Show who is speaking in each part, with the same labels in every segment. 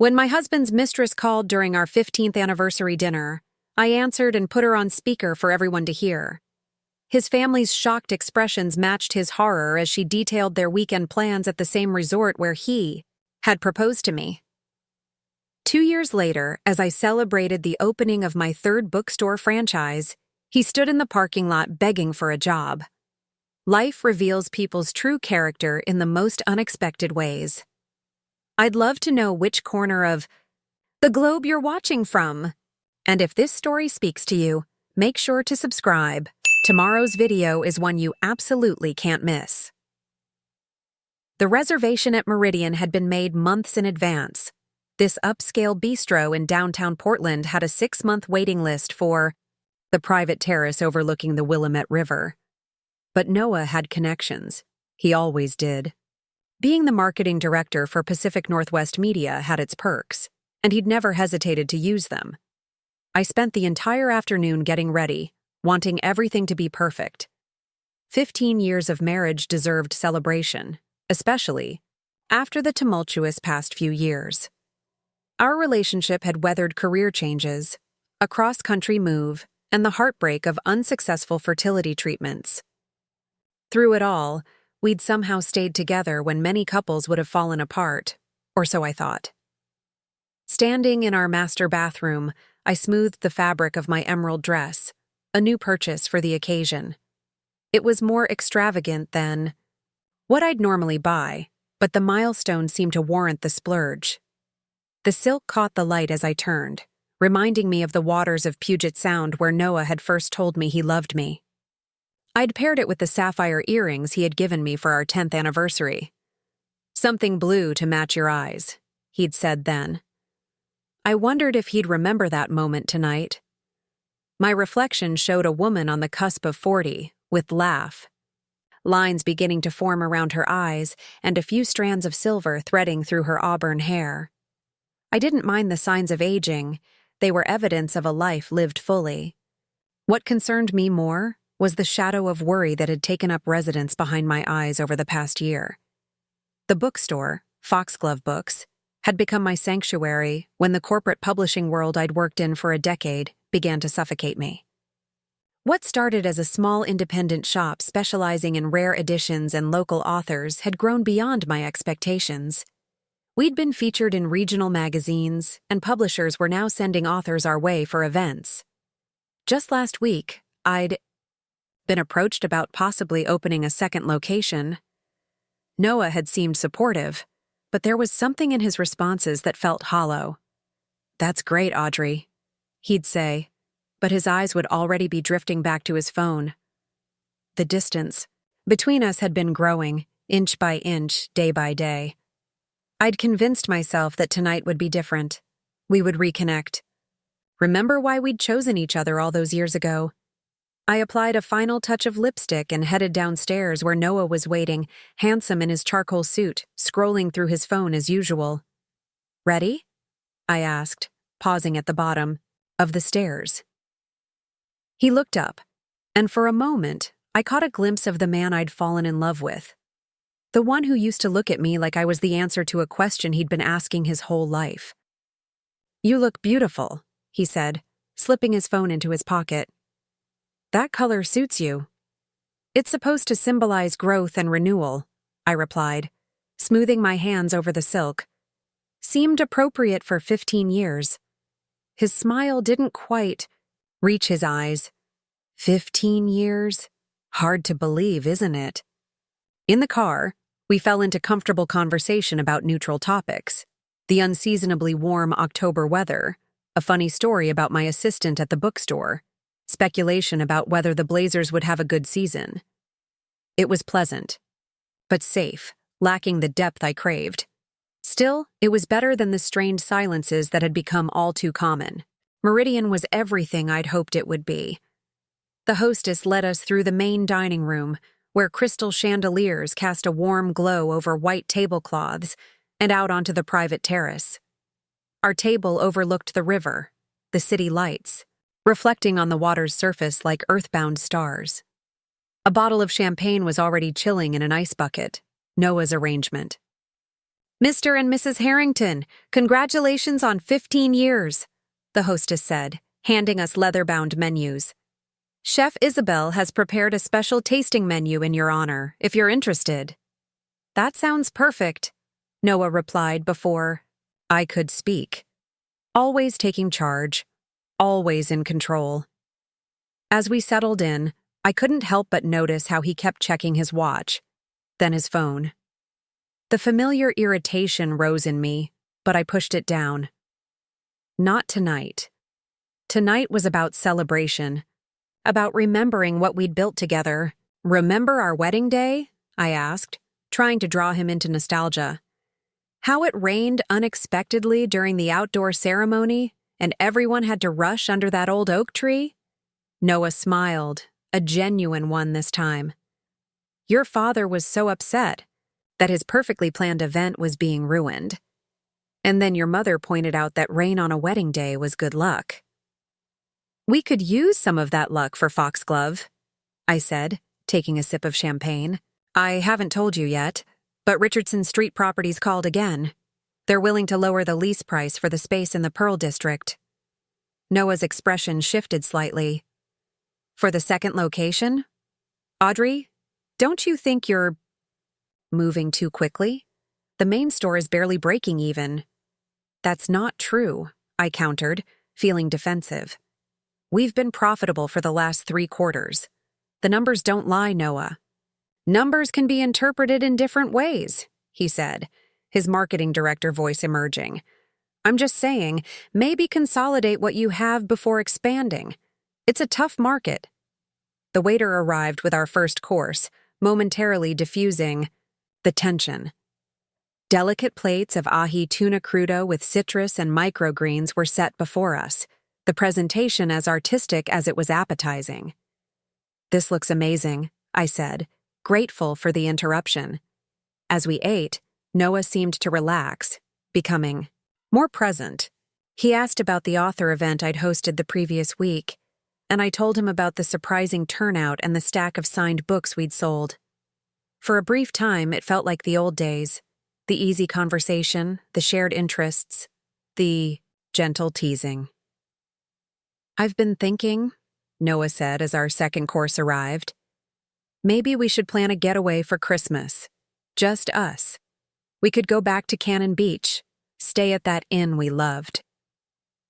Speaker 1: When my husband's mistress called during our 15th anniversary dinner, I answered and put her on speaker for everyone to hear. His family's shocked expressions matched his horror as she detailed their weekend plans at the same resort where he had proposed to me. 2 years later, as I celebrated the opening of my third bookstore franchise, he stood in the parking lot begging for a job. Life reveals people's true character in the most unexpected ways. I'd love to know which corner of the globe you're watching from. And if this story speaks to you, make sure to subscribe. Tomorrow's video is one you absolutely can't miss. The reservation at Meridian had been made months in advance. This upscale bistro in downtown Portland had a 6-month waiting list for the private terrace overlooking the Willamette River. But Noah had connections. He always did. Being the marketing director for Pacific Northwest Media had its perks, and he'd never hesitated to use them. I spent the entire afternoon getting ready, wanting everything to be perfect. 15 years of marriage deserved celebration, especially after the tumultuous past few years. Our relationship had weathered career changes, a cross-country move, and the heartbreak of unsuccessful fertility treatments. Through it all, we'd somehow stayed together when many couples would have fallen apart, or so I thought. Standing in our master bathroom, I smoothed the fabric of my emerald dress, a new purchase for the occasion. It was more extravagant than what I'd normally buy, but the milestone seemed to warrant the splurge. The silk caught the light as I turned, reminding me of the waters of Puget Sound where Noah had first told me he loved me. I'd paired it with the sapphire earrings he had given me for our 10th anniversary. "Something blue to match your eyes," he'd said then. I wondered if he'd remember that moment tonight. My reflection showed a woman on the cusp of 40, with laugh, lines beginning to form around her eyes and a few strands of silver threading through her auburn hair. I didn't mind the signs of aging. They were evidence of a life lived fully. What concerned me more was the shadow of worry that had taken up residence behind my eyes over the past year. The bookstore, Foxglove Books, had become my sanctuary when the corporate publishing world I'd worked in for a decade began to suffocate me. What started as a small independent shop specializing in rare editions and local authors had grown beyond my expectations. We'd been featured in regional magazines, and publishers were now sending authors our way for events. Just last week, I'd been approached about possibly opening a second location. Noah had seemed supportive, but there was something in his responses that felt hollow. "That's great, Audrey," he'd say, but his eyes would already be drifting back to his phone. The distance between us had been growing, inch by inch, day by day. I'd convinced myself that tonight would be different. We would reconnect. Remember why we'd chosen each other all those years ago? I applied a final touch of lipstick and headed downstairs where Noah was waiting, handsome in his charcoal suit, scrolling through his phone as usual. "Ready?" I asked, pausing at the bottom of the stairs. He looked up, and for a moment, I caught a glimpse of the man I'd fallen in love with. The one who used to look at me like I was the answer to a question he'd been asking his whole life. "You look beautiful," he said, slipping his phone into his pocket. "That color suits you." "It's supposed to symbolize growth and renewal," I replied, smoothing my hands over the silk. Seemed appropriate for 15 years. His smile didn't quite reach his eyes. 15 years? Hard to believe, isn't it? In the car, we fell into comfortable conversation about neutral topics. The unseasonably warm October weather, a funny story about my assistant at the bookstore, speculation about whether the Blazers would have a good season. It was pleasant, but safe, lacking the depth I craved. Still, it was better than the strained silences that had become all too common. Meridian was everything I'd hoped it would be. The hostess led us through the main dining room, where crystal chandeliers cast a warm glow over white tablecloths, and out onto the private terrace. Our table overlooked the river, the city lights, reflecting on the water's surface like earthbound stars. A bottle of champagne was already chilling in an ice bucket, Noah's arrangement. Mr. and Mrs. Harrington, congratulations on 15 years, the hostess said, handing us leather-bound menus. Chef Isabel has prepared a special tasting menu in your honor, if you're interested. That sounds perfect, Noah replied before I could speak. Always taking charge, always in control. As we settled in, I couldn't help but notice how he kept checking his watch, then his phone. The familiar irritation rose in me, but I pushed it down. Not tonight. Tonight was about celebration, about remembering what we'd built together. Remember our wedding day? I asked, trying to draw him into nostalgia. How it rained unexpectedly during the outdoor ceremony, and everyone had to rush under that old oak tree? Noah smiled, a genuine one this time. Your father was so upset that his perfectly planned event was being ruined. And then your mother pointed out that rain on a wedding day was good luck. We could use some of that luck for Foxglove, I said, taking a sip of champagne. I haven't told you yet, but Richardson Street Properties called again. They're willing to lower the lease price for the space in the Pearl District. Noah's expression shifted slightly. For the second location? Audrey, don't you think you're moving too quickly? The main store is barely breaking even. That's not true, I countered, feeling defensive. We've been profitable for the last 3 quarters. The numbers don't lie, Noah. Numbers can be interpreted in different ways, he said, his marketing director voice emerging. I'm just saying, maybe consolidate what you have before expanding. It's a tough market. The waiter arrived with our first course, momentarily diffusing the tension. Delicate plates of ahi tuna crudo with citrus and microgreens were set before us, the presentation as artistic as it was appetizing. This looks amazing, I said, grateful for the interruption. As we ate, Noah seemed to relax, becoming more present. He asked about the author event I'd hosted the previous week, and I told him about the surprising turnout and the stack of signed books we'd sold. For a brief time, it felt like the old days, the easy conversation, the shared interests, the gentle teasing. I've been thinking, Noah said as our second course arrived. Maybe we should plan a getaway for Christmas. Just us. We could go back to Cannon Beach, stay at that inn we loved.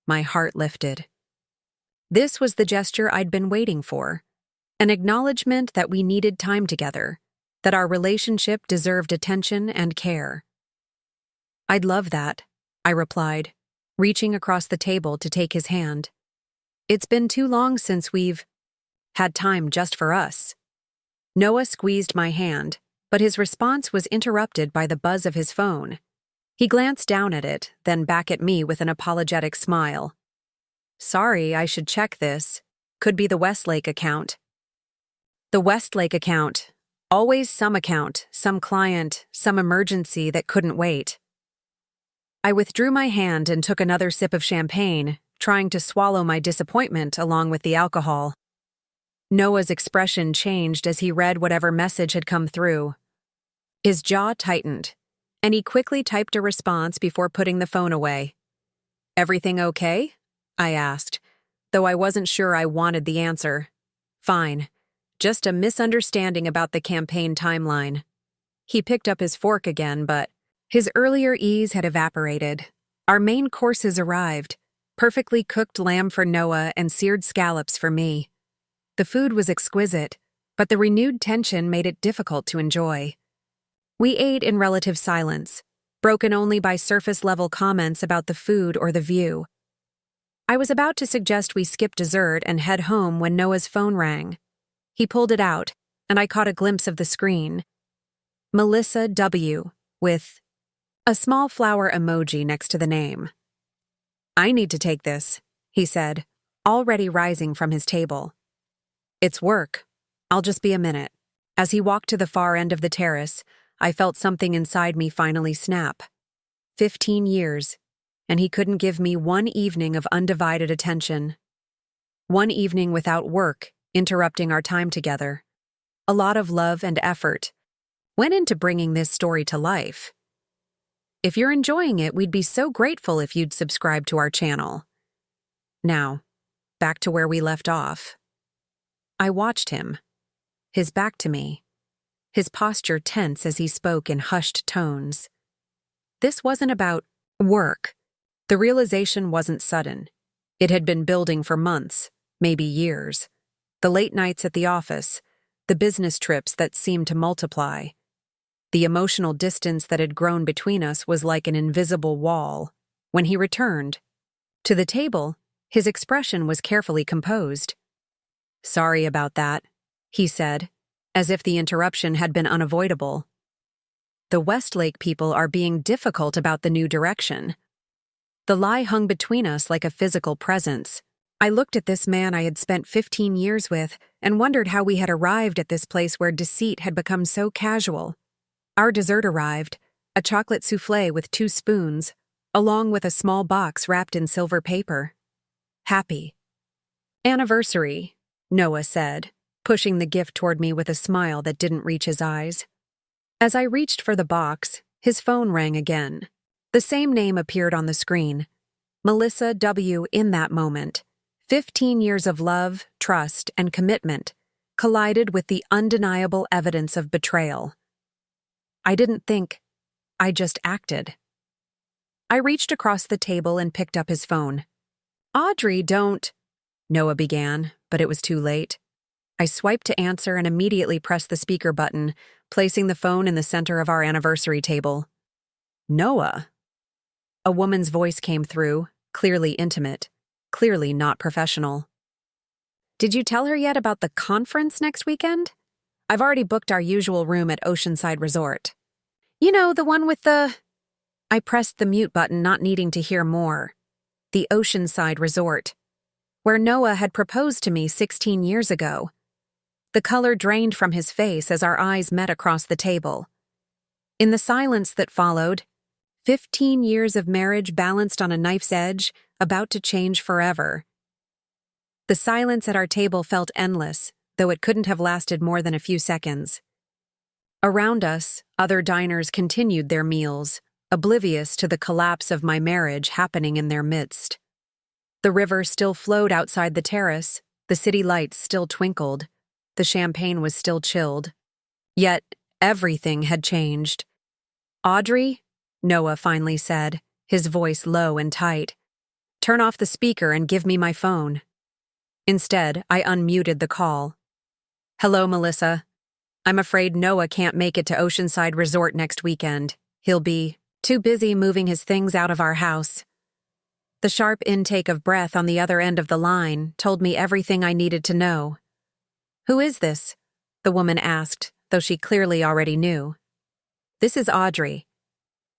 Speaker 1: My heart lifted. This was the gesture I'd been waiting for, an acknowledgement that we needed time together, that our relationship deserved attention and care. I'd love that, I replied, reaching across the table to take his hand. It's been too long since we've had time just for us. Noah squeezed my hand, but his response was interrupted by the buzz of his phone. He glanced down at it, then back at me with an apologetic smile. Sorry, I should check this. Could be the Westlake account. The Westlake account. Always some account, some client, some emergency that couldn't wait. I withdrew my hand and took another sip of champagne, trying to swallow my disappointment along with the alcohol. Noah's expression changed as he read whatever message had come through. His jaw tightened, and he quickly typed a response before putting the phone away. Everything okay? I asked, though I wasn't sure I wanted the answer. Fine. Just a misunderstanding about the campaign timeline. He picked up his fork again, but his earlier ease had evaporated. Our main courses arrived, perfectly cooked lamb for Noah and seared scallops for me. The food was exquisite, but the renewed tension made it difficult to enjoy. We ate in relative silence, broken only by surface-level comments about the food or the view. I was about to suggest we skip dessert and head home when Noah's phone rang. He pulled it out, and I caught a glimpse of the screen. Melissa W., with a small flower emoji next to the name. I need to take this, he said, already rising from his table. It's work. I'll just be a minute. As he walked to the far end of the terrace, I felt something inside me finally snap. 15 years, and he couldn't give me one evening of undivided attention. One evening without work, interrupting our time together. A lot of love and effort went into bringing this story to life. If you're enjoying it, we'd be so grateful if you'd subscribe to our channel. Now, back to where we left off. I watched him, his back to me, his posture tense as he spoke in hushed tones. This wasn't about work. The realization wasn't sudden. It had been building for months, maybe years. The late nights at the office, the business trips that seemed to multiply. The emotional distance that had grown between us was like an invisible wall. When he returned to the table, his expression was carefully composed. "Sorry about that," he said, as if the interruption had been unavoidable. "The Westlake people are being difficult about the new direction." The lie hung between us like a physical presence. I looked at this man I had spent 15 years with and wondered how we had arrived at this place where deceit had become so casual. Our dessert arrived, a chocolate souffle with 2 spoons, along with a small box wrapped in silver paper. "Happy anniversary," Noah said, pushing the gift toward me with a smile that didn't reach his eyes. As I reached for the box, his phone rang again. The same name appeared on the screen. Melissa W. In that moment, 15 years of love, trust, and commitment collided with the undeniable evidence of betrayal. I didn't think, I just acted. I reached across the table and picked up his phone. "Audrey, don't," Noah began, but it was too late. I swiped to answer and immediately pressed the speaker button, placing the phone in the center of our anniversary table. "Noah?" A woman's voice came through, clearly intimate, clearly not professional. "Did you tell her yet about the conference next weekend? I've already booked our usual room at Oceanside Resort. You know, the one with the—" I pressed the mute button, not needing to hear more. The Oceanside Resort, where Noah had proposed to me 16 years ago. The color drained from his face as our eyes met across the table. In the silence that followed, 15 years of marriage balanced on a knife's edge, about to change forever. The silence at our table felt endless, though it couldn't have lasted more than a few seconds. Around us, other diners continued their meals, oblivious to the collapse of my marriage happening in their midst. The river still flowed outside the terrace, the city lights still twinkled, the champagne was still chilled. Yet, everything had changed. "Audrey," Noah finally said, his voice low and tight, "turn off the speaker and give me my phone." Instead, I unmuted the call. "Hello, Melissa. I'm afraid Noah can't make it to Oceanside Resort next weekend. He'll be too busy moving his things out of our house." The sharp intake of breath on the other end of the line told me everything I needed to know. "Who is this?" the woman asked, though she clearly already knew. "This is Audrey,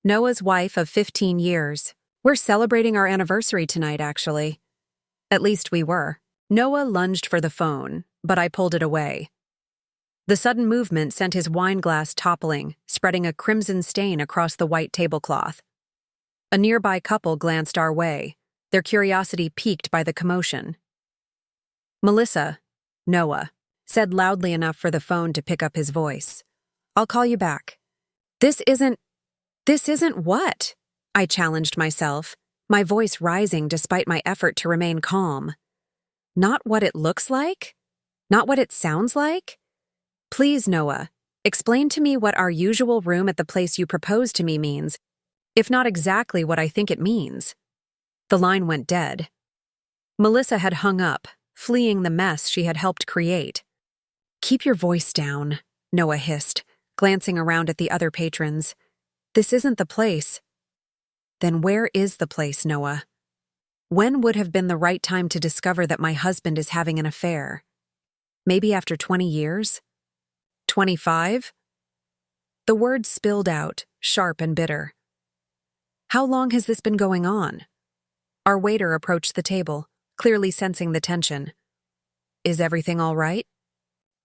Speaker 1: Noah's wife of 15 years. We're celebrating our anniversary tonight, actually. At least we were." Noah lunged for the phone, but I pulled it away. The sudden movement sent his wine glass toppling, spreading a crimson stain across the white tablecloth. A nearby couple glanced our way, their curiosity piqued by the commotion. "Melissa," Noah said loudly enough for the phone to pick up his voice. "I'll call you back." This isn't what?" I challenged myself, my voice rising despite my effort to remain calm. "Not what it looks like? Not what it sounds like? Please, Noah, explain to me what our usual room at the place you proposed to me means, if not exactly what I think it means." The line went dead. Melissa had hung up, fleeing the mess she had helped create. "Keep your voice down," Noah hissed, glancing around at the other patrons. "This isn't the place." "Then where is the place, Noah? When would have been the right time to discover that my husband is having an affair? Maybe after 20 years? 25? The words spilled out, sharp and bitter. "How long has this been going on?" Our waiter approached the table, clearly sensing the tension. "Is everything all right?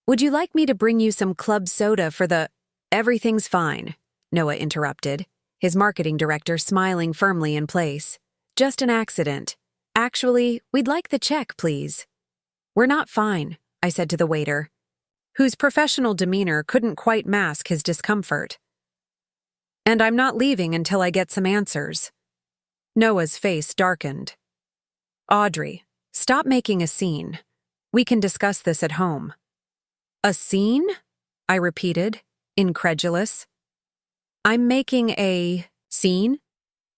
Speaker 1: Would you like me to bring you some club soda for the—" "Everything's fine," Noah interrupted, his marketing director smiling firmly in place. "Just an accident. Actually, we'd like the check, please." "We're not fine," I said to the waiter, whose professional demeanor couldn't quite mask his discomfort. And I'm not leaving until I get some answers. Noah's face darkened. Audrey, stop making a scene. We can discuss this at home. A scene? I repeated, incredulous. I'm making a scene?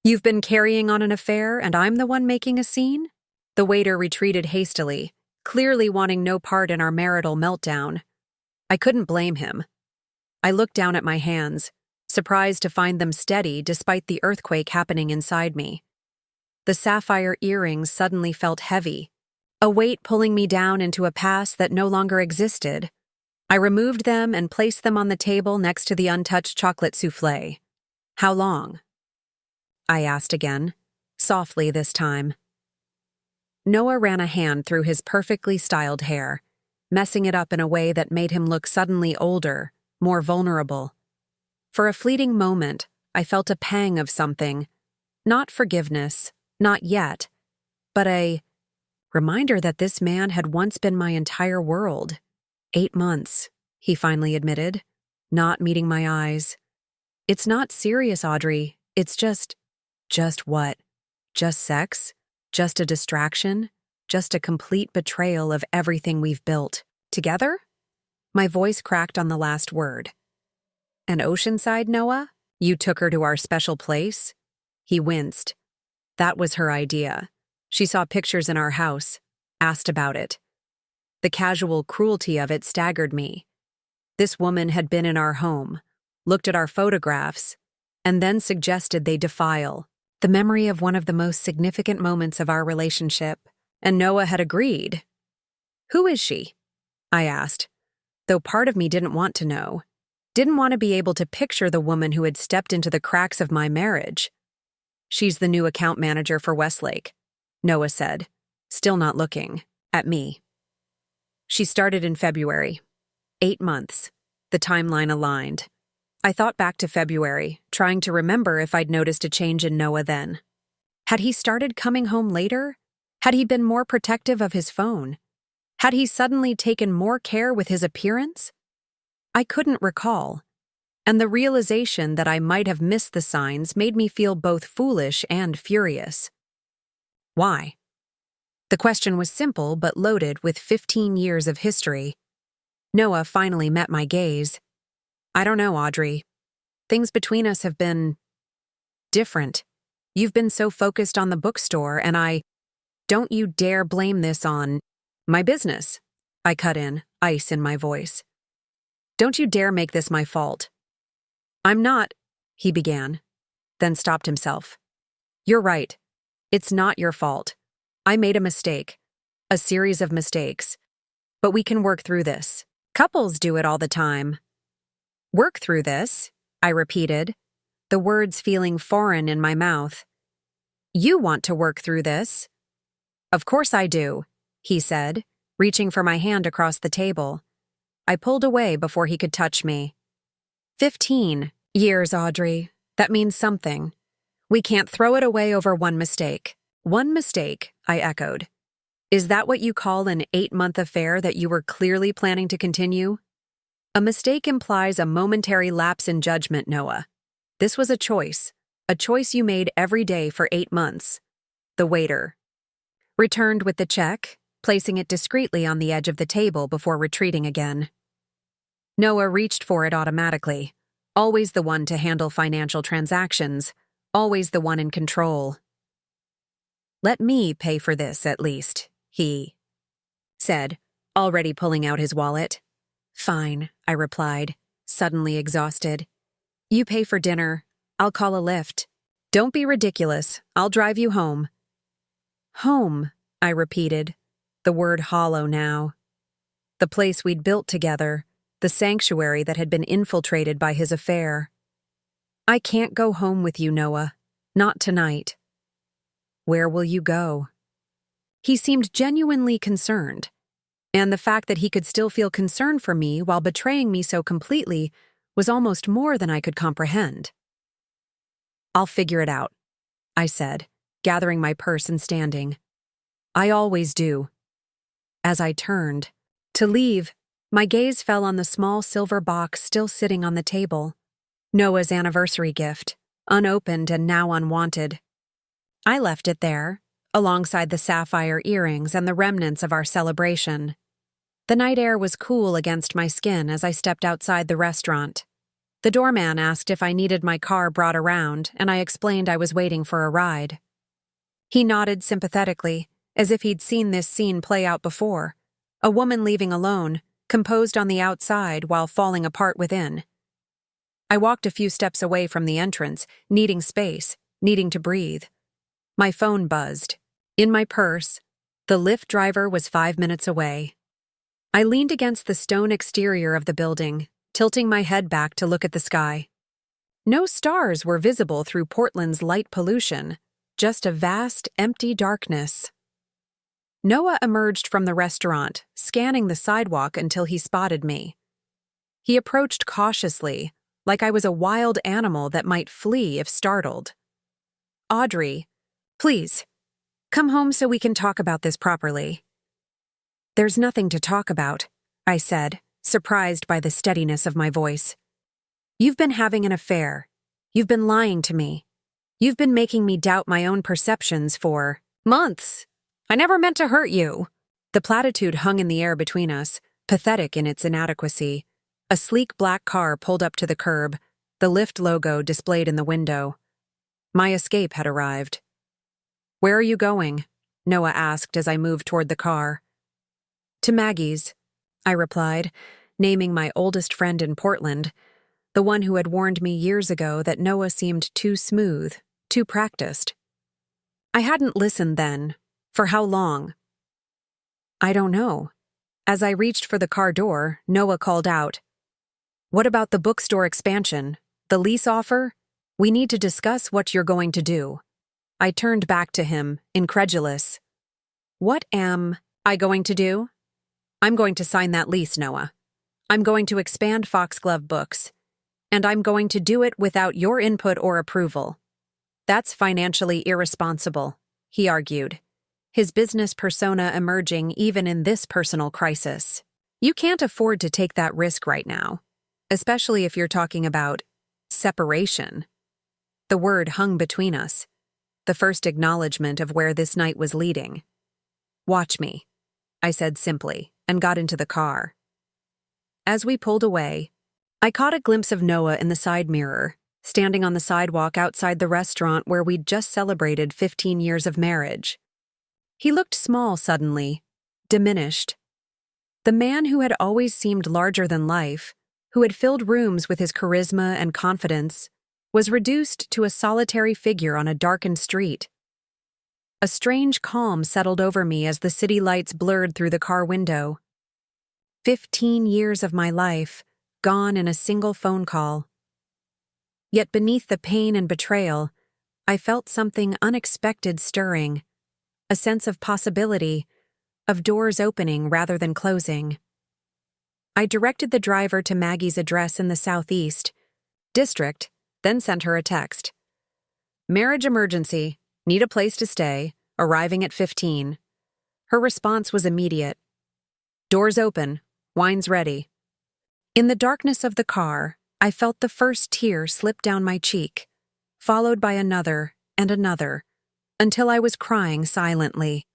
Speaker 1: You've been carrying on an affair and I'm the one making a scene? The waiter retreated hastily, clearly wanting no part in our marital meltdown. I couldn't blame him. I looked down at my hands, surprised to find them steady despite the earthquake happening inside me. The sapphire earrings suddenly felt heavy, a weight pulling me down into a past that no longer existed. I removed them and placed them on the table next to the untouched chocolate soufflé. How long? I asked again, softly this time. Noah ran a hand through his perfectly styled hair, messing it up in a way that made him look suddenly older, more vulnerable. For a fleeting moment, I felt a pang of something. Not forgiveness, not yet, but a reminder that this man had once been my entire world. 8 months, he finally admitted, not meeting my eyes. It's not serious, Audrey. It's just what? Just sex? Just a distraction? Just a complete betrayal of everything we've built. Together? My voice cracked on the last word. And Oceanside, Noah? You took her to our special place? He winced. That was her idea. She saw pictures in our house, asked about it. The casual cruelty of it staggered me. This woman had been in our home, looked at our photographs, and then suggested they defile the memory of one of the most significant moments of our relationship, and Noah had agreed. Who is she? I asked, though part of me didn't want to know. Didn't want to be able to picture the woman who had stepped into the cracks of my marriage. She's the new account manager for Westlake, Noah said, still not looking at me. She started in February. 8 months. The timeline aligned. I thought back to February, trying to remember if I'd noticed a change in Noah then. Had he started coming home later? Had he been more protective of his phone? Had he suddenly taken more care with his appearance? I couldn't recall, and the realization that I might have missed the signs made me feel both foolish and furious. Why? The question was simple but loaded with 15 years of history. Noah finally met my gaze. I don't know, Audrey. Things between us have been different. You've been so focused on the bookstore, and don't you dare blame this on my business. I cut in, ice in my voice. Don't you dare make this my fault. I'm not, he began, then stopped himself. You're right. It's not your fault. I made a mistake. A series of mistakes. But we can work through this. Couples do it all the time. Work through this, I repeated, the words feeling foreign in my mouth. You want to work through this? Of course I do, he said, reaching for my hand across the table. I pulled away before he could touch me. 15 years, Audrey. That means something. We can't throw it away over one mistake. One mistake, I echoed. Is that what you call an 8-month affair that you were clearly planning to continue? A mistake implies a momentary lapse in judgment, Noah. This was a choice you made every day for 8 months. The waiter returned with the check, placing it discreetly on the edge of the table before retreating again. Noah reached for it automatically, always the one to handle financial transactions, always the one in control. Let me pay for this, at least, he said, already pulling out his wallet. Fine, I replied, suddenly exhausted. You pay for dinner. I'll call a Lyft. Don't be ridiculous. I'll drive you home. Home, I repeated, the word hollow now. The place we'd built together, the sanctuary that had been infiltrated by his affair. I can't go home with you, Noah. Not tonight. Where will you go? He seemed genuinely concerned, and the fact that he could still feel concern for me while betraying me so completely was almost more than I could comprehend. I'll figure it out, I said, gathering my purse and standing. I always do. As I turned to leave, my gaze fell on the small silver box still sitting on the table. Noah's anniversary gift, unopened and now unwanted. I left it there, alongside the sapphire earrings and the remnants of our celebration. The night air was cool against my skin as I stepped outside the restaurant. The doorman asked if I needed my car brought around, and I explained I was waiting for a ride. He nodded sympathetically, as if he'd seen this scene play out before. A woman leaving alone, composed on the outside while falling apart within. I walked a few steps away from the entrance, needing space, needing to breathe. My phone buzzed. In my purse, the Lyft driver was 5 minutes away. I leaned against the stone exterior of the building, tilting my head back to look at the sky. No stars were visible through Portland's light pollution, just a vast, empty darkness. Noah emerged from the restaurant, scanning the sidewalk until he spotted me. He approached cautiously, like I was a wild animal that might flee if startled. "Audrey, please, come home so we can talk about this properly." "There's nothing to talk about," I said, surprised by the steadiness of my voice. "You've been having an affair. You've been lying to me. You've been making me doubt my own perceptions for months. I never meant to hurt you." The platitude hung in the air between us, pathetic in its inadequacy. A sleek black car pulled up to the curb, the Lyft logo displayed in the window. My escape had arrived. "Where are you going?" Noah asked as I moved toward the car. "To Maggie's," I replied, naming my oldest friend in Portland, the one who had warned me years ago that Noah seemed too smooth, too practiced. I hadn't listened then. For how long? "I don't know." As I reached for the car door, Noah called out, "What about the bookstore expansion? The lease offer? We need to discuss what you're going to do." I turned back to him, incredulous. "What am I going to do?" "I'm going to sign that lease, Noah. I'm going to expand Foxglove Books. And I'm going to do it without your input or approval." "That's financially irresponsible," he argued, his business persona emerging even in this personal crisis. "You can't afford to take that risk right now, especially if you're talking about separation." The word hung between us, the first acknowledgement of where this night was leading. "Watch me," I said simply, and got into the car. As we pulled away, I caught a glimpse of Noah in the side mirror, standing on the sidewalk outside the restaurant where we'd just celebrated 15 years of marriage. He looked small suddenly, diminished. The man who had always seemed larger than life, who had filled rooms with his charisma and confidence, was reduced to a solitary figure on a darkened street. A strange calm settled over me as the city lights blurred through the car window. 15 years of my life, gone in a single phone call. Yet beneath the pain and betrayal, I felt something unexpected stirring, a sense of possibility, of doors opening rather than closing. I directed the driver to Maggie's address in the Southeast District, then sent her a text. "Marriage emergency, need a place to stay, arriving at 15. Her response was immediate. "Doors open, wine's ready." In the darkness of the car, I felt the first tear slip down my cheek, followed by another and another, until I was crying silently,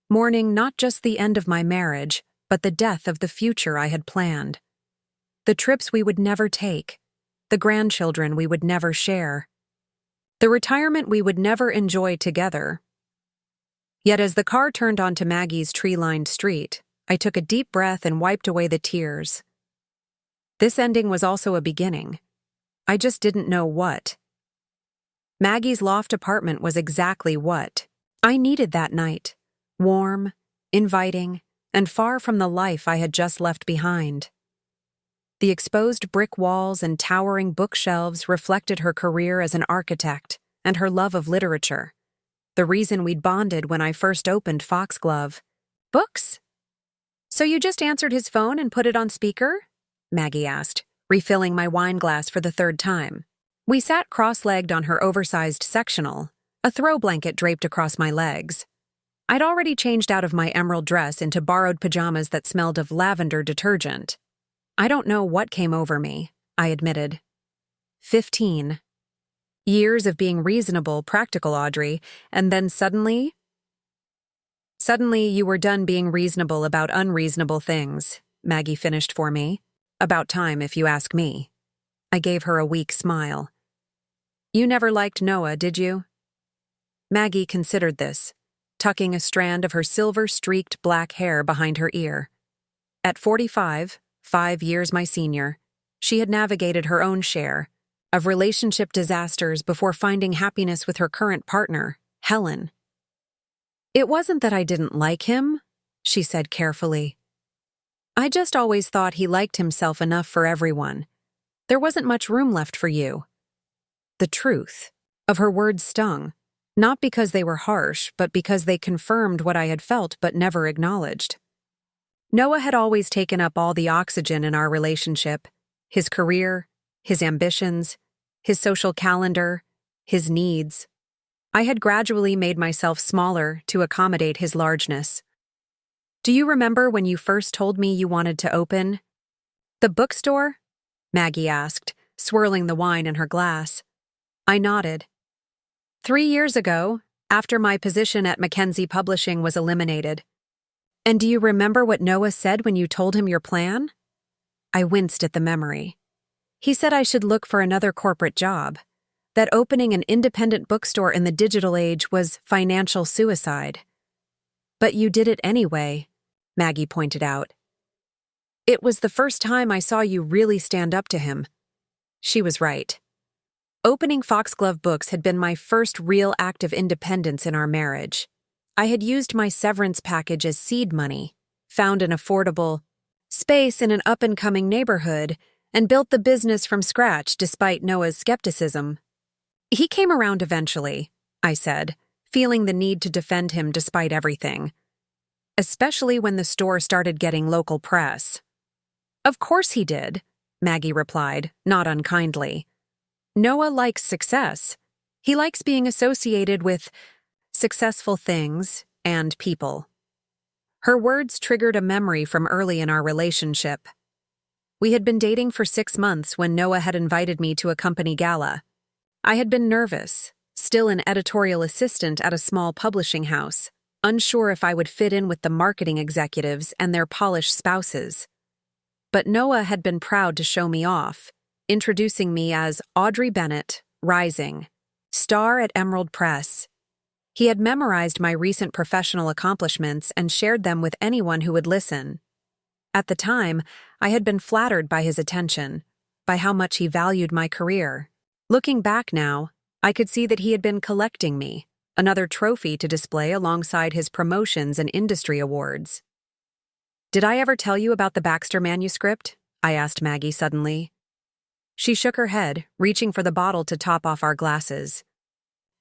Speaker 1: mourning not just the end of my marriage, but the death of the future I had planned. The trips we would never take, the grandchildren we would never share, the retirement we would never enjoy together. Yet as the car turned onto Maggie's tree-lined street, I took a deep breath and wiped away the tears. This ending was also a beginning. I just didn't know what. Maggie's loft apartment was exactly what I needed that night. Warm, inviting, and far from the life I had just left behind. The exposed brick walls and towering bookshelves reflected her career as an architect and her love of literature, the reason we'd bonded when I first opened Foxglove. "Books? So you just answered his phone and put it on speaker?" Maggie asked, refilling my wine glass for the third time. We sat cross-legged on her oversized sectional, a throw blanket draped across my legs. I'd already changed out of my emerald dress into borrowed pajamas that smelled of lavender detergent. "I don't know what came over me," I admitted. 15. Years of being reasonable, practical, Audrey, and then suddenly you were done being reasonable about unreasonable things, Maggie finished for me. About time, if you ask me. I gave her a weak smile. You never liked Noah, did you? Maggie considered this, tucking a strand of her silver-streaked black hair behind her ear. At 45, 5 years my senior, she had navigated her own share of relationship disasters before finding happiness with her current partner, Helen. It wasn't that I didn't like him, she said carefully. I just always thought he liked himself enough for everyone. There wasn't much room left for you. The truth of her words stung, not because they were harsh, but because they confirmed what I had felt but never acknowledged. Noah had always taken up all the oxygen in our relationship, his career, his ambitions, his social calendar, his needs. I had gradually made myself smaller to accommodate his largeness. Do you remember when you first told me you wanted to open the bookstore? Maggie asked, swirling the wine in her glass. I nodded. 3 years ago, after my position at Mackenzie Publishing was eliminated. And do you remember what Noah said when you told him your plan? I winced at the memory. He said I should look for another corporate job, that opening an independent bookstore in the digital age was financial suicide. But you did it anyway, Maggie pointed out. It was the first time I saw you really stand up to him. She was right. Opening Foxglove Books had been my first real act of independence in our marriage. I had used my severance package as seed money, found an affordable space in an up-and-coming neighborhood, and built the business from scratch despite Noah's skepticism. He came around eventually, I said, feeling the need to defend him despite everything. Especially when the store started getting local press. Of course he did, Maggie replied, not unkindly. Noah likes success. He likes being associated with successful things and people. Her words triggered a memory from early in our relationship. We had been dating for 6 months when Noah had invited me to a company gala. I had been nervous, still an editorial assistant at a small publishing house, unsure if I would fit in with the marketing executives and their polished spouses. But Noah had been proud to show me off, introducing me as Audrey Bennett, Rising, star at Emerald Press. He had memorized my recent professional accomplishments and shared them with anyone who would listen. At the time, I had been flattered by his attention, by how much he valued my career. Looking back now, I could see that he had been collecting me, another trophy to display alongside his promotions and industry awards. Did I ever tell you about the Baxter manuscript? I asked Maggie suddenly. She shook her head, reaching for the bottle to top off our glasses.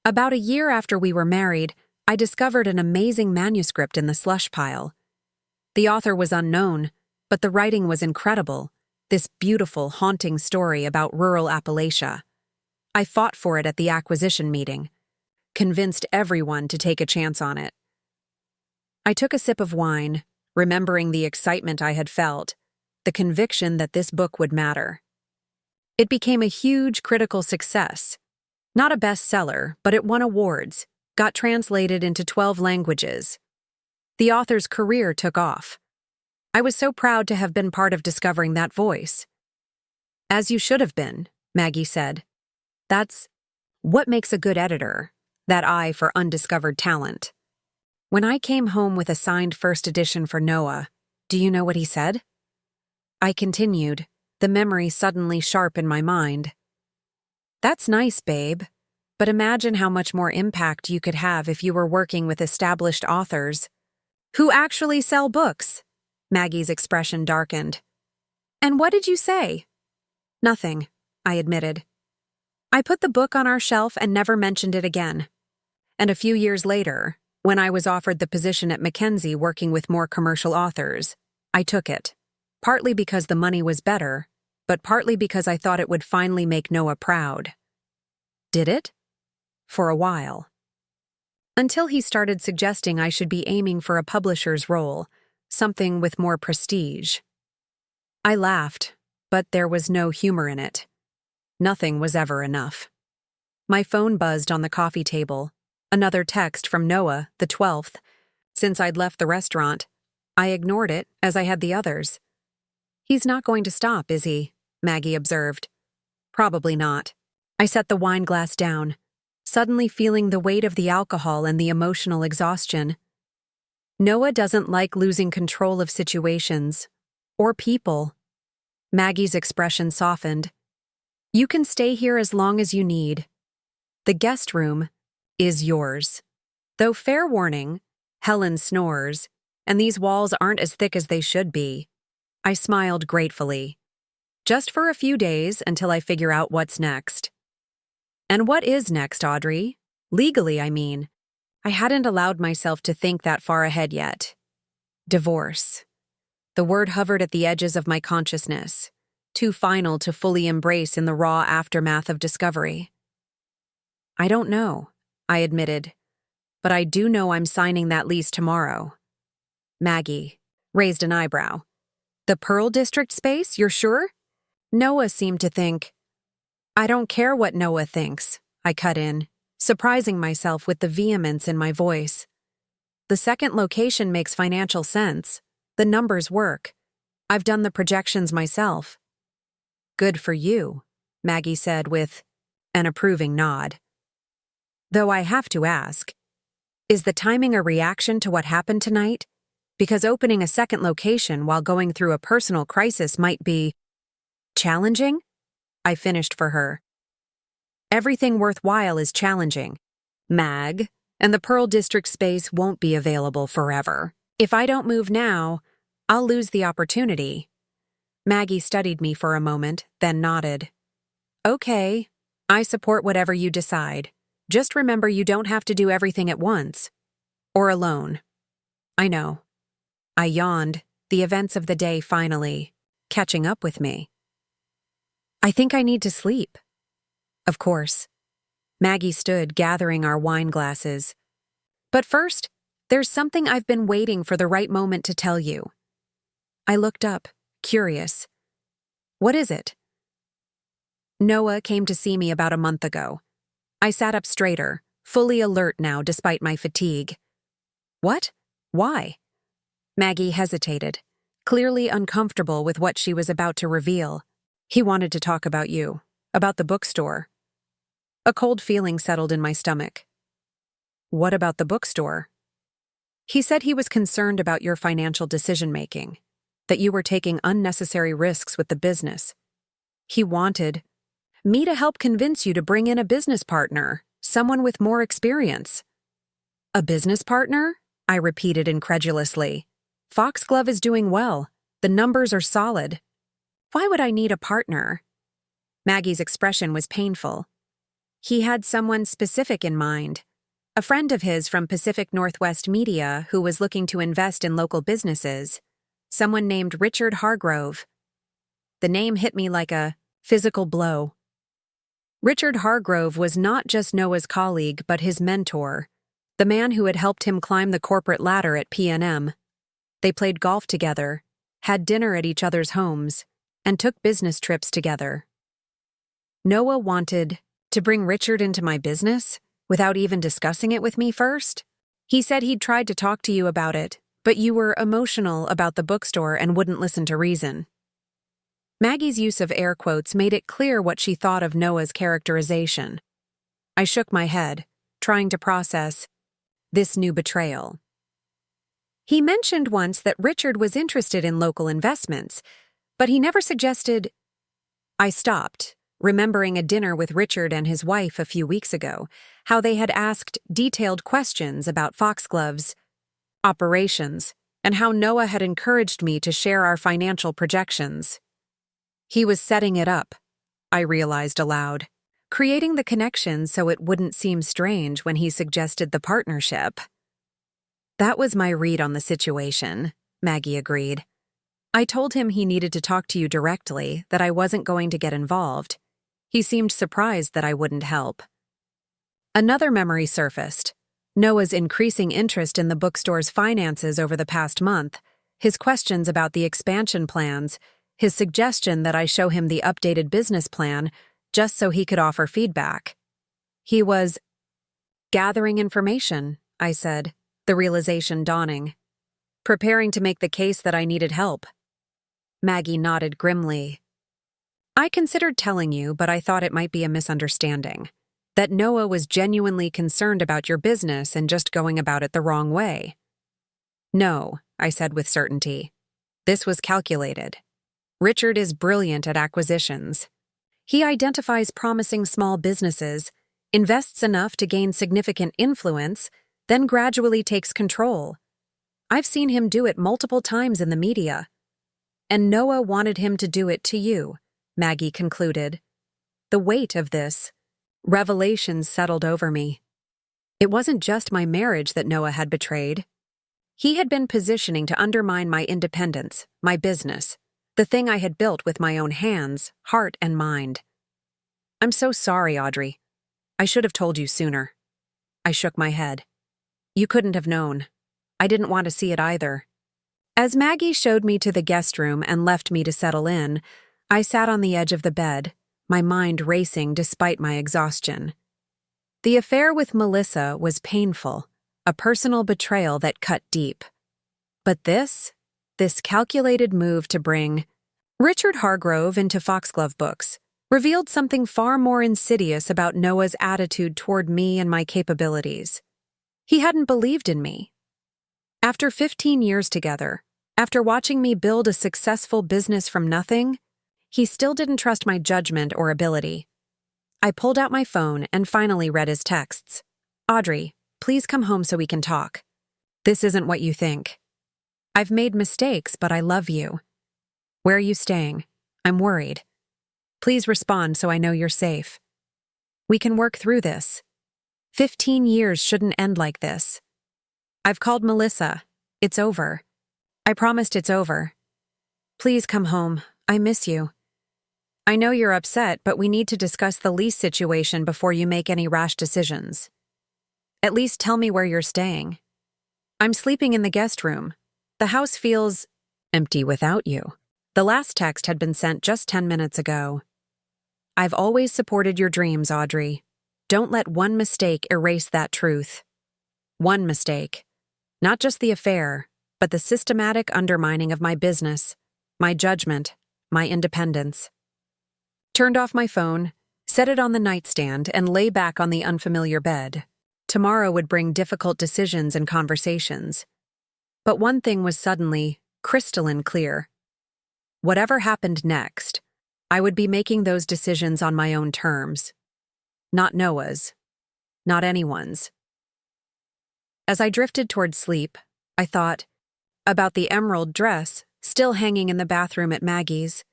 Speaker 1: About a year after we were married, I discovered an amazing manuscript in the slush pile. The author was unknown, but the writing was incredible, this beautiful, haunting story about rural Appalachia. I fought for it at the acquisition meeting, convinced everyone to take a chance on it. I took a sip of wine, remembering the excitement I had felt, the conviction that this book would matter. It became a huge critical success. Not a bestseller, but it won awards, got translated into 12 languages. The author's career took off. I was so proud to have been part of discovering that voice. As you should have been, Maggie said. That's what makes a good editor, that eye for undiscovered talent. When I came home with a signed first edition for Noah, do you know what he said? I continued, the memory suddenly sharp in my mind. That's nice, babe, but imagine how much more impact you could have if you were working with established authors who actually sell books. Maggie's expression darkened. And what did you say? Nothing, I admitted. I put the book on our shelf and never mentioned it again. And a few years later, when I was offered the position at Mackenzie working with more commercial authors, I took it, partly because the money was better, but partly because I thought it would finally make Noah proud. Did it? For a while. Until he started suggesting I should be aiming for a publisher's role, something with more prestige. I laughed, but there was no humor in it. Nothing was ever enough. My phone buzzed on the coffee table. Another text from Noah, the 12th. Since I'd left the restaurant, I ignored it, as I had the others. "He's not going to stop, is he?" Maggie observed. "Probably not." I set the wine glass down, suddenly feeling the weight of the alcohol and the emotional exhaustion. Noah doesn't like losing control of situations. Or people. Maggie's expression softened. "You can stay here as long as you need. The guest room is yours. Though fair warning, Helen snores, and these walls aren't as thick as they should be." I smiled gratefully. "Just for a few days until I figure out what's next." And what is next, Audrey? Legally, I mean. I hadn't allowed myself to think that far ahead yet. Divorce. The word hovered at the edges of my consciousness, too final to fully embrace in the raw aftermath of discovery. "I don't know," I admitted, "but I do know I'm signing that lease tomorrow." Maggie raised an eyebrow. "The Pearl District space, you're sure?" Noah seemed to think. "I don't care what Noah thinks," I cut in, surprising myself with the vehemence in my voice. "The second location makes financial sense. The numbers work. I've done the projections myself." "Good for you," Maggie said with an approving nod. "Though I have to ask, is the timing a reaction to what happened tonight? Because opening a second location while going through a personal crisis might be challenging?" I finished for her. "Everything worthwhile is challenging, Mag, and the Pearl District space won't be available forever. If I don't move now, I'll lose the opportunity." Maggie studied me for a moment, then nodded. "Okay, I support whatever you decide. Just remember you don't have to do everything at once. Or alone." "I know." I yawned, the events of the day finally catching up with me. "I think I need to sleep." "Of course." Maggie stood, gathering our wine glasses. "But first, there's something I've been waiting for the right moment to tell you." I looked up, curious. "What is it?" "Noah came to see me about a month ago." I sat up straighter, fully alert now despite my fatigue. "What? Why?" Maggie hesitated, clearly uncomfortable with what she was about to reveal. "He wanted to talk about you, about the bookstore." A cold feeling settled in my stomach. "What about the bookstore?" "He said he was concerned about your financial decision-making, that you were taking unnecessary risks with the business. He wanted me to help convince you to bring in a business partner, someone with more experience." "A business partner?" I repeated incredulously. "Foxglove is doing well. The numbers are solid. Why would I need a partner?" Maggie's expression was painful. "He had someone specific in mind. A friend of his from Pacific Northwest Media who was looking to invest in local businesses. Someone named Richard Hargrove." The name hit me like a physical blow. Richard Hargrove was not just Noah's colleague but his mentor, the man who had helped him climb the corporate ladder at PNM. They played golf together, had dinner at each other's homes, and took business trips together. Noah wanted to bring Richard into my business without even discussing it with me first? He said he'd tried to talk to you about it, but you were emotional about the bookstore and wouldn't listen to reason. Maggie's use of air quotes made it clear what she thought of Noah's characterization. I shook my head, trying to process this new betrayal. "He mentioned once that Richard was interested in local investments, but he never suggested—" I stopped, remembering a dinner with Richard and his wife a few weeks ago, how they had asked detailed questions about Foxglove's operations, and how Noah had encouraged me to share our financial projections. He was setting it up, I realized aloud, creating the connection so it wouldn't seem strange when he suggested the partnership. That was my read on the situation, Maggie agreed. I told him he needed to talk to you directly, that I wasn't going to get involved. He seemed surprised that I wouldn't help. Another memory surfaced. Noah's increasing interest in the bookstore's finances over the past month, his questions about the expansion plans, his suggestion that I show him the updated business plan, just so he could offer feedback. He was gathering information, I said, the realization dawning. Preparing to make the case that I needed help. Maggie nodded grimly. I considered telling you, but I thought it might be a misunderstanding. That Noah was genuinely concerned about your business and just going about it the wrong way. No, I said with certainty. This was calculated. Richard is brilliant at acquisitions. He identifies promising small businesses, invests enough to gain significant influence, then gradually takes control. I've seen him do it multiple times in the media. And Noah wanted him to do it to you, Maggie concluded. The weight of this revelation settled over me. It wasn't just my marriage that Noah had betrayed. He had been positioning to undermine my independence, my business, the thing I had built with my own hands, heart, and mind. I'm so sorry, Audrey. I should have told you sooner. I shook my head. You couldn't have known. I didn't want to see it either. As Maggie showed me to the guest room and left me to settle in, I sat on the edge of the bed, my mind racing despite my exhaustion. The affair with Melissa was painful, a personal betrayal that cut deep. But this calculated move to bring Richard Hargrove into Foxglove Books revealed something far more insidious about Noah's attitude toward me and my capabilities. He hadn't believed in me. After 15 years together, after watching me build a successful business from nothing, he still didn't trust my judgment or ability. I pulled out my phone and finally read his texts. Audrey, please come home so we can talk. This isn't what you think. I've made mistakes, but I love you. Where are you staying? I'm worried. Please respond so I know you're safe. We can work through this. 15 years shouldn't end like this. I've called Melissa. It's over. I promised it's over. Please come home. I miss you. I know you're upset, but we need to discuss the lease situation before you make any rash decisions. At least tell me where you're staying. I'm sleeping in the guest room. The house feels empty without you. The last text had been sent just 10 minutes ago. I've always supported your dreams, Audrey. Don't let one mistake erase that truth. One mistake. Not just the affair, but the systematic undermining of my business, my judgment, my independence. Turned off my phone, set it on the nightstand, and lay back on the unfamiliar bed. Tomorrow would bring difficult decisions and conversations. But one thing was suddenly crystalline clear. Whatever happened next, I would be making those decisions on my own terms. Not Noah's. Not anyone's. As I drifted toward sleep, I thought about the emerald dress still hanging in the bathroom at Maggie's.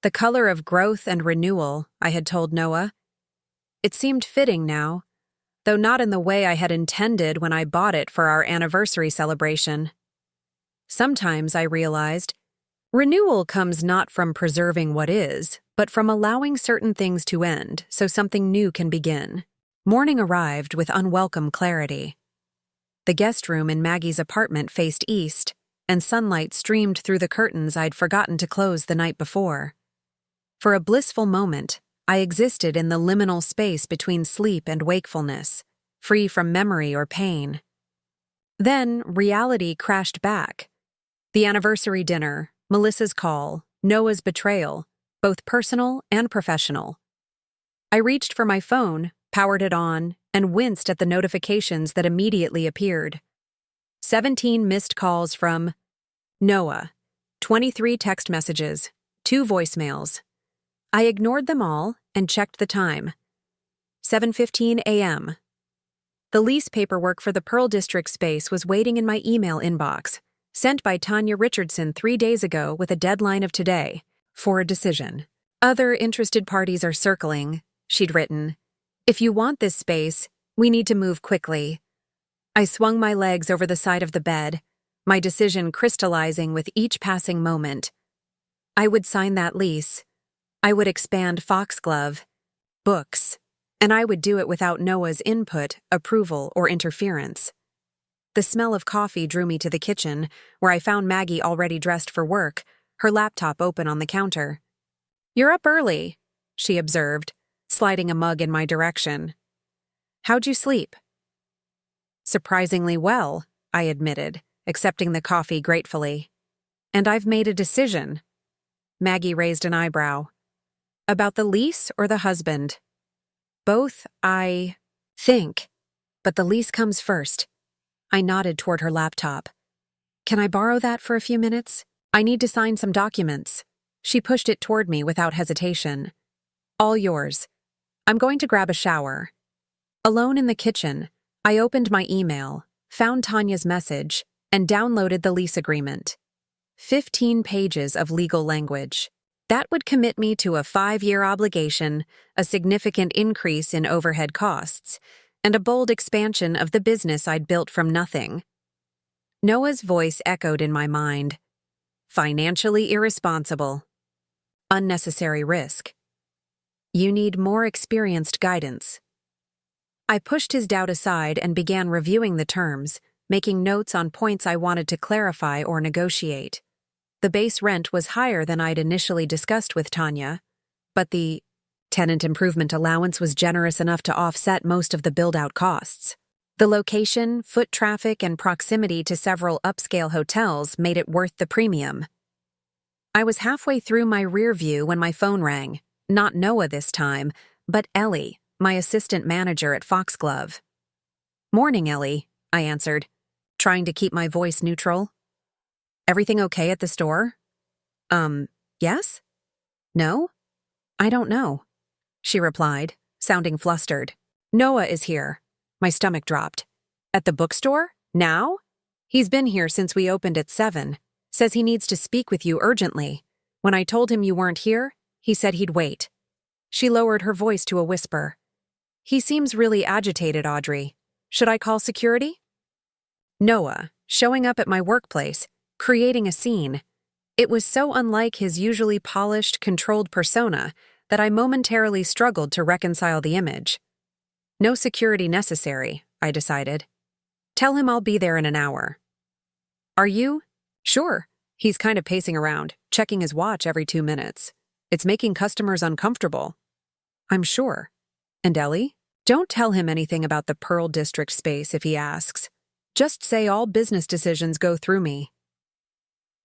Speaker 1: The color of growth and renewal, I had told Noah. It seemed fitting now, though not in the way I had intended when I bought it for our anniversary celebration. Sometimes, I realized, renewal comes not from preserving what is, but from allowing certain things to end so something new can begin. Morning arrived with unwelcome clarity. The guest room in Maggie's apartment faced east, and sunlight streamed through the curtains I'd forgotten to close the night before. For a blissful moment, I existed in the liminal space between sleep and wakefulness, free from memory or pain. Then, reality crashed back. The anniversary dinner, Melissa's call, Noah's betrayal, both personal and professional. I reached for my phone, powered it on, and winced at the notifications that immediately appeared. 17 missed calls from Noah, 23 text messages, 2 voicemails. I ignored them all and checked the time. 7:15 a.m. The lease paperwork for the Pearl District space was waiting in my email inbox, sent by Tanya Richardson 3 days ago with a deadline of today, for a decision. Other interested parties are circling, she'd written. If you want this space, we need to move quickly. I swung my legs over the side of the bed, my decision crystallizing with each passing moment. I would sign that lease. I would expand Foxglove Books, and I would do it without Noah's input, approval, or interference. The smell of coffee drew me to the kitchen, where I found Maggie already dressed for work, her laptop open on the counter. You're up early, she observed, sliding a mug in my direction. "How'd you sleep?" "Surprisingly well," I admitted, accepting the coffee gratefully. "And I've made a decision." Maggie raised an eyebrow. "About the lease or the husband?" "Both, I think. But the lease comes first." I nodded toward her laptop. "Can I borrow that for a few minutes? I need to sign some documents." She pushed it toward me without hesitation. "All yours. I'm going to grab a shower." Alone in the kitchen, I opened my email, found Tanya's message, and downloaded the lease agreement. 15 pages of legal language. That would commit me to a 5-year obligation, a significant increase in overhead costs, and a bold expansion of the business I'd built from nothing. Noah's voice echoed in my mind. Financially irresponsible. Unnecessary risk. You need more experienced guidance. I pushed his doubt aside and began reviewing the terms, making notes on points I wanted to clarify or negotiate. The base rent was higher than I'd initially discussed with Tanya, but the tenant improvement allowance was generous enough to offset most of the build-out costs. The location, foot traffic, and proximity to several upscale hotels made it worth the premium. I was halfway through my rear view when my phone rang. Not Noah this time, but Ellie, my assistant manager at Foxglove. "Morning, Ellie," I answered, trying to keep my voice neutral. "Everything okay at the store?" Yes? No? I don't know," she replied, sounding flustered. "Noah is here." My stomach dropped. "At the bookstore? Now?" "He's been here since we opened at 7. Says he needs to speak with you urgently. When I told him you weren't here, he said he'd wait." She lowered her voice to a whisper. "He seems really agitated, Audrey. Should I call security?" Noah, showing up at my workplace, creating a scene. It was so unlike his usually polished, controlled persona that I momentarily struggled to reconcile the image. No security necessary, I decided. "Tell him I'll be there in an hour." "Are you?" "Sure." He's kind of pacing around, checking his watch every 2 minutes. "It's making customers uncomfortable." "I'm sure." "And Ellie? Don't tell him anything about the Pearl District space if he asks. Just say all business decisions go through me."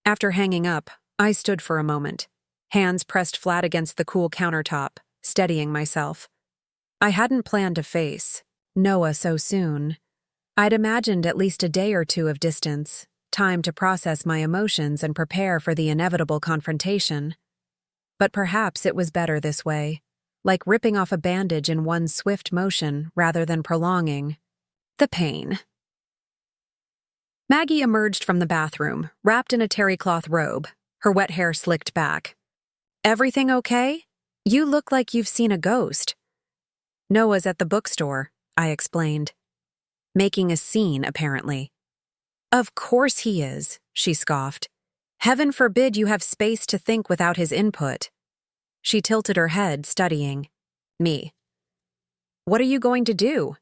Speaker 1: After hanging up, I stood for a moment, hands pressed flat against the cool countertop, steadying myself. I hadn't planned to face Noah so soon. I'd imagined at least a day or two of distance, time to process my emotions and prepare for the inevitable confrontation. But perhaps it was better this way, like ripping off a bandage in one swift motion rather than prolonging the pain. Maggie emerged from the bathroom, wrapped in a terry cloth robe, her wet hair slicked back. "Everything okay? You look like you've seen a ghost." "Noah's at the bookstore," I explained. Making a scene, apparently. "Of course he is," she scoffed. "Heaven forbid you have space to think without his input." She tilted her head, studying me. "What are you going to do?"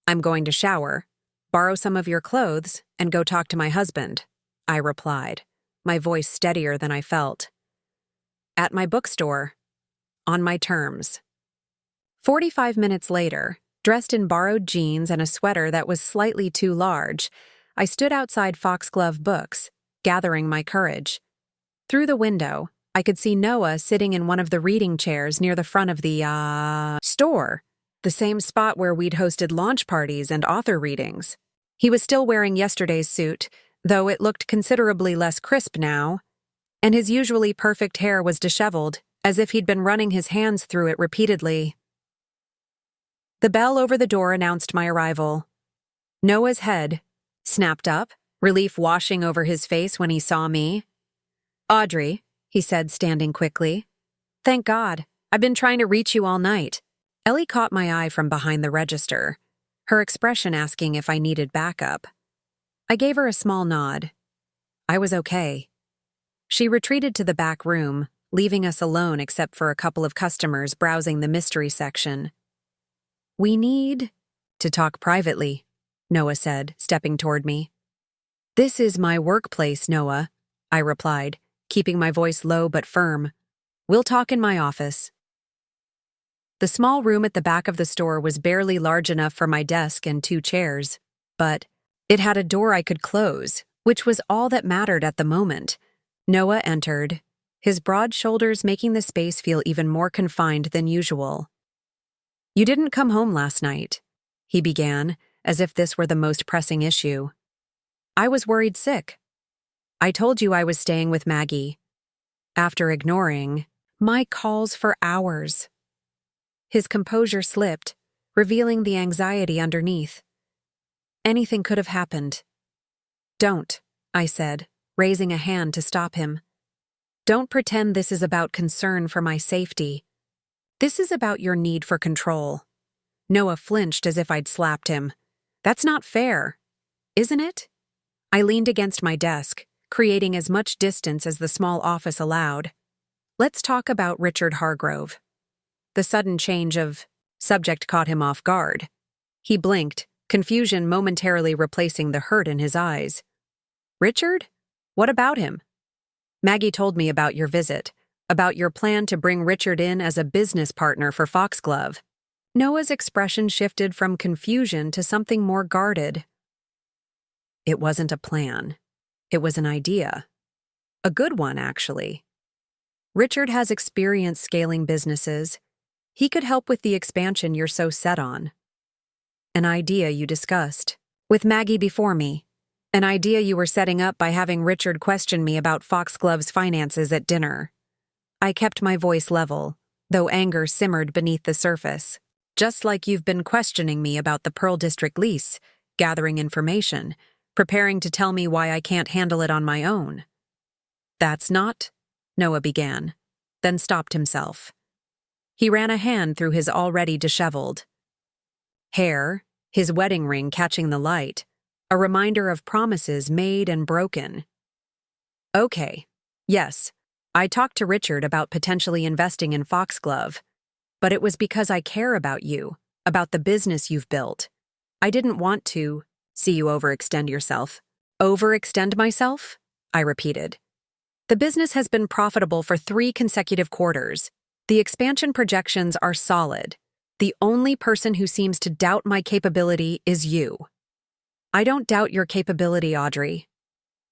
Speaker 1: "I'm going to shower, borrow some of your clothes, and go talk to my husband," I replied, my voice steadier than I felt. "At my bookstore. On my terms." 45 minutes later, dressed in borrowed jeans and a sweater that was slightly too large, I stood outside Foxglove Books, gathering my courage. Through the window, I could see Noah sitting in one of the reading chairs near the front of the store, the same spot where we'd hosted launch parties and author readings. He was still wearing yesterday's suit, though it looked considerably less crisp now, and his usually perfect hair was disheveled, as if he'd been running his hands through it repeatedly. The bell over the door announced my arrival. Noah's head snapped up, relief washing over his face when he saw me. "Audrey," he said, standing quickly. "Thank God. I've been trying to reach you all night." Ellie caught my eye from behind the register, her expression asking if I needed backup. I gave her a small nod. I was okay. She retreated to the back room, leaving us alone except for a couple of customers browsing the mystery section. "We need to talk privately," Noah said, stepping toward me. "This is my workplace, Noah," I replied, keeping my voice low but firm. "We'll talk in my office." The small room at the back of the store was barely large enough for my desk and 2 chairs, but it had a door I could close, which was all that mattered at the moment. Noah entered, his broad shoulders making the space feel even more confined than usual. "You didn't come home last night," he began, as if this were the most pressing issue. "I was worried sick. I told you I was staying with Maggie." After ignoring my calls for hours, his composure slipped, revealing the anxiety underneath. "Anything could have happened." "Don't," I said, raising a hand to stop him. "Don't pretend this is about concern for my safety. This is about your need for control." Noah flinched as if I'd slapped him. "That's not fair, isn't it?" I leaned against my desk, creating as much distance as the small office allowed. "Let's talk about Richard Hargrove." The sudden change of subject caught him off guard. He blinked, confusion momentarily replacing the hurt in his eyes. "Richard? What about him?" "Maggie told me about your visit, about your plan to bring Richard in as a business partner for Foxglove." Noah's expression shifted from confusion to something more guarded. "It wasn't a plan. It was an idea. A good one, actually. Richard has experience scaling businesses. He could help with the expansion you're so set on. An idea you discussed with Maggie before me. An idea you were setting up by having Richard question me about Foxglove's finances at dinner." I kept my voice level, though anger simmered beneath the surface. "Just like you've been questioning me about the Pearl District lease, gathering information, preparing to tell me why I can't handle it on my own." "That's not," Noah began, then stopped himself. He ran a hand through his already disheveled hair, his wedding ring catching the light, a reminder of promises made and broken. "Okay, yes, I talked to Richard about potentially investing in Foxglove, but it was because I care about you, about the business you've built. I didn't want to see you overextend yourself." "Overextend myself?" I repeated. "The business has been profitable for 3 consecutive quarters. The expansion projections are solid. The only person who seems to doubt my capability is you." "I don't doubt your capability, Audrey.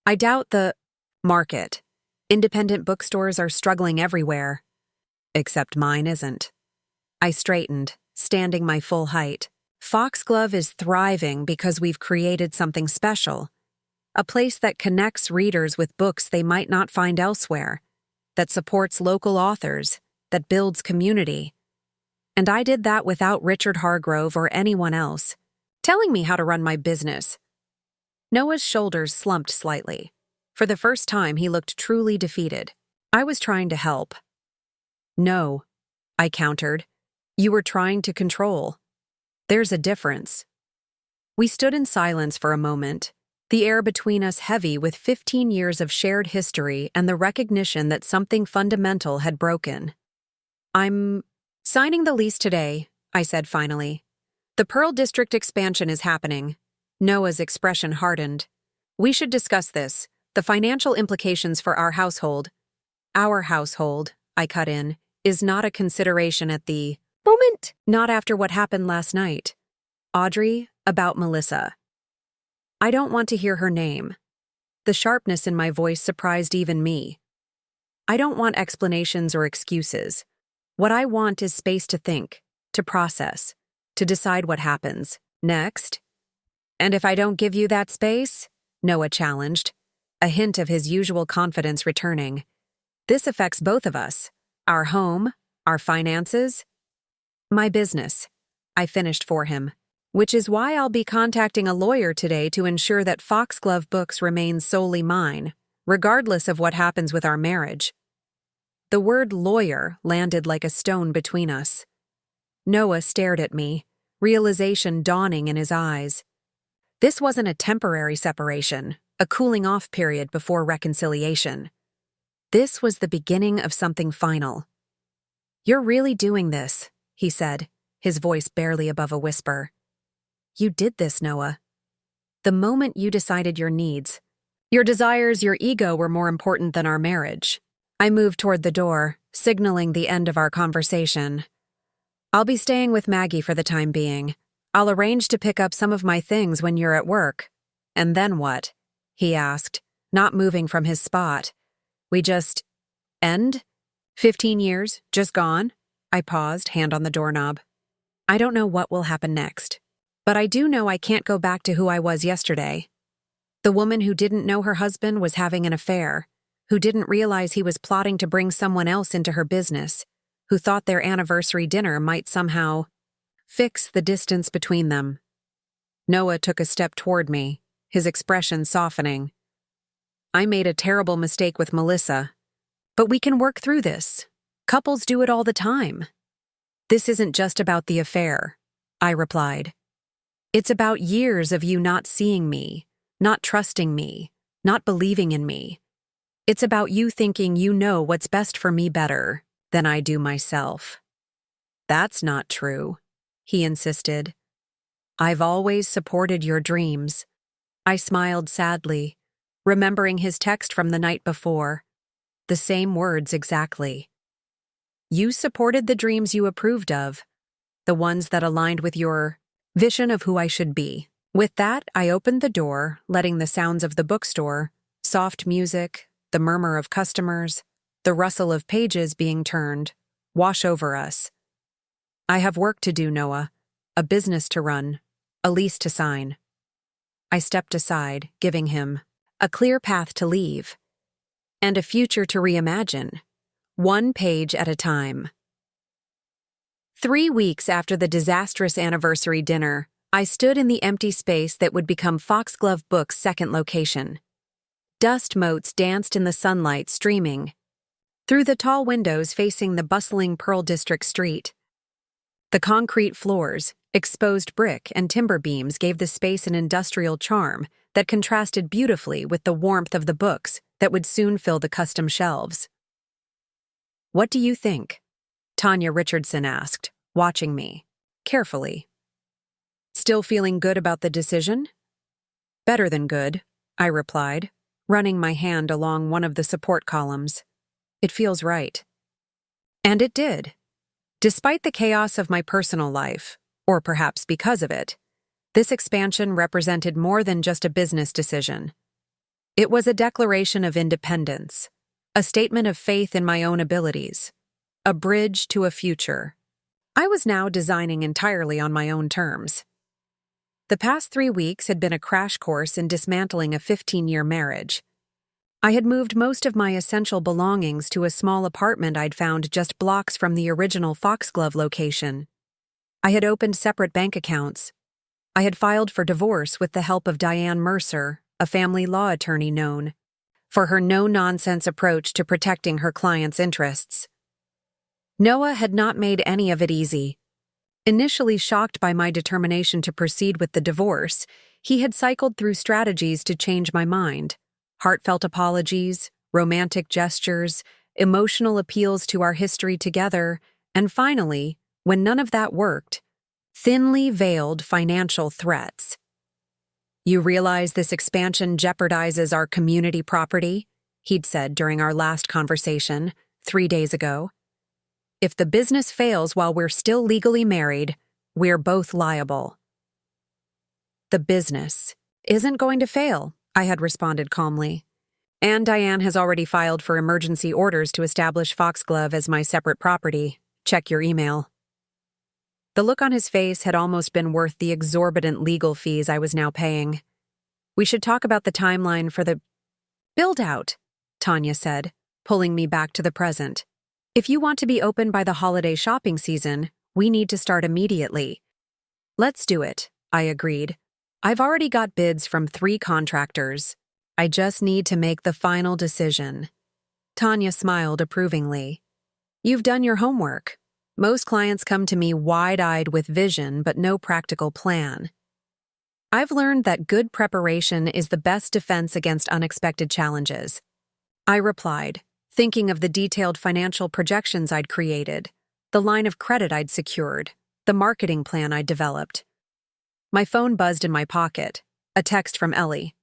Speaker 1: I doubt the market. Independent bookstores are struggling everywhere. Except mine isn't." I straightened, standing my full height. "Foxglove is thriving because we've created something special. A place that connects readers with books they might not find elsewhere, that supports local authors, that builds community. And I did that without Richard Hargrove or anyone else telling me how to run my business." Noah's shoulders slumped slightly. For the first time, he looked truly defeated. I was trying to help. "No," I countered. "You were trying to control. There's a difference." We stood in silence for a moment, the air between us heavy with 15 years of shared history and the recognition that something fundamental had broken. "I'm signing the lease today," I said finally. "The Pearl District expansion is happening." Noah's expression hardened. "We should discuss this, the financial implications for our household." "Our household," I cut in, "is not a consideration at the moment. Not after what happened last night. Audrey, about Melissa." "I don't want to hear her name." The sharpness in my voice surprised even me. "I don't want explanations or excuses. What I want is space to think, to process, to decide what happens next." "And if I don't give you that space?" Noah challenged, a hint of his usual confidence returning. "This affects both of us. Our home, our finances." "My business," I finished for him, "which is why I'll be contacting a lawyer today to ensure that Foxglove Books remains solely mine, regardless of what happens with our marriage." The word lawyer landed like a stone between us. Noah stared at me, realization dawning in his eyes. This wasn't a temporary separation, a cooling-off period before reconciliation. This was the beginning of something final. "You're really doing this," he said, his voice barely above a whisper. "You did this, Noah. The moment you decided your needs, your desires, your ego were more important than our marriage." I moved toward the door, signaling the end of our conversation. I'll be staying with Maggie for the time being. I'll arrange to pick up some of my things when you're at work. And then what? He asked, not moving from his spot. We just end? 15 years, just gone? I paused, hand on the doorknob. I don't know what will happen next. But I do know I can't go back to who I was yesterday. The woman who didn't know her husband was having an affair, who didn't realize he was plotting to bring someone else into her business, who thought their anniversary dinner might somehow fix the distance between them. Noah took a step toward me, his expression softening. I made a terrible mistake with Melissa, but we can work through this. Couples do it all the time. This isn't just about the affair, I replied. It's about years of you not seeing me, not trusting me, not believing in me. It's about you thinking you know what's best for me better than I do myself. That's not true, he insisted. I've always supported your dreams. I smiled sadly, remembering his text from the night before. The same words exactly. You supported the dreams you approved of, the ones that aligned with your vision of who I should be. With that, I opened the door, letting the sounds of the bookstore, soft music, the murmur of customers, the rustle of pages being turned, wash over us. I have work to do, Noah, a business to run, a lease to sign. I stepped aside, giving him a clear path to leave and a future to reimagine, one page at a time. 3 weeks after the disastrous anniversary dinner, I stood in the empty space that would become Foxglove Books' second location. Dust motes danced in the sunlight streaming through the tall windows facing the bustling Pearl District street. The concrete floors, exposed brick, and timber beams gave the space an industrial charm that contrasted beautifully with the warmth of the books that would soon fill the custom shelves. What do you think? Tanya Richardson asked, watching me carefully. Still feeling good about the decision? Better than good, I replied, running my hand along one of the support columns. It feels right. And it did. Despite the chaos of my personal life, or perhaps because of it, this expansion represented more than just a business decision. It was a declaration of independence, a statement of faith in my own abilities, a bridge to a future. I was now designing entirely on my own terms. The past 3 weeks had been a crash course in dismantling a 15-year marriage. I had moved most of my essential belongings to a small apartment I'd found just blocks from the original Foxglove location. I had opened separate bank accounts. I had filed for divorce with the help of Diane Mercer, a family law attorney known for her no-nonsense approach to protecting her clients' interests. Noah had not made any of it easy. Initially shocked by my determination to proceed with the divorce, he had cycled through strategies to change my mind. Heartfelt apologies, romantic gestures, emotional appeals to our history together, and finally, when none of that worked, thinly veiled financial threats. You realize this expansion jeopardizes our community property? He'd said during our last conversation, 3 days ago. If the business fails while we're still legally married, we're both liable. The business isn't going to fail, I had responded calmly. And Diane has already filed for emergency orders to establish Foxglove as my separate property. Check your email. The look on his face had almost been worth the exorbitant legal fees I was now paying. We should talk about the timeline for the build-out, Tanya said, pulling me back to the present. If you want to be open by the holiday shopping season, we need to start immediately. Let's do it, I agreed. I've already got bids from 3 contractors. I just need to make the final decision. Tanya smiled approvingly. You've done your homework. Most clients come to me wide-eyed with vision but no practical plan. I've learned that good preparation is the best defense against unexpected challenges. I replied, thinking of the detailed financial projections I'd created, the line of credit I'd secured, the marketing plan I'd developed. My phone buzzed in my pocket, a text from Ellie.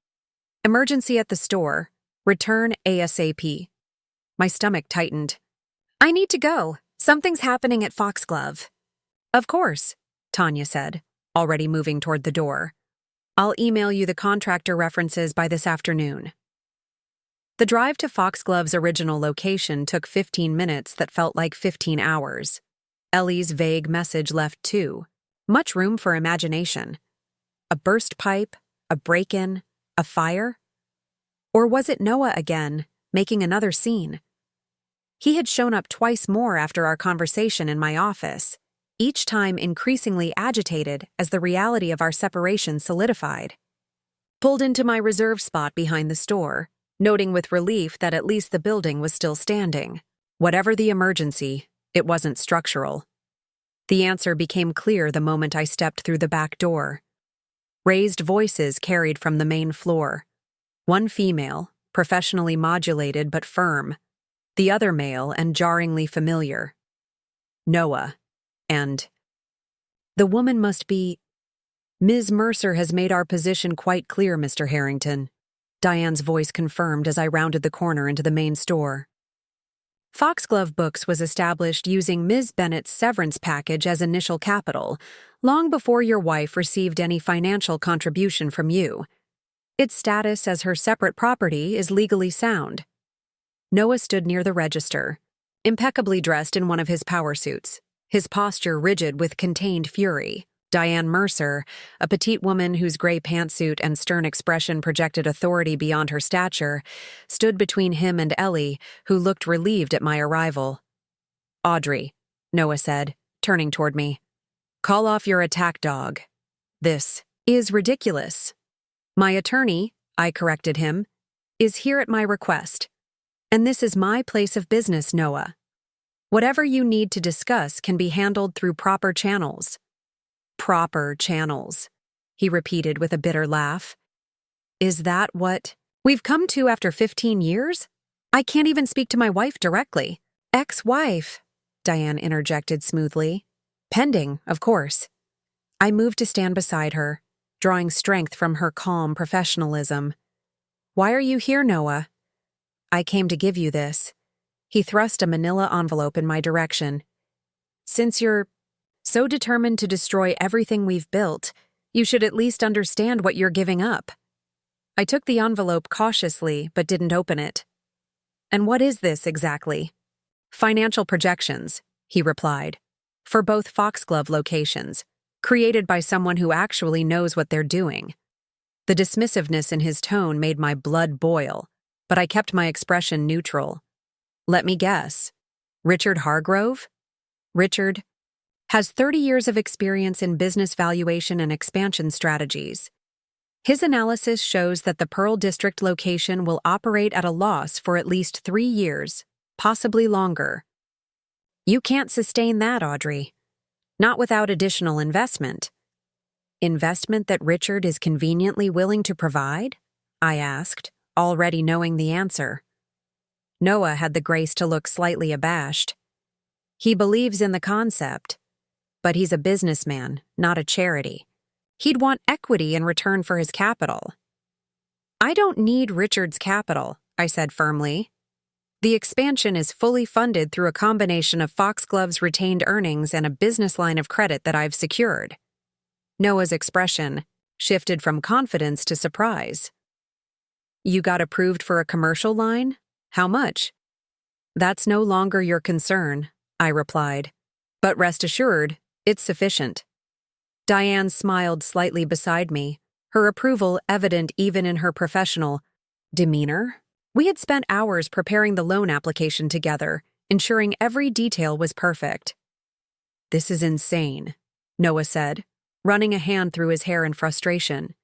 Speaker 1: Emergency at the store. Return ASAP. My stomach tightened. I need to go. Something's happening at Foxglove. Of course, Tanya said, already moving toward the door. I'll email you the contractor references by this afternoon. The drive to Foxglove's original location took 15 minutes that felt like 15 hours. Ellie's vague message left too. Much room for imagination. A burst pipe, a break-in, a fire? Or was it Noah again, making another scene? He had shown up twice more after our conversation in my office, each time increasingly agitated as the reality of our separation solidified. Pulled into my reserve spot behind the store, noting with relief that at least the building was still standing. Whatever the emergency, it wasn't structural. The answer became clear the moment I stepped through the back door. Raised voices carried from the main floor. One female, professionally modulated but firm. The other male and jarringly familiar. Noah. And the woman must be... Ms. Mercer has made our position quite clear, Mr. Harrington. Diane's voice confirmed as I rounded the corner into the main store. Foxglove Books was established using Ms. Bennett's severance package as initial capital, long before your wife received any financial contribution from you. Its status as her separate property is legally sound. Noah stood near the register, impeccably dressed in one of his power suits, his posture rigid with contained fury. Diane Mercer, a petite woman whose gray pantsuit and stern expression projected authority beyond her stature, stood between him and Ellie, who looked relieved at my arrival. Audrey, Noah said, turning toward me. Call off your attack dog. This is ridiculous. My attorney, I corrected him, is here at my request. And this is my place of business, Noah. Whatever you need to discuss can be handled through proper channels. Proper channels, he repeated with a bitter laugh. Is that what we've come to after 15 years? I can't even speak to my wife directly. Ex-wife, Diane interjected smoothly. Pending, of course. I moved to stand beside her, drawing strength from her calm professionalism. Why are you here, Noah? I came to give you this. He thrust a manila envelope in my direction. Since you're so determined to destroy everything we've built, you should at least understand what you're giving up. I took the envelope cautiously, but didn't open it. And what is this exactly? Financial projections, he replied, for both Foxglove locations, created by someone who actually knows what they're doing. The dismissiveness in his tone made my blood boil, but I kept my expression neutral. Let me guess. Richard Hargrove? Richard has 30 years of experience in business valuation and expansion strategies. His analysis shows that the Pearl District location will operate at a loss for at least 3 years, possibly longer. You can't sustain that, Audrey. Not without additional investment. Investment that Richard is conveniently willing to provide? I asked, already knowing the answer. Noah had the grace to look slightly abashed. He believes in the concept, but he's a businessman, not a charity. He'd want equity in return for his capital. I don't need Richard's capital, I said firmly. The expansion is fully funded through a combination of Foxglove's retained earnings and a business line of credit that I've secured. Noah's expression shifted from confidence to surprise. You got approved for a commercial line? How much? That's no longer your concern, I replied. But rest assured, it's sufficient. Diane smiled slightly beside me, her approval evident even in her professional demeanor. We had spent hours preparing the loan application together, ensuring every detail was perfect. This is insane, Noah said, running a hand through his hair in frustration.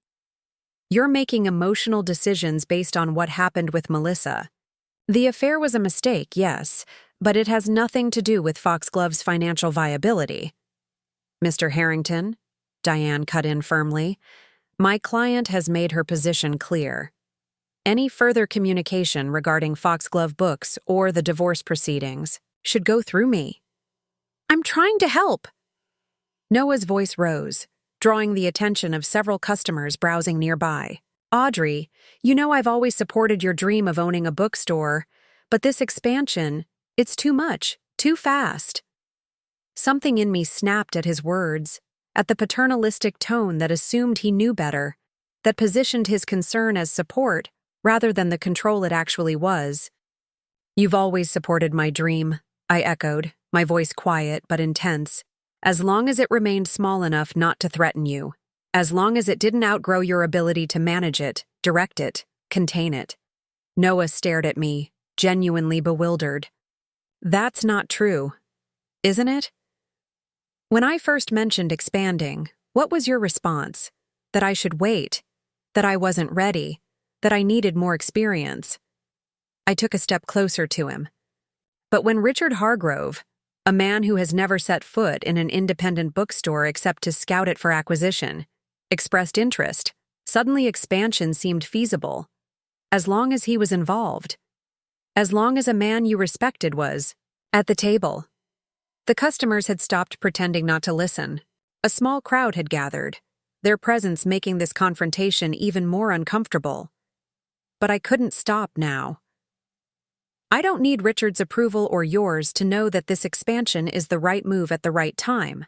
Speaker 1: You're making emotional decisions based on what happened with Melissa. The affair was a mistake, yes, but it has nothing to do with Foxglove's financial viability. Mr. Harrington, Diane cut in firmly, my client has made her position clear. Any further communication regarding Foxglove Books or the divorce proceedings should go through me. I'm trying to help. Noah's voice rose, drawing the attention of several customers browsing nearby. Audrey, you know I've always supported your dream of owning a bookstore, but this expansion, it's too much, too fast. Something in me snapped at his words, at the paternalistic tone that assumed he knew better, that positioned his concern as support rather than the control it actually was. "You've always supported my dream," I echoed, my voice quiet but intense, "as long as it remained small enough not to threaten you, as long as it didn't outgrow your ability to manage it, direct it, contain it." Noah stared at me, genuinely bewildered. "That's not true, isn't it? When I first mentioned expanding, what was your response? That I should wait? That I wasn't ready? That I needed more experience?" I took a step closer to him. "But when Richard Hargrove, a man who has never set foot in an independent bookstore except to scout it for acquisition, expressed interest, suddenly expansion seemed feasible. As long as he was involved. As long as a man you respected was at the table." The customers had stopped pretending not to listen. A small crowd had gathered, their presence making this confrontation even more uncomfortable. But I couldn't stop now. "I don't need Richard's approval or yours to know that this expansion is the right move at the right time.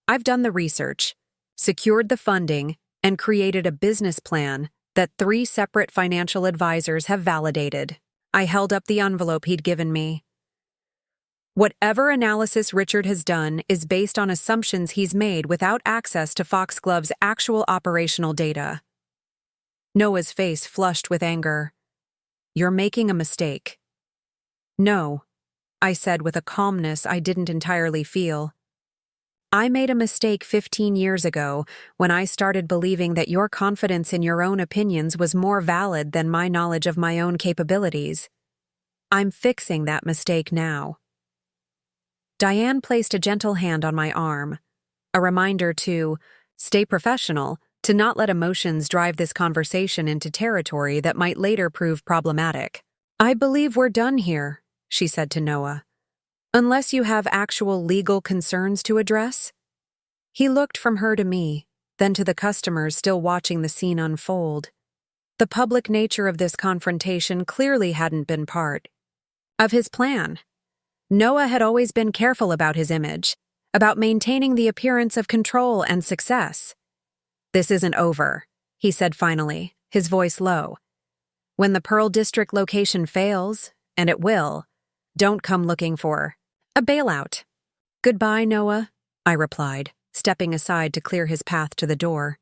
Speaker 1: I've done the research, secured the funding, and created a business plan that 3 separate financial advisors have validated." I held up the envelope he'd given me. "Whatever analysis Richard has done is based on assumptions he's made without access to Foxglove's actual operational data." Noah's face flushed with anger. "You're making a mistake." "No," I said with a calmness I didn't entirely feel. "I made a mistake 15 years ago when I started believing that your confidence in your own opinions was more valid than my knowledge of my own capabilities. I'm fixing that mistake now." Diane placed a gentle hand on my arm, a reminder to stay professional, to not let emotions drive this conversation into territory that might later prove problematic. "I believe we're done here," she said to Noah. "Unless you have actual legal concerns to address?" He looked from her to me, then to the customers still watching the scene unfold. The public nature of this confrontation clearly hadn't been part of his plan. Noah had always been careful about his image, about maintaining the appearance of control and success. "This isn't over," he said finally, his voice low. "When the Pearl District location fails, and it will, don't come looking for a bailout." "Goodbye, Noah," I replied, stepping aside to clear his path to the door.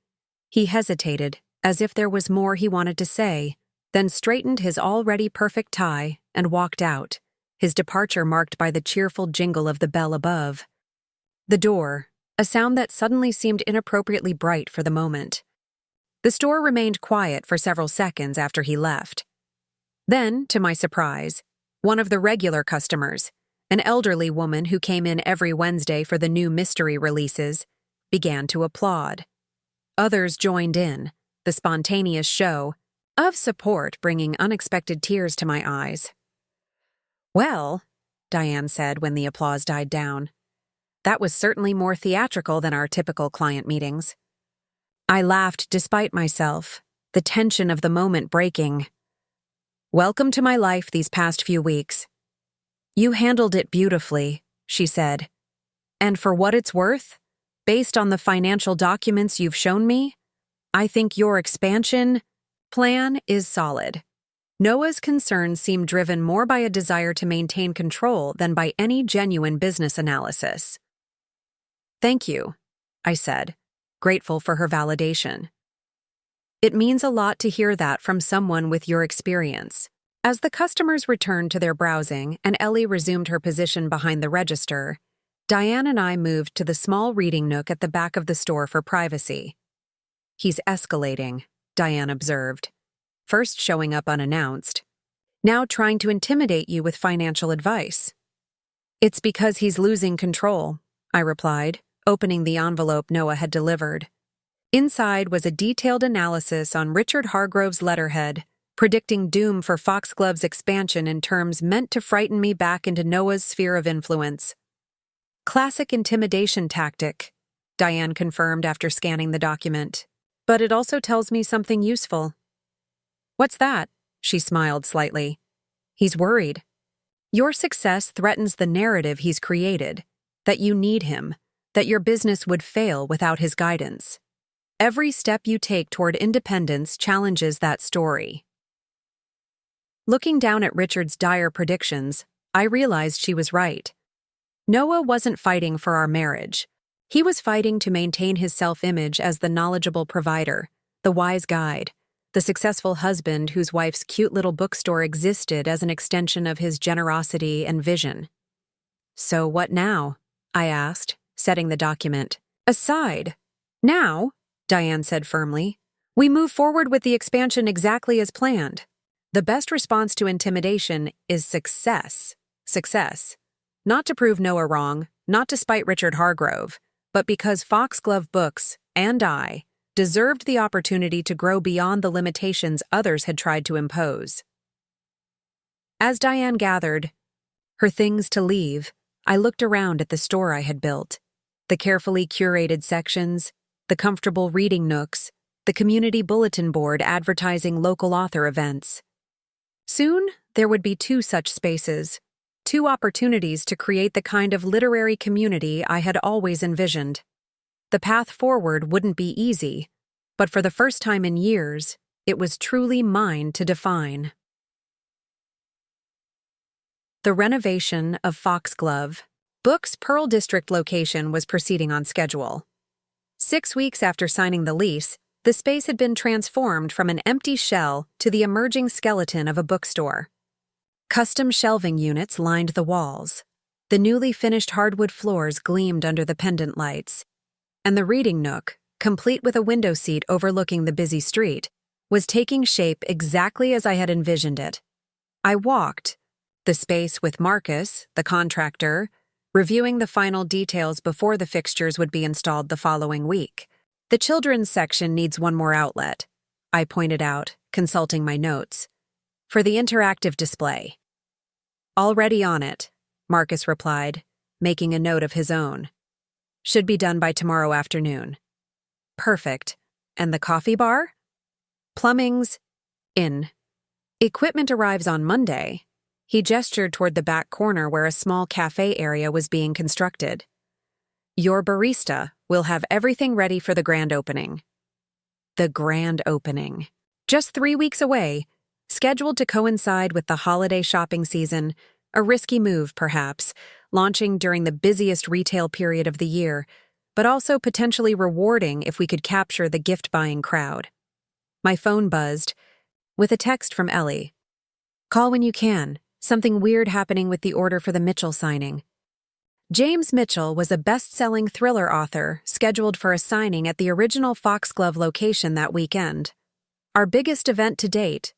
Speaker 1: He hesitated, as if there was more he wanted to say, then straightened his already perfect tie and walked out, his departure marked by the cheerful jingle of the bell above. The door, a sound that suddenly seemed inappropriately bright for the moment. The store remained quiet for several seconds after he left. Then, to my surprise, one of the regular customers, an elderly woman who came in every Wednesday for the new mystery releases, began to applaud. Others joined in, the spontaneous show of support bringing unexpected tears to my eyes. "Well," Diane said when the applause died down, "that was certainly more theatrical than our typical client meetings." I laughed despite myself, the tension of the moment breaking. "Welcome to my life these past few weeks." "You handled it beautifully," she said. "And for what it's worth, based on the financial documents you've shown me, I think your expansion plan is solid." Noah's concerns seemed driven more by a desire to maintain control than by any genuine business analysis. "Thank you," I said, grateful for her validation. "It means a lot to hear that from someone with your experience." As the customers returned to their browsing and Ellie resumed her position behind the register, Diane and I moved to the small reading nook at the back of the store for privacy. "He's escalating," Diane observed. "First showing up unannounced, now trying to intimidate you with financial advice." "It's because he's losing control," I replied, opening the envelope Noah had delivered. Inside was a detailed analysis on Richard Hargrove's letterhead, predicting doom for Foxglove's expansion in terms meant to frighten me back into Noah's sphere of influence. "Classic intimidation tactic," Diane confirmed after scanning the document. "But it also tells me something useful." "What's that?" She smiled slightly. "He's worried. Your success threatens the narrative he's created, that you need him, that your business would fail without his guidance. Every step you take toward independence challenges that story. Looking down at Richard's dire predictions, I realized she was right. Noah wasn't fighting for our marriage. He was fighting to maintain his self-image as the knowledgeable provider, the wise guide, the successful husband whose wife's cute little bookstore existed as an extension of his generosity and vision. "So what now?" I asked, setting the document aside. "Now," Diane said firmly, "we move forward with the expansion exactly as planned. The best response to intimidation is success. Success. Not to prove Noah wrong, not to spite Richard Hargrove, but because Foxglove Books, and I, deserved the opportunity to grow beyond the limitations others had tried to impose." As Diane gathered her things to leave, I looked around at the store I had built. The carefully curated sections, the comfortable reading nooks, the community bulletin board advertising local author events. Soon, there would be 2 such spaces, 2 opportunities to create the kind of literary community I had always envisioned. The path forward wouldn't be easy, but for the first time in years, it was truly mine to define. The renovation of Foxglove Books' Pearl District location was proceeding on schedule. 6 weeks after signing the lease, the space had been transformed from an empty shell to the emerging skeleton of a bookstore. Custom shelving units lined the walls. The newly finished hardwood floors gleamed under the pendant lights. And the reading nook, complete with a window seat overlooking the busy street, was taking shape exactly as I had envisioned it. I walked the space with Marcus, the contractor, reviewing the final details before the fixtures would be installed the following week. "The children's section needs one more outlet," I pointed out, consulting my notes, "for the interactive display." "Already on it," Marcus replied, making a note of his own. "Should be done by tomorrow afternoon." "Perfect. And the coffee bar?" "Plumbing's in. Equipment arrives on Monday." He gestured toward the back corner where a small cafe area was being constructed. "Your barista will have everything ready for the grand opening." The grand opening. Just 3 weeks away, scheduled to coincide with the holiday shopping season, a risky move, perhaps, launching during the busiest retail period of the year, but also potentially rewarding if we could capture the gift-buying crowd. My phone buzzed, with a text from Ellie. "Call when you can. Something weird happening with the order for the Mitchell signing." James Mitchell was a best-selling thriller author scheduled for a signing at the original Foxglove location that weekend. Our biggest event to date,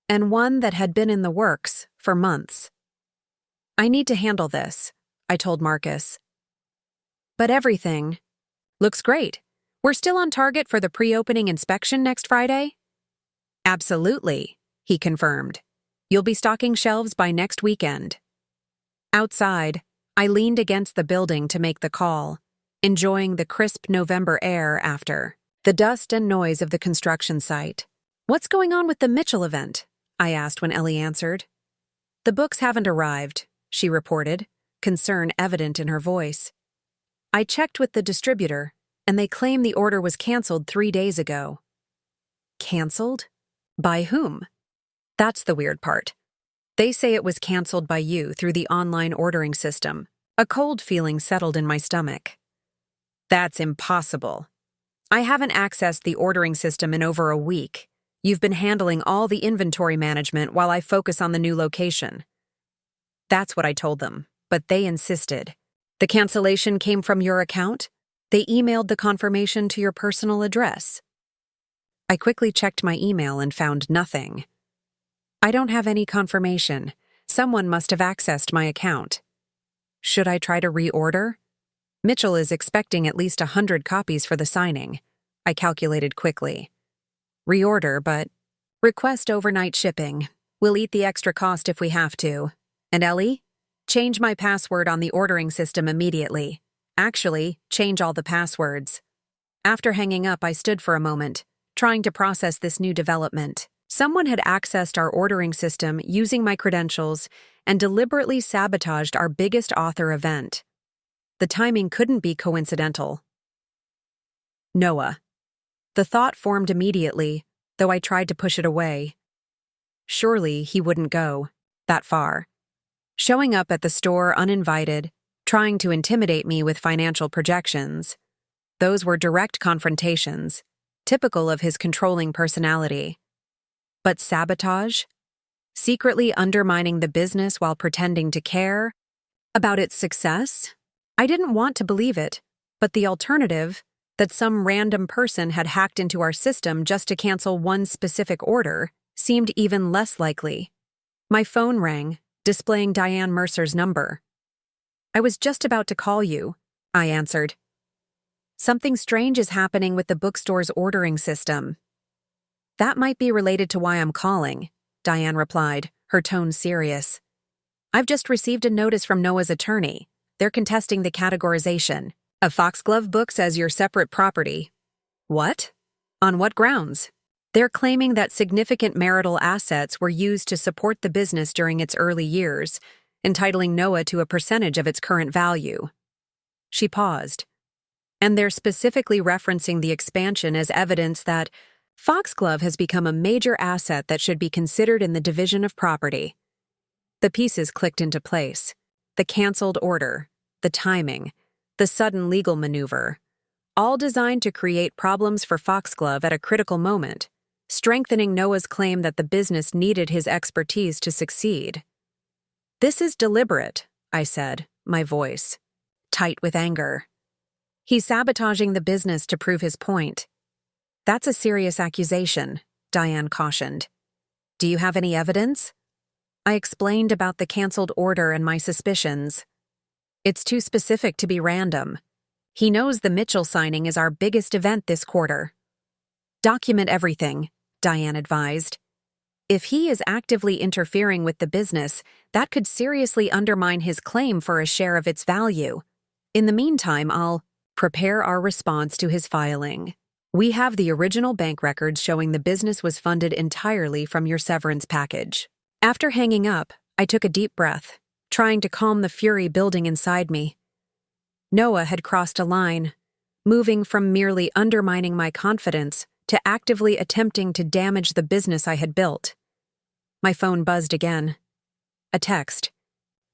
Speaker 1: and one that had been in the works for months. "I need to handle this," I told Marcus. "But everything looks great. We're still on target for the pre-opening inspection next Friday?" "Absolutely," he confirmed. "You'll be stocking shelves by next weekend." Outside, I leaned against the building to make the call, enjoying the crisp November air after the dust and noise of the construction site. "What's going on with the Mitchell event?" I asked when Ellie answered. "The books haven't arrived," she reported, concern evident in her voice. "I checked with the distributor, and they claim the order was canceled 3 days ago." Canceled? By whom? That's the weird part. They say it was canceled by you through the online ordering system. A cold feeling settled in my stomach. "That's impossible. I haven't accessed the ordering system in over a week. You've been handling all the inventory management while I focus on the new location." That's what I told them, but they insisted. "The cancellation came from your account? They emailed the confirmation to your personal address?" I quickly checked my email and found nothing. "I don't have any confirmation. Someone must have accessed my account." "Should I try to reorder?" "Mitchell is expecting at least 100 copies for the signing," I calculated quickly. "Reorder, but request overnight shipping. We'll eat the extra cost if we have to. And Ellie, change my password on the ordering system immediately. Actually, change all the passwords." After hanging up, I stood for a moment, trying to process this new development. Someone had accessed our ordering system using my credentials and deliberately sabotaged our biggest author event. The timing couldn't be coincidental. Noah. The thought formed immediately, though I tried to push it away. Surely he wouldn't go that far. Showing up at the store uninvited, trying to intimidate me with financial projections. Those were direct confrontations, typical of his controlling personality. But sabotage? Secretly undermining the business while pretending to care about its success? I didn't want to believe it, but the alternative, that some random person had hacked into our system just to cancel one specific order, seemed even less likely. My phone rang, displaying Diane Mercer's number. "I was just about to call you," I answered. "Something strange is happening with the bookstore's ordering system." "That might be related to why I'm calling," Diane replied, her tone serious. "I've just received a notice from Noah's attorney. They're contesting the categorization of Foxglove Books as your separate property." "What? On what grounds?" "They're claiming that significant marital assets were used to support the business during its early years, entitling Noah to a percentage of its current value." She paused. "And they're specifically referencing the expansion as evidence that Foxglove has become a major asset that should be considered in the division of property." The pieces clicked into place. The canceled order, the timing, the sudden legal maneuver, all designed to create problems for Foxglove at a critical moment, strengthening Noah's claim that the business needed his expertise to succeed. "This is deliberate," I said, my voice tight with anger. "He's sabotaging the business to prove his point." "That's a serious accusation," Diane cautioned. "Do you have any evidence?" I explained about the canceled order and my suspicions. "It's too specific to be random. He knows the Mitchell signing is our biggest event this quarter." "Document everything," Diane advised. "If he is actively interfering with the business, that could seriously undermine his claim for a share of its value. In the meantime, I'll prepare our response to his filing. We have the original bank records showing the business was funded entirely from your severance package." After hanging up, I took a deep breath, trying to calm the fury building inside me. Noah had crossed a line, moving from merely undermining my confidence to actively attempting to damage the business I had built. My phone buzzed again. A text,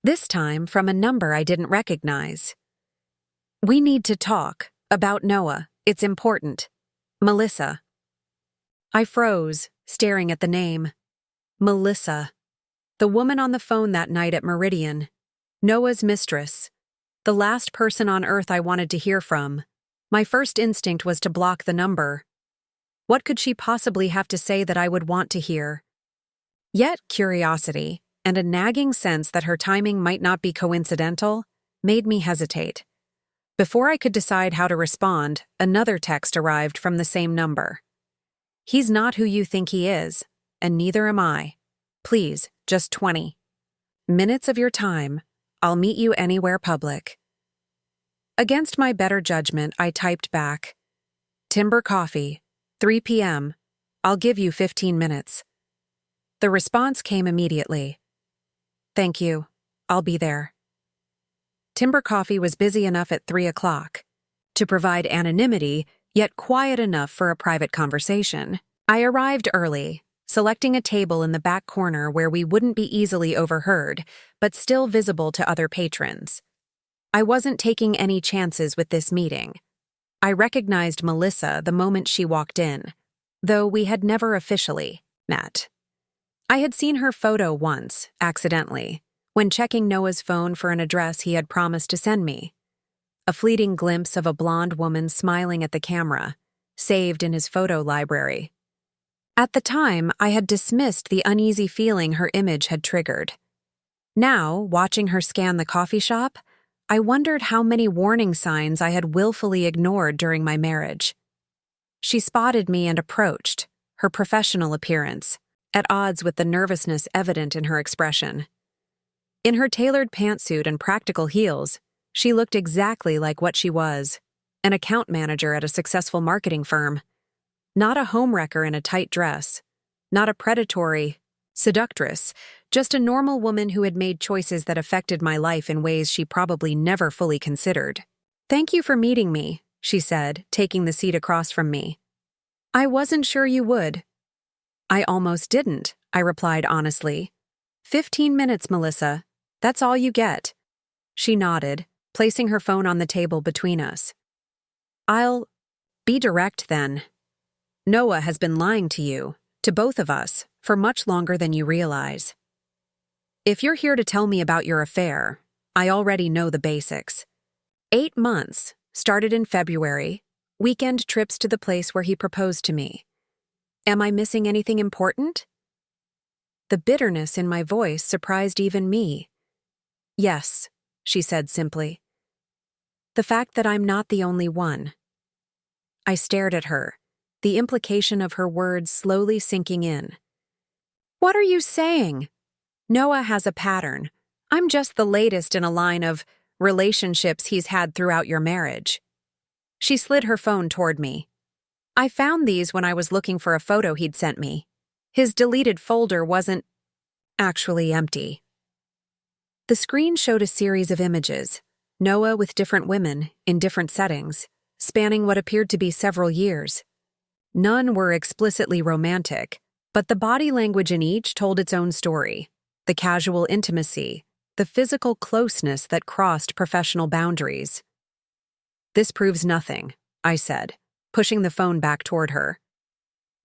Speaker 1: this time from a number I didn't recognize. "We need to talk about Noah. It's important. Melissa." I froze, staring at the name. Melissa. The woman on the phone that night at Meridian. Noah's mistress. The last person on earth I wanted to hear from. My first instinct was to block the number. What could she possibly have to say that I would want to hear? Yet curiosity, and a nagging sense that her timing might not be coincidental, made me hesitate. Before I could decide how to respond, another text arrived from the same number. "He's not who you think he is, and neither am I. Please, just 20 minutes of your time. I'll meet you anywhere public." Against my better judgment, I typed back, "Timber Coffee, 3 p.m. I'll give you 15 minutes. The response came immediately. "Thank you. I'll be there." Timber Coffee was busy enough at 3 o'clock to provide anonymity, yet quiet enough for a private conversation. I arrived early, selecting a table in the back corner where we wouldn't be easily overheard, but still visible to other patrons. I wasn't taking any chances with this meeting. I recognized Melissa the moment she walked in, though we had never officially met. I had seen her photo once, accidentally, when checking Noah's phone for an address he had promised to send me. A fleeting glimpse of a blonde woman smiling at the camera, saved in his photo library. At the time, I had dismissed the uneasy feeling her image had triggered. Now, watching her scan the coffee shop, I wondered how many warning signs I had willfully ignored during my marriage. She spotted me and approached, her professional appearance at odds with the nervousness evident in her expression. In her tailored pantsuit and practical heels, she looked exactly like what she was, an account manager at a successful marketing firm. Not a homewrecker in a tight dress, not a predatory, Seductress, just a normal woman who had made choices that affected my life in ways she probably never fully considered. "Thank you for meeting me," she said, taking the seat across from me. "I wasn't sure you would." "I almost didn't," I replied honestly. 15 minutes, Melissa. That's all you get." She nodded, placing her phone on the table between us. "I'll be direct then. Noah has been lying to you, to both of us, for much longer than you realize. If you're here to tell me about your affair, I already know the basics. 8 months, started in February, weekend trips to the place where he proposed to me. Am I missing anything important?" The bitterness in my voice surprised even me. "Yes," she said simply. "The fact that I'm not the only one." I stared at her, the implication of her words slowly sinking in. "What are you saying? Noah has a pattern. I'm just the latest in a line of relationships he's had throughout your marriage." She slid her phone toward me. "I found these when I was looking for a photo he'd sent me. His deleted folder wasn't actually empty." The screen showed a series of images, Noah with different women, in different settings, spanning what appeared to be several years. None were explicitly romantic, but the body language in each told its own story. The casual intimacy, the physical closeness that crossed professional boundaries. "This proves nothing," I said, pushing the phone back toward her.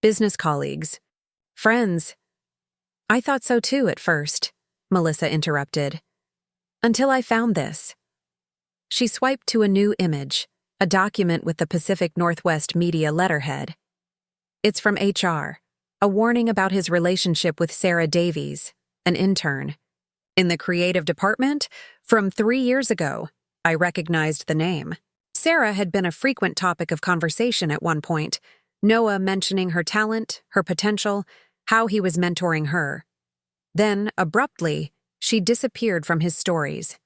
Speaker 1: "Business colleagues. Friends." "I thought so too at first," Melissa interrupted. "Until I found this." She swiped to a new image, a document with the Pacific Northwest Media letterhead. "It's from HR, a warning about his relationship with Sarah Davies, an intern. In the creative department, from 3 years ago." I recognized the name. Sarah had been a frequent topic of conversation at one point, Noah mentioning her talent, her potential, how he was mentoring her. Then, abruptly, she disappeared from his stories.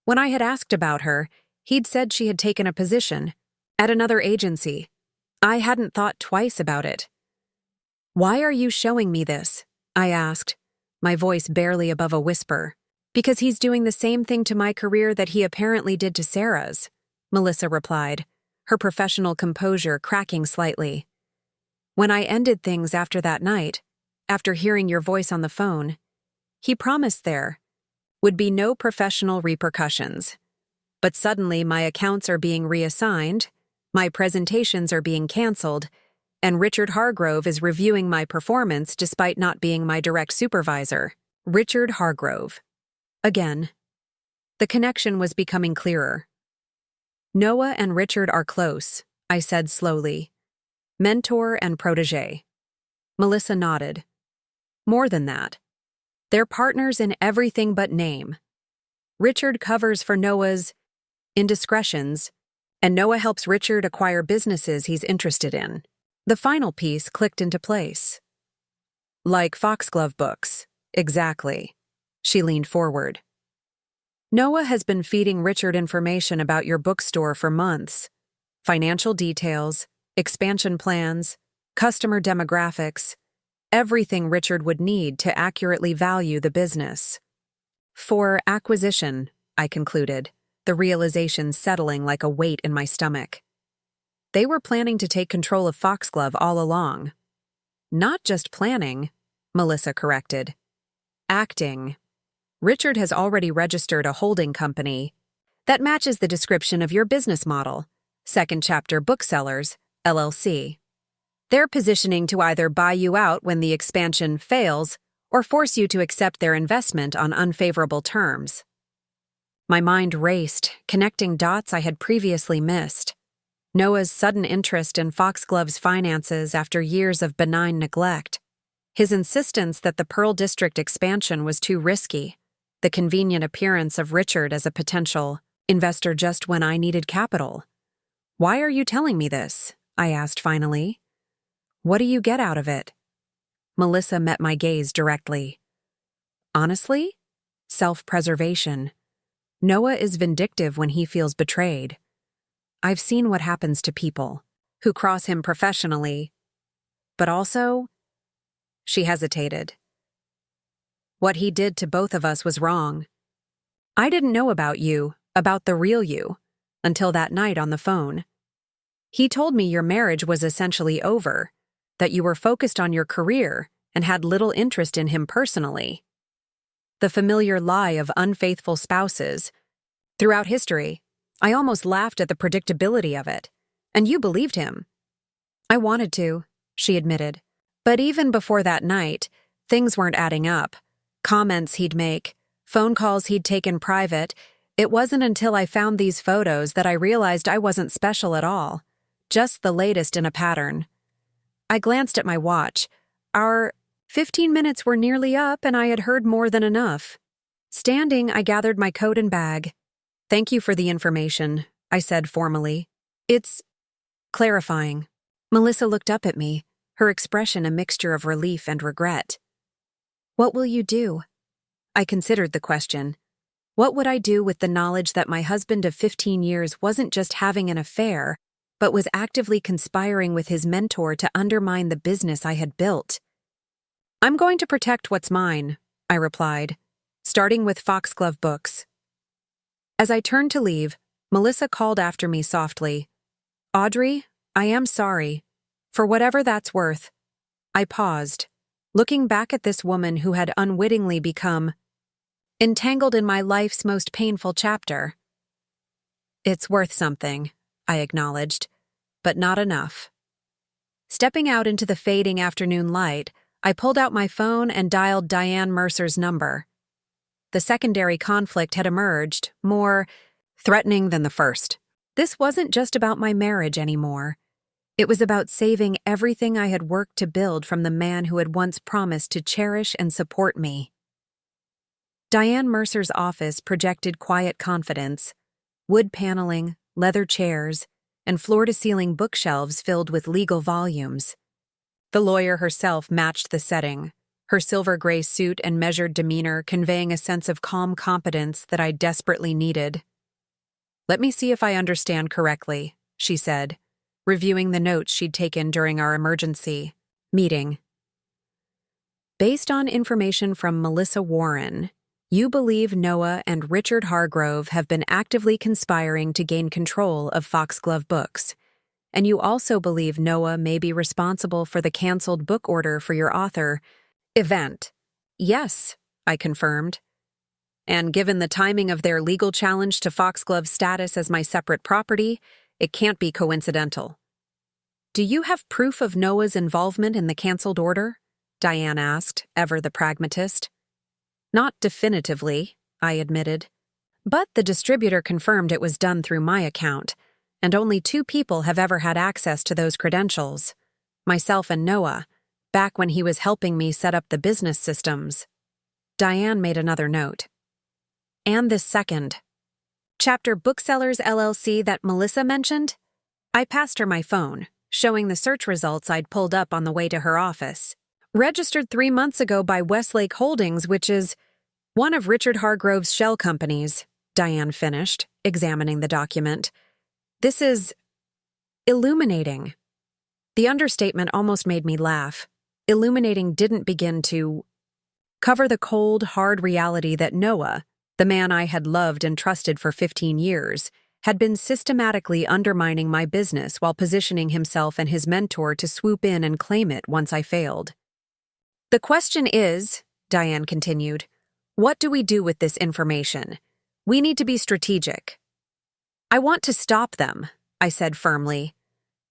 Speaker 1: When I had asked about her, he'd said she had taken a position at another agency. I hadn't thought twice about it. "Why are you showing me this?" I asked, my voice barely above a whisper. "Because he's doing the same thing to my career that he apparently did to Sarah's," Melissa replied, her professional composure cracking slightly. "When I ended things after that night, after hearing your voice on the phone, he promised there would be no professional repercussions. But suddenly my accounts are being reassigned, my presentations are being canceled, and Richard Hargrove is reviewing my performance despite not being my direct supervisor." Richard Hargrove. Again. The connection was becoming clearer. "Noah and Richard are close," I said slowly. "Mentor and protege." Melissa nodded. "More than that. They're partners in everything but name. Richard covers for Noah's indiscretions, and Noah helps Richard acquire businesses he's interested in." The final piece clicked into place. "Like Foxglove books. Exactly." She leaned forward. "Noah has been feeding Richard information about your bookstore for months. Financial details, expansion plans, customer demographics, everything Richard would need to accurately value the business." "For acquisition," I concluded, the realization settling like a weight in my stomach. They were planning to take control of Foxglove all along. "Not just planning," Melissa corrected. "Acting. Richard has already registered a holding company that matches the description of your business model, Second Chapter Booksellers, LLC. They're positioning to either buy you out when the expansion fails or force you to accept their investment on unfavorable terms." My mind raced, connecting dots I had previously missed. Noah's sudden interest in Foxglove's finances after years of benign neglect. His insistence that the Pearl District expansion was too risky. The convenient appearance of Richard as a potential investor just when I needed capital. "Why are you telling me this?" I asked finally. "What do you get out of it?" Melissa met my gaze directly. "Honestly? Self-preservation. Noah is vindictive when he feels betrayed. I've seen what happens to people who cross him professionally. But also..." She hesitated. What he did to both of us was wrong. I didn't know about you, about the real you, until that night on the phone. He told me your marriage was essentially over, that you were focused on your career and had little interest in him personally. The familiar lie of unfaithful spouses. Throughout history, I almost laughed at the predictability of it, and you believed him. I wanted to, she admitted. But even before that night, things weren't adding up. Comments he'd make, phone calls he'd take in private. It wasn't until I found these photos that I realized I wasn't special at all, just the latest in a pattern. I glanced at my watch. Our 15 minutes were nearly up, and I had heard more than enough. Standing, I gathered my coat and bag. Thank you for the information, I said formally. It's clarifying. Melissa looked up at me, her expression a mixture of relief and regret. What will you do? I considered the question. What would I do with the knowledge that my husband of 15 years wasn't just having an affair, but was actively conspiring with his mentor to undermine the business I had built? I'm going to protect what's mine, I replied, starting with Foxglove Books. As I turned to leave, Melissa called after me softly. Audrey, I am sorry. For whatever that's worth. I paused, looking back at this woman who had unwittingly become entangled in my life's most painful chapter. It's worth something, I acknowledged, but not enough. Stepping out into the fading afternoon light, I pulled out my phone and dialed Diane Mercer's number. The secondary conflict had emerged, more threatening than the first. This wasn't just about my marriage anymore. It was about saving everything I had worked to build from the man who had once promised to cherish and support me. Diane Mercer's office projected quiet confidence, wood paneling, leather chairs, and floor-to-ceiling bookshelves filled with legal volumes. The lawyer herself matched the setting, her silver-gray suit and measured demeanor conveying a sense of calm competence that I desperately needed. Let me see if I understand correctly, she said, reviewing the notes she'd taken during our emergency meeting. Based on information from Melissa Warren, you believe Noah and Richard Hargrove have been actively conspiring to gain control of Foxglove Books, and you also believe Noah may be responsible for the canceled book order for your author event. Yes, I confirmed. And given the timing of their legal challenge to Foxglove's status as my separate property, it can't be coincidental. Do you have proof of Noah's involvement in the canceled order? Diane asked, ever the pragmatist. Not definitively, I admitted. But the distributor confirmed it was done through my account, and only 2 people have ever had access to those credentials. Myself and Noah, back when he was helping me set up the business systems. Diane made another note. And this second. Chapter Booksellers LLC that Melissa mentioned? I passed her my phone, showing the search results I'd pulled up on the way to her office. Registered 3 months ago by Westlake Holdings, which is one of Richard Hargrove's shell companies, Diane finished, examining the document. This is illuminating. The understatement almost made me laugh. Illuminating didn't begin to cover the cold, hard reality that Noah, the man I had loved and trusted for 15 years, had been systematically undermining my business while positioning himself and his mentor to swoop in and claim it once I failed. The question is, Diane continued, what do we do with this information? We need to be strategic. I want to stop them, I said firmly.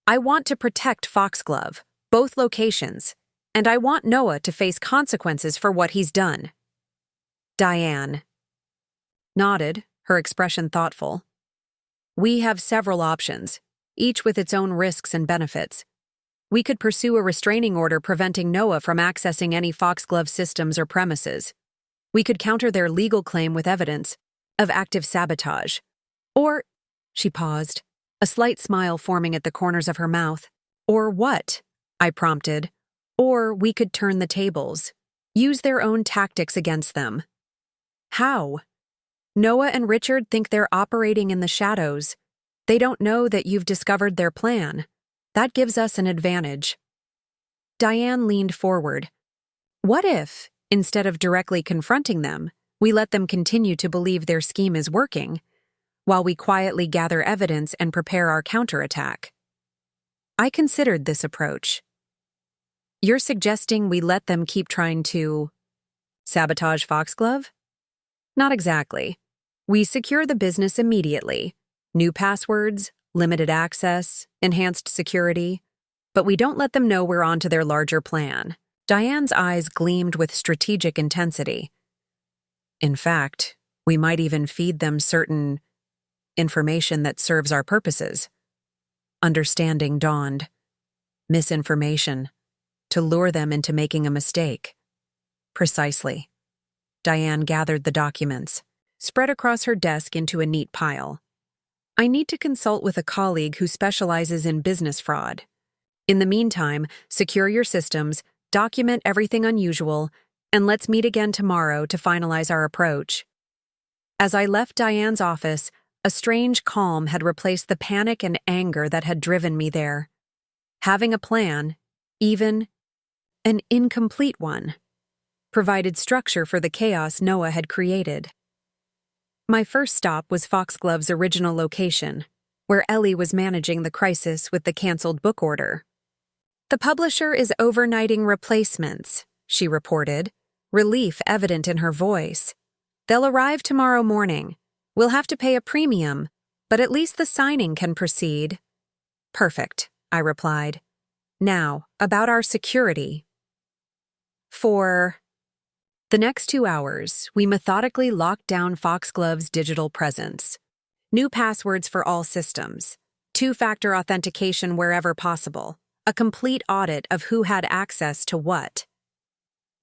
Speaker 1: I want to protect Foxglove, both locations, and I want Noah to face consequences for what he's done. Diane nodded, her expression thoughtful. We have several options, each with its own risks and benefits. We could pursue a restraining order preventing Noah from accessing any Foxglove systems or premises. We could counter their legal claim with evidence of active sabotage. Or, she paused, a slight smile forming at the corners of her mouth. Or what? I prompted. Or we could turn the tables, use their own tactics against them. How? Noah and Richard think they're operating in the shadows. They don't know that you've discovered their plan. That gives us an advantage. Diane leaned forward. What if, Instead of directly confronting them, we let them continue to believe their scheme is working, while we quietly gather evidence and prepare our counterattack. I considered this approach. You're suggesting we let them keep trying to sabotage Foxglove? Not exactly. We secure the business immediately. New passwords, limited access, enhanced security. But we don't let them know we're onto their larger plan. Diane's eyes gleamed with strategic intensity. In fact, we might even feed them certain information that serves our purposes. Understanding dawned. Misinformation. To lure them into making a mistake. Precisely. Diane gathered the documents, spread across her desk into a neat pile. I need to consult with a colleague who specializes in business fraud. In the meantime, secure your systems, document everything unusual, and let's meet again tomorrow to finalize our approach. As I left Diane's office, a strange calm had replaced the panic and anger that had driven me there. Having a plan, even an incomplete one, provided structure for the chaos Noah had created. My first stop was Foxglove's original location, where Ellie was managing the crisis with the canceled book order. The publisher is overnighting replacements, she reported, relief evident in her voice. They'll arrive tomorrow morning. We'll have to pay a premium, but at least the signing can proceed. Perfect, I replied. Now, about our security. For the next 2 hours, we methodically locked down Foxglove's digital presence. New passwords for all systems, two-factor authentication wherever possible, a complete audit of who had access to what.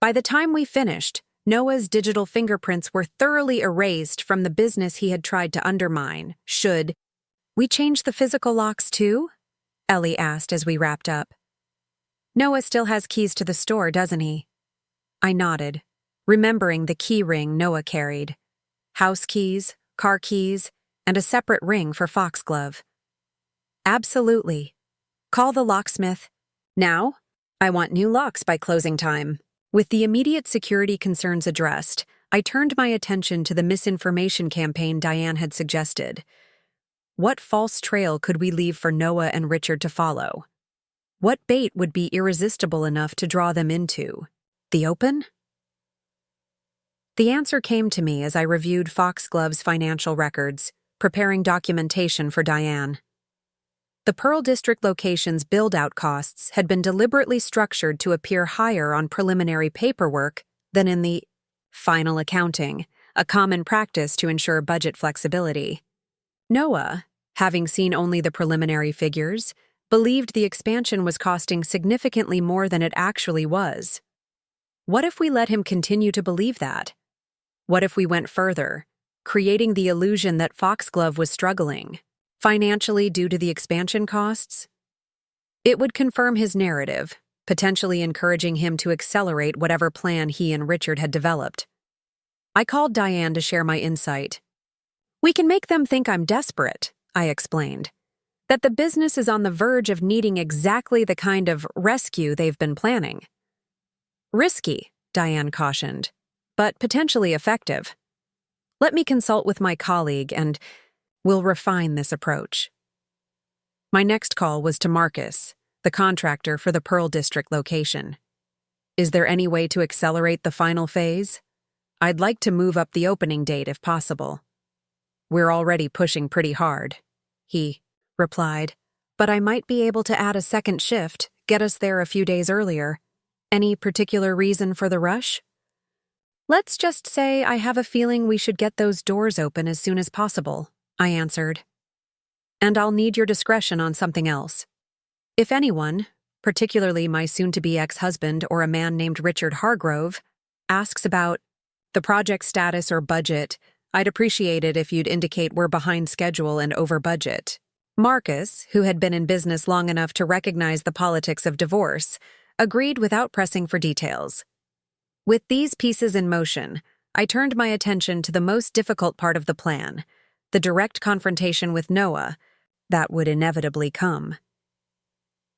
Speaker 1: By the time we finished, Noah's digital fingerprints were thoroughly erased from the business he had tried to undermine. Should we change the physical locks too? Ellie asked as we wrapped up. Noah still has keys to the store, doesn't he? I nodded, remembering the key ring Noah carried. House keys, car keys, and a separate ring for Foxglove. Absolutely. Call the locksmith. Now? I want new locks by closing time. With the immediate security concerns addressed, I turned my attention to the misinformation campaign Diane had suggested. What false trail could we leave for Noah and Richard to follow? What bait would be irresistible enough to draw them into? The open? The answer came to me as I reviewed Foxglove's financial records, preparing documentation for Diane. The Pearl District location's build-out costs had been deliberately structured to appear higher on preliminary paperwork than in the final accounting, a common practice to ensure budget flexibility. Noah, having seen only the preliminary figures, believed the expansion was costing significantly more than it actually was. What if we let him continue to believe that? What if we went further, creating the illusion that Foxglove was struggling financially due to the expansion costs? It would confirm his narrative, potentially encouraging him to accelerate whatever plan he and Richard had developed. I called Diane to share my insight. We can make them think I'm desperate, I explained. That the business is on the verge of needing exactly the kind of rescue they've been planning. Risky, Diane cautioned, but potentially effective. Let me consult with my colleague and we'll refine this approach. My next call was to Marcus, the contractor for the Pearl District location. Is there any way to accelerate the final phase? I'd like to move up the opening date if possible. We're already pushing pretty hard, he replied, but I might be able to add a second shift, get us there a few days earlier. Any particular reason for the rush? Let's just say I have a feeling we should get those doors open as soon as possible, I answered. And I'll need your discretion on something else. If anyone, particularly my soon-to-be ex-husband or a man named Richard Hargrove, asks about the project status or budget, I'd appreciate it if you'd indicate we're behind schedule and over budget. Marcus, who had been in business long enough to recognize the politics of divorce, agreed without pressing for details. With these pieces in motion, I turned my attention to the most difficult part of the plan, the direct confrontation with Noah that would inevitably come.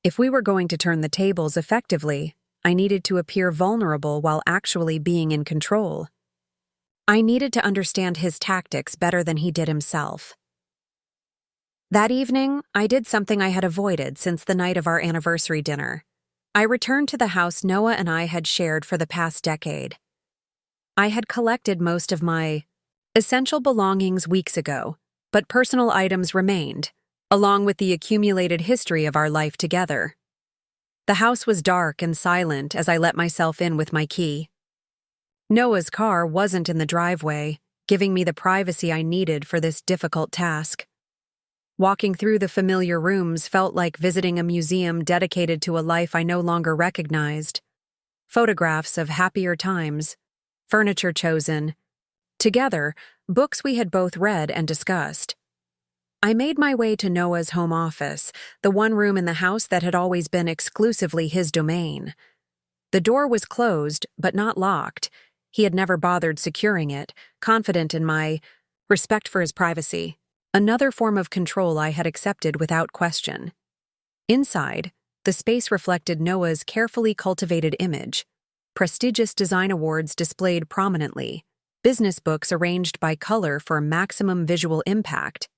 Speaker 1: If we were going to turn the tables effectively, I needed to appear vulnerable while actually being in control. I needed to understand his tactics better than he did himself. That evening, I did something I had avoided since the night of our anniversary dinner. I returned to the house Noah and I had shared for the past decade. I had collected most of my essential belongings weeks ago, but personal items remained, along with the accumulated history of our life together. The house was dark and silent as I let myself in with my key. Noah's car wasn't in the driveway, giving me the privacy I needed for this difficult task. Walking through the familiar rooms felt like visiting a museum dedicated to a life I no longer recognized. Photographs of happier times, furniture chosen. Together, books we had both read and discussed. I made my way to Noah's home office, the one room in the house that had always been exclusively his domain. The door was closed, but not locked. He had never bothered securing it, confident in my respect for his privacy, another form of control I had accepted without question. Inside, the space reflected Noah's carefully cultivated image, prestigious design awards displayed prominently, business books arranged by color for maximum visual impact,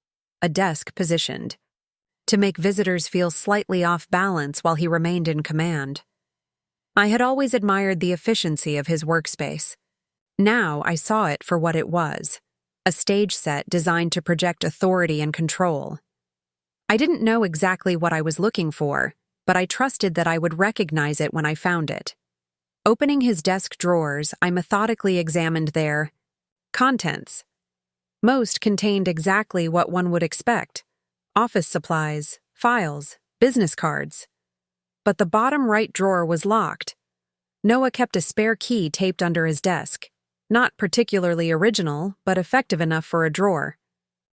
Speaker 1: a desk positioned to make visitors feel slightly off balance while he remained in command. I had always admired the efficiency of his workspace. Now I saw it for what it was, a stage set designed to project authority and control. I didn't know exactly what I was looking for, but I trusted that I would recognize it when I found it. Opening his desk drawers, I methodically examined their contents. Most contained exactly what one would expect: office supplies, files, business cards. But the bottom right drawer was locked. Noah kept a spare key taped under his desk. Not particularly original, but effective enough for a drawer.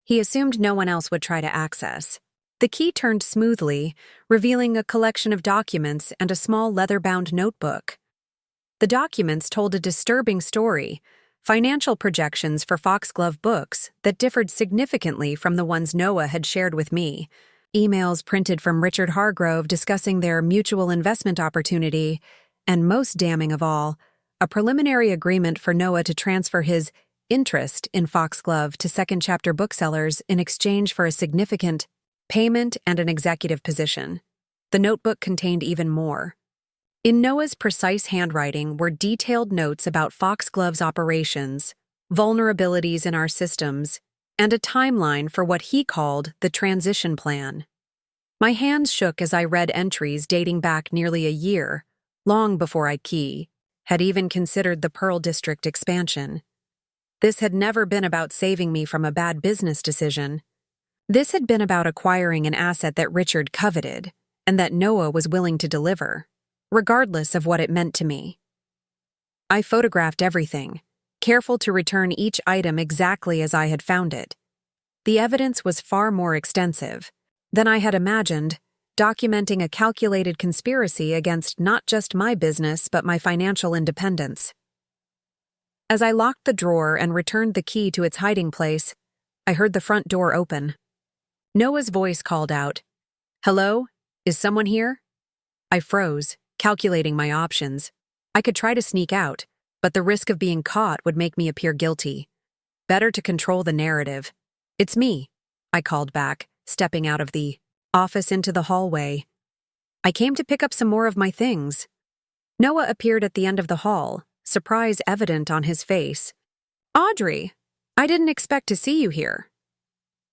Speaker 1: He assumed no one else would try to access. The key turned smoothly, revealing a collection of documents and a small leather-bound notebook. The documents told a disturbing story: financial projections for Foxglove Books that differed significantly from the ones Noah had shared with me, emails printed from Richard Hargrove discussing their mutual investment opportunity, and most damning of all, a preliminary agreement for Noah to transfer his interest in Foxglove to Second Chapter booksellers in exchange for a significant payment and an executive position. The notebook contained even more. In Noah's precise handwriting were detailed notes about Foxglove's operations, vulnerabilities in our systems, and a timeline for what he called the transition plan. My hands shook as I read entries dating back nearly a year, long before I had even considered the Pearl District expansion. This had never been about saving me from a bad business decision. This had been about acquiring an asset that Richard coveted and that Noah was willing to deliver, regardless of what it meant to me. I photographed everything, careful to return each item exactly as I had found it. The evidence was far more extensive than I had imagined, documenting a calculated conspiracy against not just my business but my financial independence. As I locked the drawer and returned the key to its hiding place, I heard the front door open. Noah's voice called out, "Hello? Is someone here?" I froze, calculating my options. I could try to sneak out, but the risk of being caught would make me appear guilty. Better to control the narrative. "It's me," I called back, stepping out of the office into the hallway. "I came to pick up some more of my things." Noah appeared at the end of the hall, surprise evident on his face. "Audrey, I didn't expect to see you here."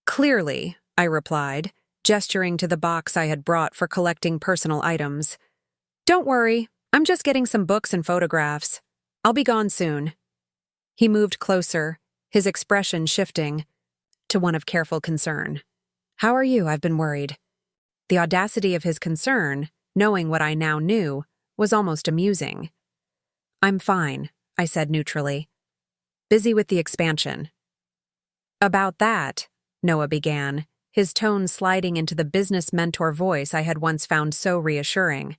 Speaker 1: "Clearly," I replied, gesturing to the box I had brought for collecting personal items. "Don't worry, I'm just getting some books and photographs. I'll be gone soon." He moved closer, his expression shifting to one of careful concern. "How are you? I've been worried." The audacity of his concern, knowing what I now knew, was almost amusing. "I'm fine," I said neutrally. "Busy with the expansion." "About that," Noah began, his tone sliding into the business mentor voice I had once found so reassuring.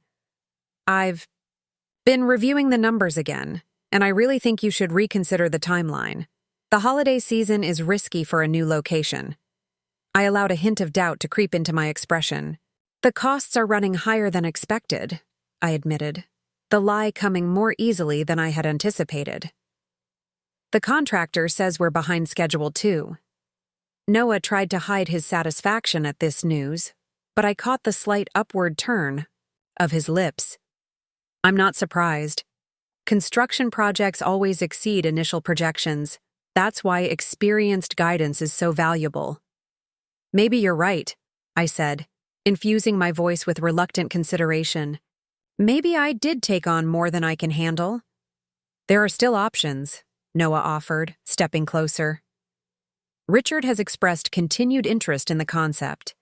Speaker 1: "I've been reviewing the numbers again, and I really think you should reconsider the timeline. The holiday season is risky for a new location." I allowed a hint of doubt to creep into my expression. "The costs are running higher than expected," I admitted. the lie coming more easily than I had anticipated. The contractor says we're behind schedule too. Noah tried to hide his satisfaction at this news, but I caught the slight upward turn of his lips. I'm not surprised. Construction projects always exceed initial projections. That's why experienced guidance is so valuable. Maybe you're right, I said, infusing my voice with reluctant consideration. Maybe I did take on more than I can handle. There are still options, Noah offered, stepping closer. Richard has expressed continued interest in the concept.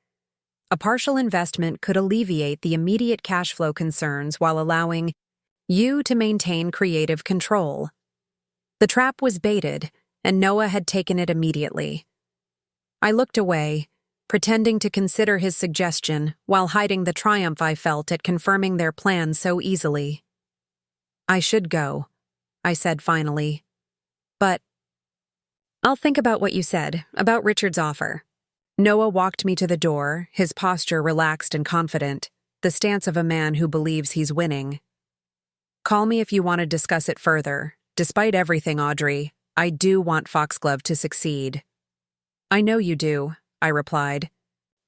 Speaker 1: A partial investment could alleviate the immediate cash flow concerns while allowing you to maintain creative control. The trap was baited, and Noah had taken it immediately. I looked away, pretending to consider his suggestion while hiding the triumph I felt at confirming their plan so easily. I should go, I said finally. But I'll think about what you said, about Richard's offer. Noah walked me to the door, his posture relaxed and confident, the stance of a man who believes he's winning. Call me if you want to discuss it further. Despite everything, Audrey, I do want Foxglove to succeed. I know you do, I replied.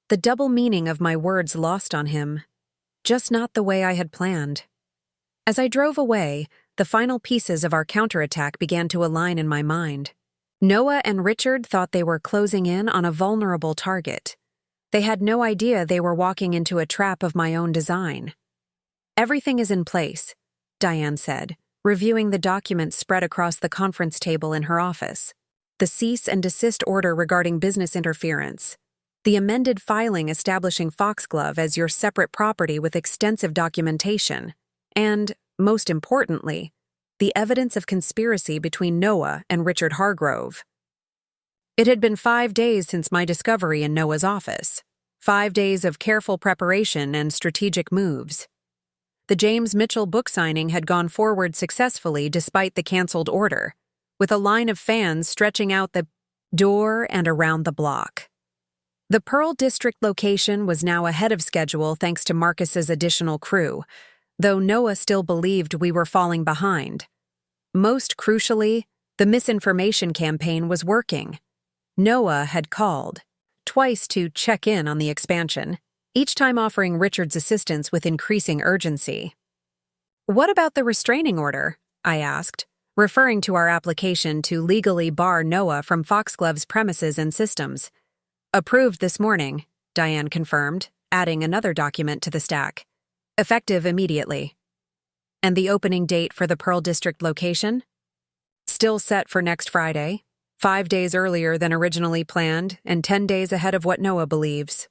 Speaker 1: The double meaning of my words lost on him. Just not the way I had planned. As I drove away, the final pieces of our counterattack began to align in my mind. Noah and Richard thought they were closing in on a vulnerable target. They had no idea they were walking into a trap of my own design. Everything is in place, Diane said, reviewing the documents spread across the conference table in her office. The cease and desist order regarding business interference. The amended filing establishing Foxglove as your separate property with extensive documentation. And, most importantly, the evidence of conspiracy between Noah and Richard Hargrove. It had been 5 days since my discovery in Noah's office. 5 days of careful preparation and strategic moves. The James Mitchell book signing had gone forward successfully despite the canceled order, with a line of fans stretching out the door and around the block. The Pearl District location was now ahead of schedule thanks to Marcus's additional crew, though Noah still believed we were falling behind. Most crucially, the misinformation campaign was working. Noah had called, twice to check in on the expansion, each time offering Richard's assistance with increasing urgency. What about the restraining order? I asked, referring to our application to legally bar Noah from Foxglove's premises and systems. Approved this morning, Diane confirmed, adding another document to the stack. Effective immediately. And the opening date for the Pearl District location? Still set for next Friday, 5 days earlier than originally planned and 10 days ahead of what Noah believes.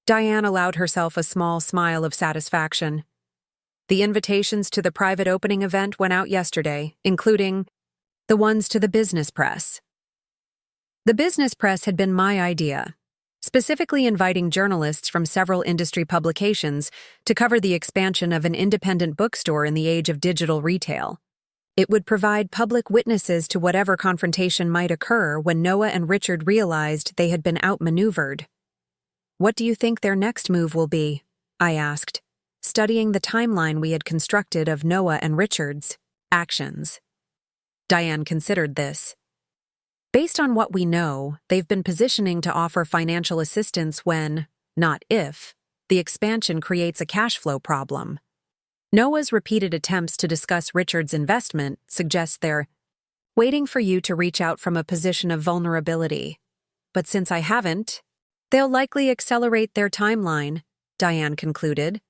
Speaker 1: Diane allowed herself a small smile of satisfaction. The invitations to the private opening event went out yesterday, including the ones to the business press. The business press had been my idea, specifically inviting journalists from several industry publications to cover the expansion of an independent bookstore in the age of digital retail. It would provide public witnesses to whatever confrontation might occur when Noah and Richard realized they had been outmaneuvered. What do you think their next move will be? I asked, studying the timeline we had constructed of Noah and Richard's actions. Diane considered this. Based on what we know, they've been positioning to offer financial assistance when, not if, the expansion creates a cash flow problem. Noah's repeated attempts to discuss Richard's investment suggest they're waiting for you to reach out from a position of vulnerability. But since I haven't, they'll likely accelerate their timeline, Diane concluded.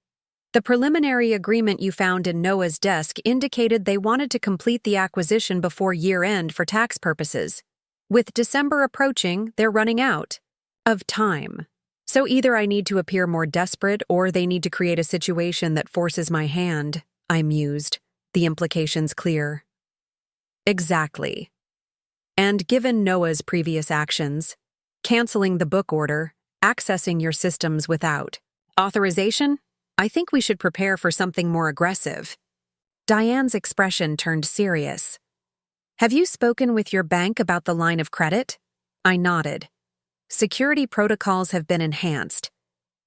Speaker 1: The preliminary agreement you found in Noah's desk indicated they wanted to complete the acquisition before year-end for tax purposes. With December approaching, they're running out of time. So either I need to appear more desperate or they need to create a situation that forces my hand, I mused, the implications clear. Exactly. And given Noah's previous actions, canceling the book order, accessing your systems without authorization, I think we should prepare for something more aggressive. Diane's expression turned serious. Have you spoken with your bank about the line of credit? I nodded. Security protocols have been enhanced.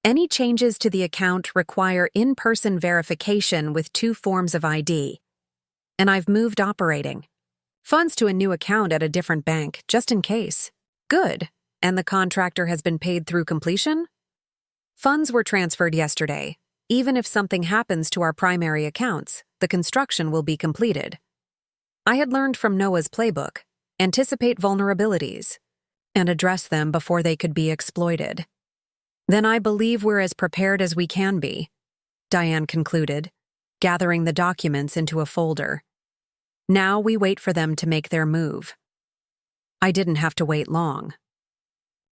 Speaker 1: Any changes to the account require in-person verification with 2 forms of ID. And I've moved operating. Funds to a new account at a different bank, just in case. Good. And the contractor has been paid through completion? Funds were transferred yesterday. Even if something happens to our primary accounts, the construction will be completed. I had learned from Noah's playbook, anticipate vulnerabilities, and address them before they could be exploited. Then I believe we're as prepared as we can be, Diane concluded, gathering the documents into a folder. Now we wait for them to make their move. I didn't have to wait long.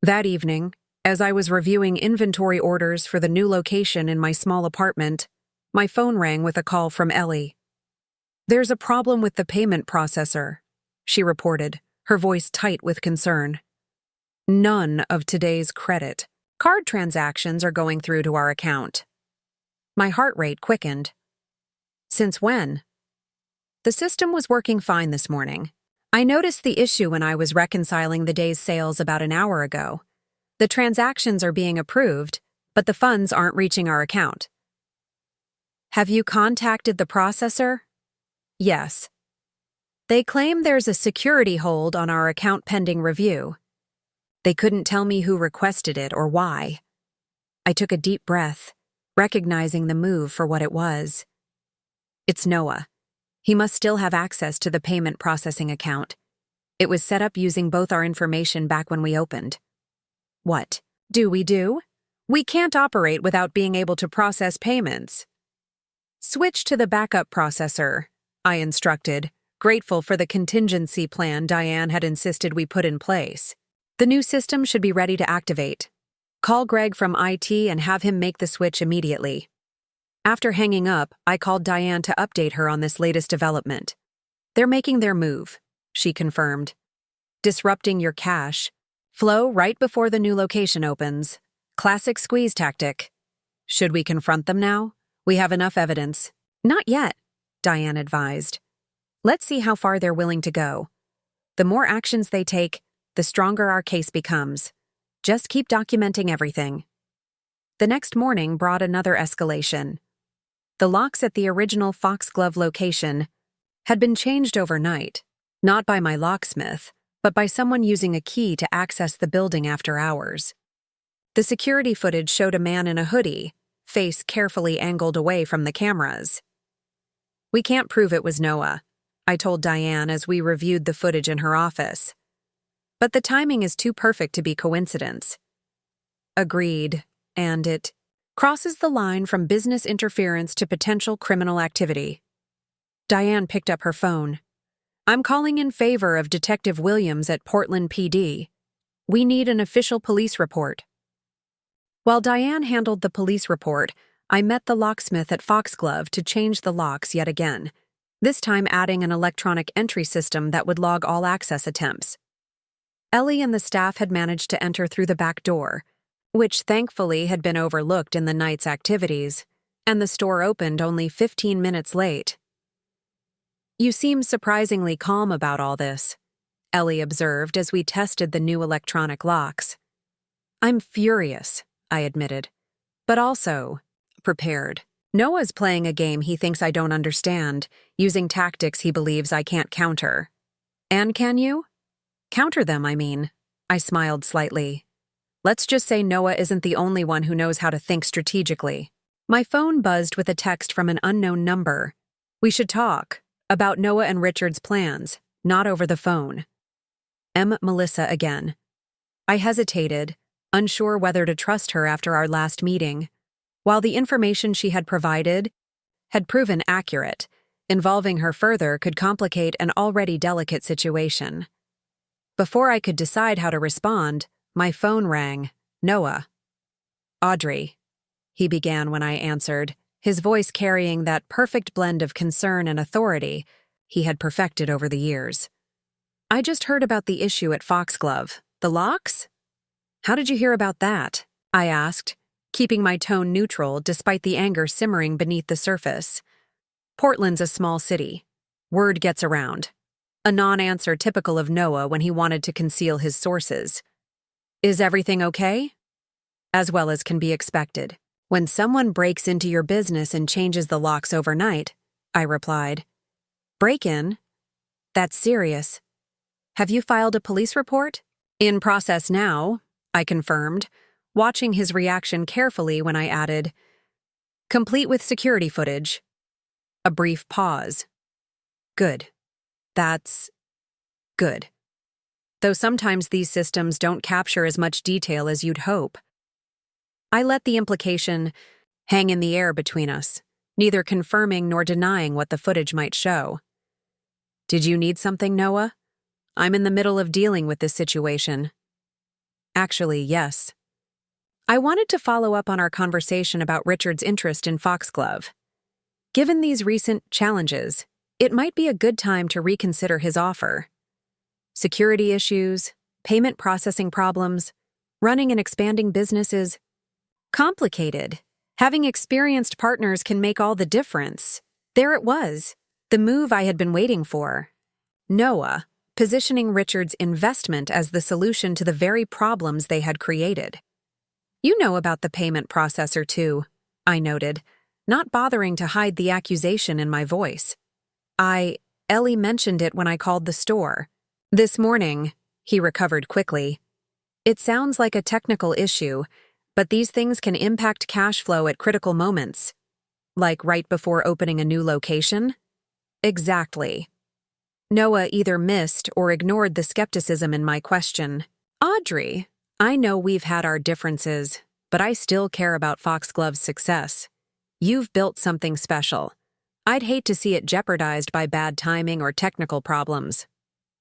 Speaker 1: That evening, as I was reviewing inventory orders for the new location in my small apartment, my phone rang with a call from Ellie. "There's a problem with the payment processor," she reported, her voice tight with concern. "None of today's credit card transactions are going through to our account." My heart rate quickened. "Since when?" "The system was working fine this morning. I noticed the issue when I was reconciling the day's sales about an hour ago. The transactions are being approved, but the funds aren't reaching our account." "Have you contacted the processor?" "Yes. They claim there's a security hold on our account pending review. They couldn't tell me who requested it or why." I took a deep breath, recognizing the move for what it was. It's Noah. He must still have access to the payment processing account. It was set up using both our information back when we opened. What do? We can't operate without being able to process payments. "Switch to the backup processor," I instructed, grateful for the contingency plan Diane had insisted we put in place. "The new system should be ready to activate. Call Greg from IT and have him make the switch immediately." After hanging up, I called Diane to update her on this latest development. "They're making their move," she confirmed. "Disrupting your cash flow right before the new location opens. Classic squeeze tactic. Should we confront them now? We have enough evidence." "Not yet," Diane advised. "Let's see how far they're willing to go. The more actions they take, the stronger our case becomes. Just keep documenting everything." The next morning brought another escalation. The locks at the original Foxglove location had been changed overnight, not by my locksmith, but by someone using a key to access the building after hours. The security footage showed a man in a hoodie, face carefully angled away from the cameras. "We can't prove it was Noah," I told Diane as we reviewed the footage in her office. "But the timing is too perfect to be coincidence." "Agreed, and it crosses the line from business interference to potential criminal activity." Diane picked up her phone. "I'm calling in favor of Detective Williams at Portland PD. We need an official police report." While Diane handled the police report, I met the locksmith at Foxglove to change the locks yet again, this time adding an electronic entry system that would log all access attempts. Ellie and the staff had managed to enter through the back door, which thankfully had been overlooked in the night's activities, and the store opened only 15 minutes late. "You seem surprisingly calm about all this," Ellie observed as we tested the new electronic locks. "I'm furious," I admitted, "but also prepared. Noah's playing a game he thinks I don't understand, using tactics he believes I can't counter." "And can you?" "Counter them, I mean." I smiled slightly. "Let's just say Noah isn't the only one who knows how to think strategically." My phone buzzed with a text from an unknown number. "We should talk about Noah and Richard's plans, not over the phone." Melissa again. I hesitated, unsure whether to trust her after our last meeting. While the information she had provided had proven accurate, involving her further could complicate an already delicate situation. Before I could decide how to respond, my phone rang. "Noah." "Audrey," he began when I answered, his voice carrying that perfect blend of concern and authority he had perfected over the years. "I just heard about the issue at Foxglove. The locks? How did you hear about that?" I asked, keeping my tone neutral despite the anger simmering beneath the surface. "Portland's a small city. Word gets around." A non-answer typical of Noah when he wanted to conceal his sources. "Is everything okay?" as well as can be expected. When someone breaks into your business and changes the locks overnight, I replied. Break-in? That's serious. Have you filed a police report? In process now, I confirmed, watching his reaction carefully when I added, complete with security footage. A brief pause. Good. That's good. Though sometimes these systems don't capture as much detail as you'd hope. I let the implication hang in the air between us, neither confirming nor denying what the footage might show. Did you need something, Noah? I'm in the middle of dealing with this situation. Actually, yes. I wanted to follow up on our conversation about Richard's interest in Foxglove. Given these recent challenges, it might be a good time to reconsider his offer. Security issues, payment processing problems, running and expanding businesses. Complicated. Having experienced partners can make all the difference. There it was, the move I had been waiting for. Noah, positioning Richard's investment as the solution to the very problems they had created. You know about the payment processor too, I noted, not bothering to hide the accusation in my voice. Ellie mentioned it when I called the store. This morning, he recovered quickly. It sounds like a technical issue, but these things can impact cash flow at critical moments. Like right before opening a new location? Exactly. Noah either missed or ignored the skepticism in my question. Audrey, I know we've had our differences, but I still care about Foxglove's success. You've built something special. I'd hate to see it jeopardized by bad timing or technical problems.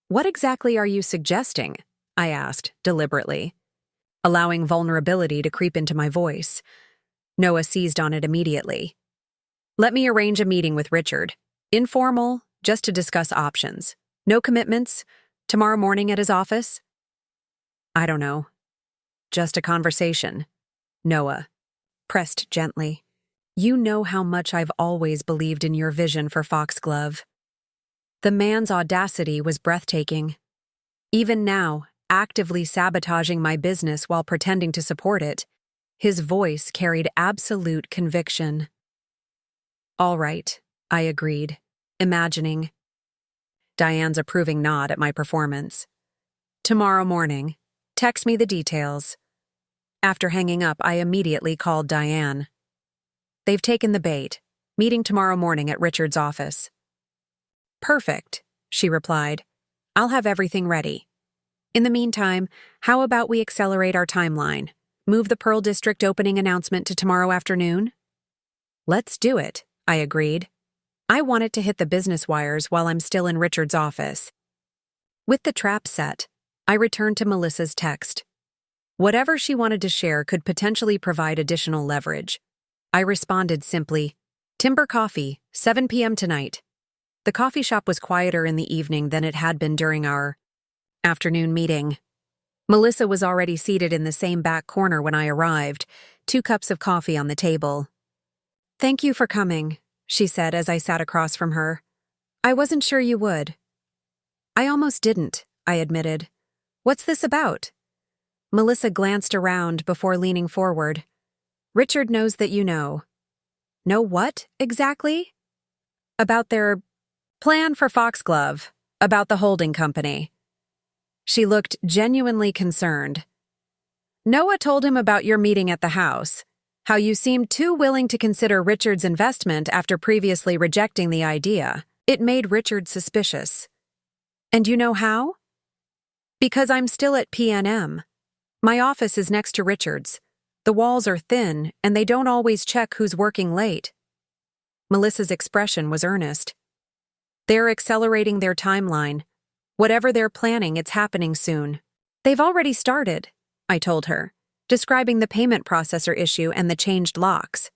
Speaker 1: What exactly are you suggesting? I asked, deliberately, allowing vulnerability to creep into my voice. Noah seized on it immediately. Let me arrange a meeting with Richard. Informal, just to discuss options. No commitments. Tomorrow morning at his office? I don't know. Just a conversation. Noah pressed gently. You know how much I've always believed in your vision for Foxglove. The man's audacity was breathtaking. Even now, actively sabotaging my business while pretending to support it, his voice carried absolute conviction. All right, I agreed, imagining Diane's approving nod at my performance. Tomorrow morning, text me the details. After hanging up, I immediately called Diane. They've taken the bait. Meeting tomorrow morning at Richard's office. Perfect, she replied. I'll have everything ready. In the meantime, how about we accelerate our timeline? Move the Pearl District opening announcement to tomorrow afternoon? Let's do it, I agreed. I want it to hit the business wires while I'm still in Richard's office. With the trap set, I returned to Melissa's text. Whatever she wanted to share could potentially provide additional leverage. I responded simply, Timber Coffee, 7 p.m. tonight. The coffee shop was quieter in the evening than it had been during our afternoon meeting. Melissa was already seated in the same back corner when I arrived, 2 cups of coffee on the table. Thank you for coming, she said as I sat across from her. I wasn't sure you would. I almost didn't, I admitted. What's this about? Melissa glanced around before leaning forward. Richard knows that you know. Know what, exactly? About their plan for Foxglove, about the holding company. She looked genuinely concerned. Noah told him about your meeting at the house, how you seemed too willing to consider Richard's investment after previously rejecting the idea. It made Richard suspicious. And you know how? Because I'm still at PNM. My office is next to Richard's. The walls are thin, and they don't always check who's working late. Melissa's expression was earnest. They're accelerating their timeline. Whatever they're planning, it's happening soon. They've already started, I told her, describing the payment processor issue and the changed locks.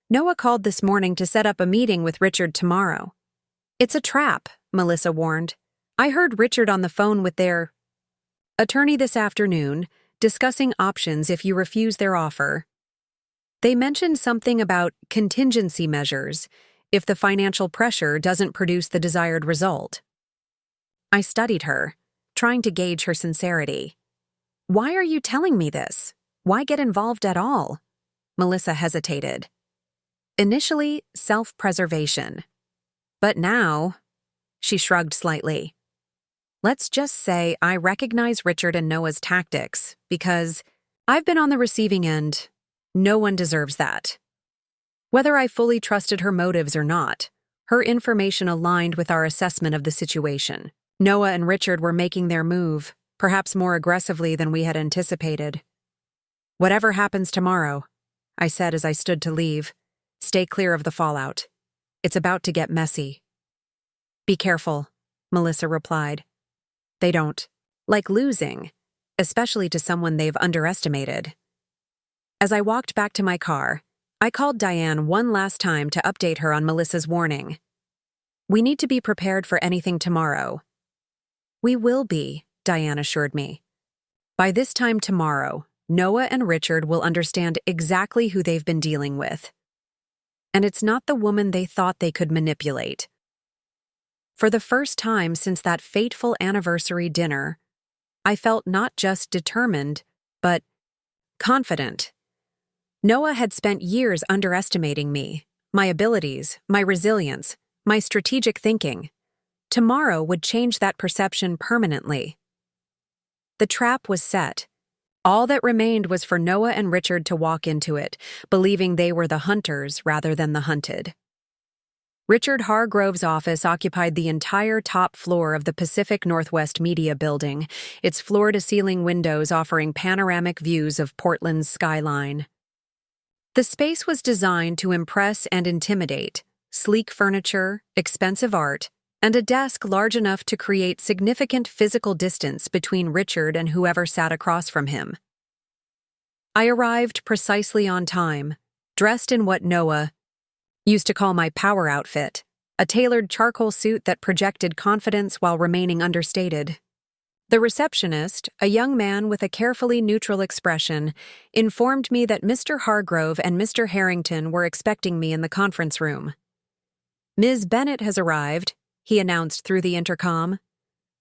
Speaker 1: Noah called this morning to set up a meeting with Richard tomorrow. It's a trap, Melissa warned. I heard Richard on the phone with their attorney this afternoon, discussing options if you refuse their offer. They mentioned something about contingency measures if the financial pressure doesn't produce the desired result. I studied her, trying to gauge her sincerity. Why are you telling me this? Why get involved at all? Melissa hesitated. Initially, self-preservation. But now, she shrugged slightly. Let's just say I recognize Richard and Noah's tactics because I've been on the receiving end. No one deserves that. Whether I fully trusted her motives or not, her information aligned with our assessment of the situation. Noah and Richard were making their move, perhaps more aggressively than we had anticipated. Whatever happens tomorrow, I said as I stood to leave, stay clear of the fallout. It's about to get messy. Be careful, Melissa replied. They don't like losing, especially to someone they've underestimated. As I walked back to my car, I called Diane one last time to update her on Melissa's warning. We need to be prepared for anything tomorrow. We will be, Diane assured me. By this time tomorrow, Noah and Richard will understand exactly who they've been dealing with. And it's not the woman they thought they could manipulate. For the first time since that fateful anniversary dinner, I felt not just determined, but confident. Noah had spent years underestimating me, my abilities, my resilience, my strategic thinking. Tomorrow would change that perception permanently. The trap was set. All that remained was for Noah and Richard to walk into it, believing they were the hunters rather than the hunted. Richard Hargrove's office occupied the entire top floor of the Pacific Northwest Media Building, its floor-to-ceiling windows offering panoramic views of Portland's skyline. The space was designed to impress and intimidate: sleek furniture, expensive art, and a desk large enough to create significant physical distance between Richard and whoever sat across from him. I arrived precisely on time, dressed in what Noah used to call my power outfit, a tailored charcoal suit that projected confidence while remaining understated. The receptionist, a young man with a carefully neutral expression, informed me that Mr. Hargrove and Mr. Harrington were expecting me in the conference room. Ms. Bennett has arrived, he announced through the intercom.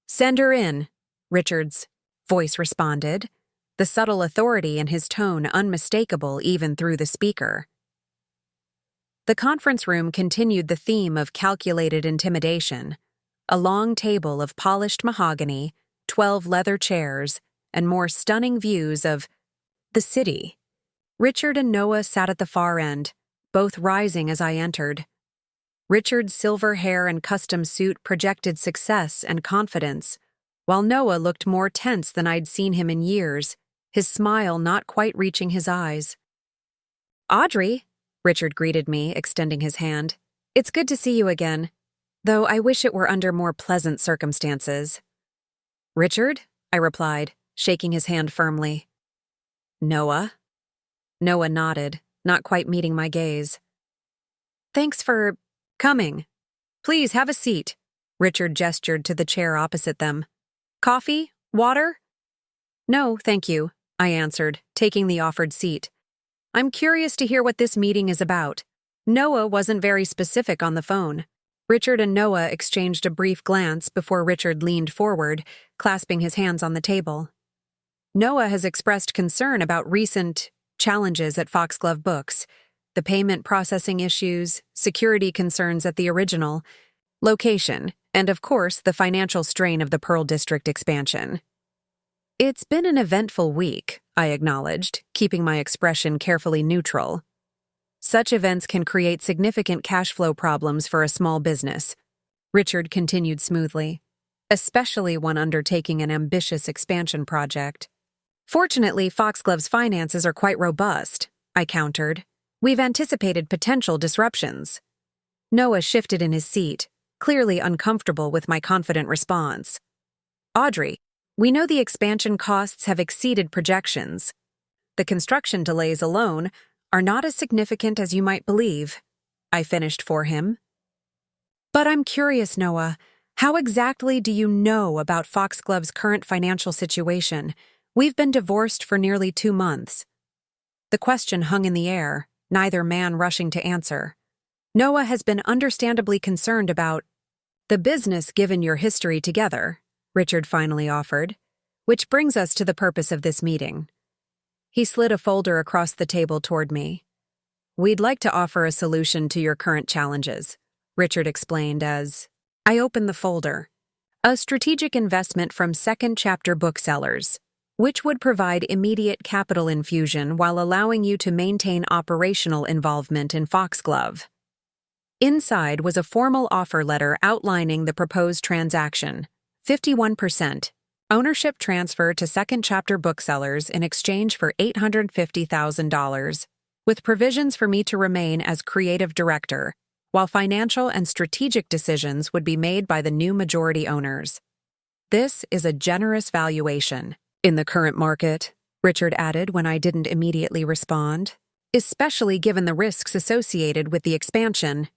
Speaker 1: Send her in, Richard's voice responded, the subtle authority in his tone unmistakable even through the speaker. The conference room continued the theme of calculated intimidation. A long table of polished mahogany, 12 leather chairs, and more stunning views of the city. Richard and Noah sat at the far end, both rising as I entered. Richard's silver hair and custom suit projected success and confidence, while Noah looked more tense than I'd seen him in years, his smile not quite reaching his eyes. Audrey, Richard greeted me, extending his hand. It's good to see you again, though I wish it were under more pleasant circumstances. Richard, I replied, shaking his hand firmly. Noah? Noah nodded, not quite meeting my gaze. Thanks for coming. Please have a seat. Richard gestured to the chair opposite them. Coffee? Water? No, thank you, I answered, taking the offered seat. I'm curious to hear what this meeting is about. Noah wasn't very specific on the phone. Richard and Noah exchanged a brief glance before Richard leaned forward, clasping his hands on the table. Noah has expressed concern about recent challenges at Foxglove Books, the payment processing issues, security concerns at the original, location, and of course the financial strain of the Pearl District expansion. It's been an eventful week, I acknowledged, keeping my expression carefully neutral. Such events can create significant cash flow problems for a small business, Richard continued smoothly, especially one undertaking an ambitious expansion project. Fortunately, Foxglove's finances are quite robust, I countered. We've anticipated potential disruptions. Noah shifted in his seat, clearly uncomfortable with my confident response. Audrey, we know the expansion costs have exceeded projections. The construction delays alone are not as significant as you might believe, I finished for him. But I'm curious, Noah, how exactly do you know about Foxglove's current financial situation? We've been divorced for nearly 2 months. The question hung in the air, neither man rushing to answer. Noah has been understandably concerned about the business given your history together, Richard finally offered, which brings us to the purpose of this meeting. He slid a folder across the table toward me. "We'd like to offer a solution to your current challenges," Richard explained as I opened the folder. A strategic investment from Second Chapter Booksellers, which would provide immediate capital infusion while allowing you to maintain operational involvement in Foxglove. Inside was a formal offer letter outlining the proposed transaction: 51%, ownership transfer to Second Chapter Booksellers in exchange for $850,000, with provisions for me to remain as creative director, while financial and strategic decisions would be made by the new majority owners. "This is a generous valuation in the current market," Richard added when I didn't immediately respond, "especially given the risks associated with the expansion."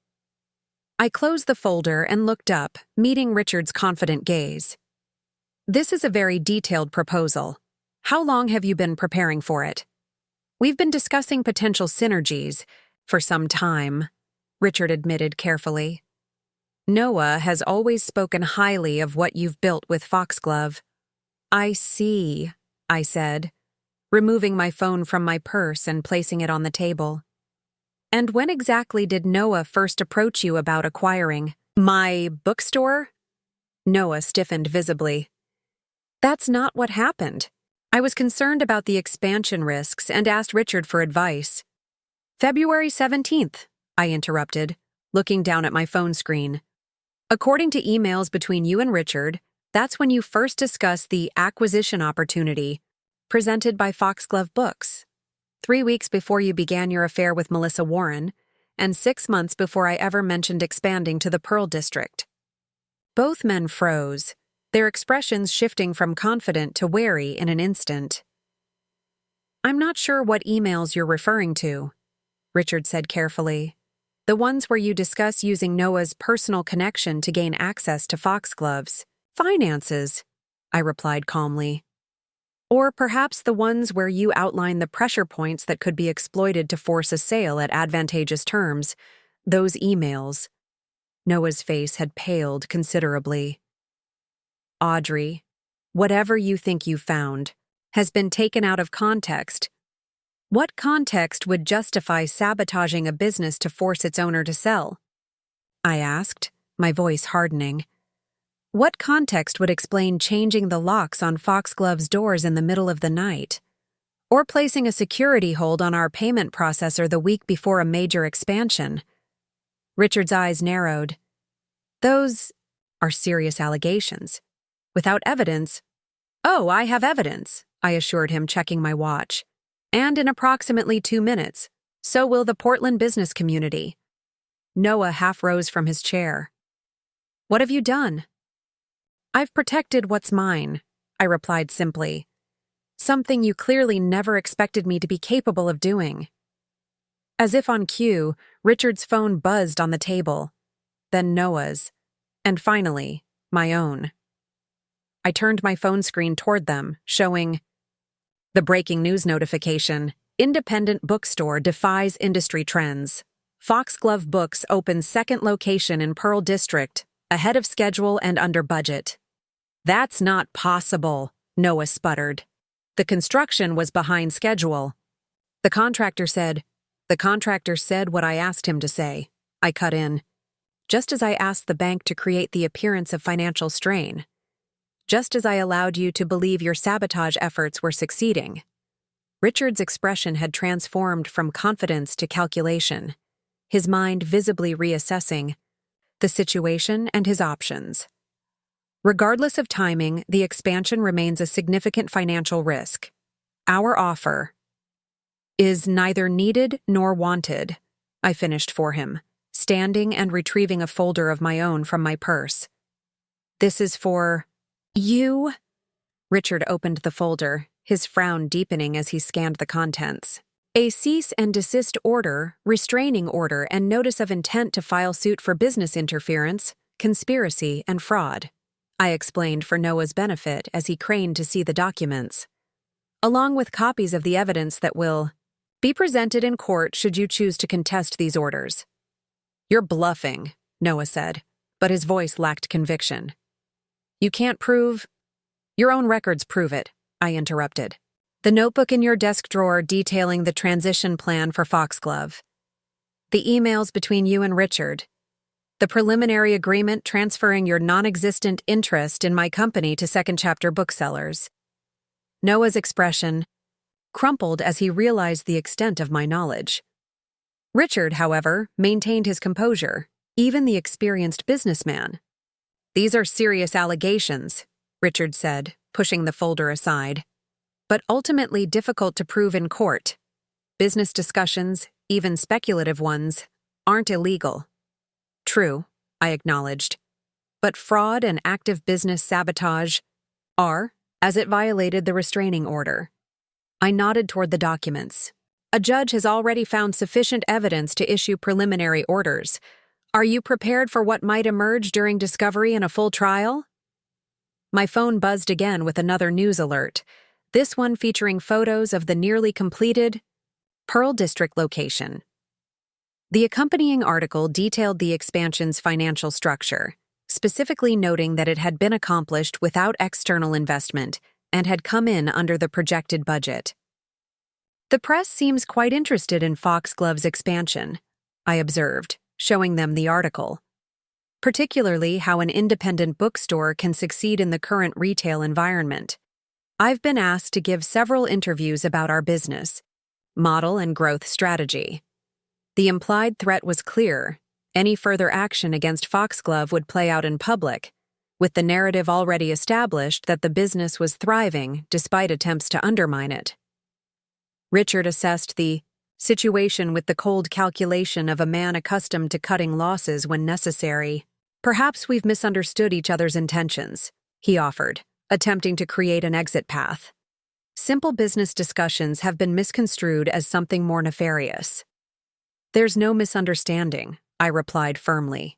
Speaker 1: I closed the folder and looked up, meeting Richard's confident gaze. "This is a very detailed proposal. How long have you been preparing for it?" "We've been discussing potential synergies for some time," Richard admitted carefully. "Noah has always spoken highly of what you've built with Foxglove." "I see," I said, removing my phone from my purse and placing it on the table. "And when exactly did Noah first approach you about acquiring my bookstore?" Noah stiffened visibly. "That's not what happened. I was concerned about the expansion risks and asked Richard for advice." "February 17th, I interrupted, looking down at my phone screen. "According to emails between you and Richard, that's when you first discussed the acquisition opportunity presented by Foxglove Books. 3 weeks before you began your affair with Melissa Warren, and 6 months before I ever mentioned expanding to the Pearl District." Both men froze, their expressions shifting from confident to wary in an instant. "I'm not sure what emails you're referring to," Richard said carefully. "The ones where you discuss using Noah's personal connection to gain access to Foxglove's finances," I replied calmly. "Or perhaps the ones where you outline the pressure points that could be exploited to force a sale at advantageous terms. Those emails." Noah's face had paled considerably. "Audrey, whatever you think you found has been taken out of context. What context would justify sabotaging a business to force its owner to sell?" I asked, my voice hardening. "What context would explain changing the locks on Foxglove's doors in the middle of the night? Or placing a security hold on our payment processor the week before a major expansion?" Richard's eyes narrowed. "Those are serious allegations. Without evidence—" "Oh, I have evidence," I assured him, checking my watch. "And in approximately 2 minutes. So will the Portland business community." Noah half rose from his chair. "What have you done?" "I've protected what's mine," I replied simply. "Something you clearly never expected me to be capable of doing." As if on cue, Richard's phone buzzed on the table, then Noah's, and finally, my own. I turned my phone screen toward them, showing the breaking news notification: "Independent bookstore defies industry trends. Foxglove Books opens second location in Pearl District, ahead of schedule and under budget." "That's not possible," Noah sputtered. "The construction was behind schedule." The contractor said what I asked him to say," I cut in. "Just as I asked the bank to create the appearance of financial strain. Just as I allowed you to believe your sabotage efforts were succeeding." Richard's expression had transformed from confidence to calculation, his mind visibly reassessing the situation and his options. "Regardless of timing, the expansion remains a significant financial risk. Our offer is neither needed nor wanted," I finished for him, standing and retrieving a folder of my own from my purse. "This is for you." Richard opened the folder, his frown deepening as he scanned the contents. "A cease and desist order, restraining order, and notice of intent to file suit for business interference, conspiracy, and fraud," I explained for Noah's benefit as he craned to see the documents. "Along with copies of the evidence that will be presented in court should you choose to contest these orders." "You're bluffing," Noah said, but his voice lacked conviction. "You can't prove—" "Your own records prove it," I interrupted. The notebook in your desk drawer detailing the transition plan for Foxglove. The emails between you and Richard. The preliminary agreement transferring your non-existent interest in my company to Second Chapter Booksellers. Noah's expression crumpled as he realized the extent of my knowledge. Richard, however, maintained his composure, even the experienced businessman. These are serious allegations, Richard said, pushing the folder aside, but ultimately difficult to prove in court. Business discussions, even speculative ones, aren't illegal. True, I acknowledged, but fraud and active business sabotage are, as it violated the restraining order. I nodded toward the documents. A judge has already found sufficient evidence to issue preliminary orders. Are you prepared for what might emerge during discovery and a full trial? My phone buzzed again with another news alert, this one featuring photos of the nearly completed Pearl District location. The accompanying article detailed the expansion's financial structure, specifically noting that it had been accomplished without external investment and had come in under the projected budget. The press seems quite interested in Foxglove's expansion, I observed, showing them the article. Particularly how an independent bookstore can succeed in the current retail environment. I've been asked to give several interviews about our business, model and growth strategy. The implied threat was clear. Any further action against Foxglove would play out in public, with the narrative already established that the business was thriving despite attempts to undermine it. Richard assessed the situation with the cold calculation of a man accustomed to cutting losses when necessary. Perhaps we've misunderstood each other's intentions, he offered, attempting to create an exit path. Simple business discussions have been misconstrued as something more nefarious. There's no misunderstanding, I replied firmly.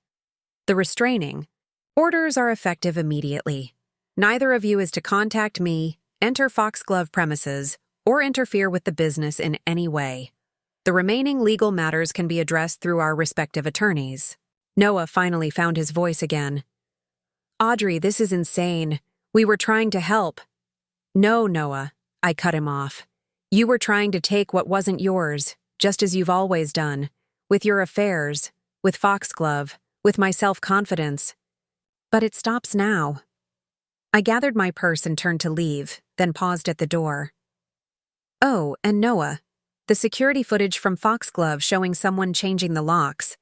Speaker 1: The restraining orders are effective immediately. Neither of you is to contact me, enter Foxglove premises, or interfere with the business in any way. The remaining legal matters can be addressed through our respective attorneys. Noah finally found his voice again. Audrey, this is insane. We were trying to help. No, Noah, I cut him off. You were trying to take what wasn't yours, just as you've always done, with your affairs, with Foxglove, with my self-confidence. But it stops now. I gathered my purse and turned to leave, then paused at the door. Oh, and Noah, the security footage from Foxglove showing someone changing the locks.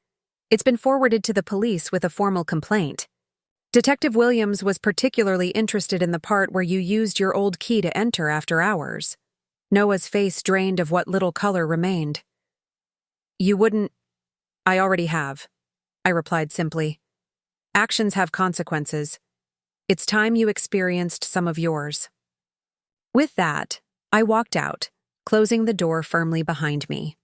Speaker 1: It's been forwarded to the police with a formal complaint. Detective Williams was particularly interested in the part where you used your old key to enter after hours. Noah's face drained of what little color remained. You wouldn't... I already have, I replied simply. Actions have consequences. It's time you experienced some of yours. With that, I walked out, closing the door firmly behind me.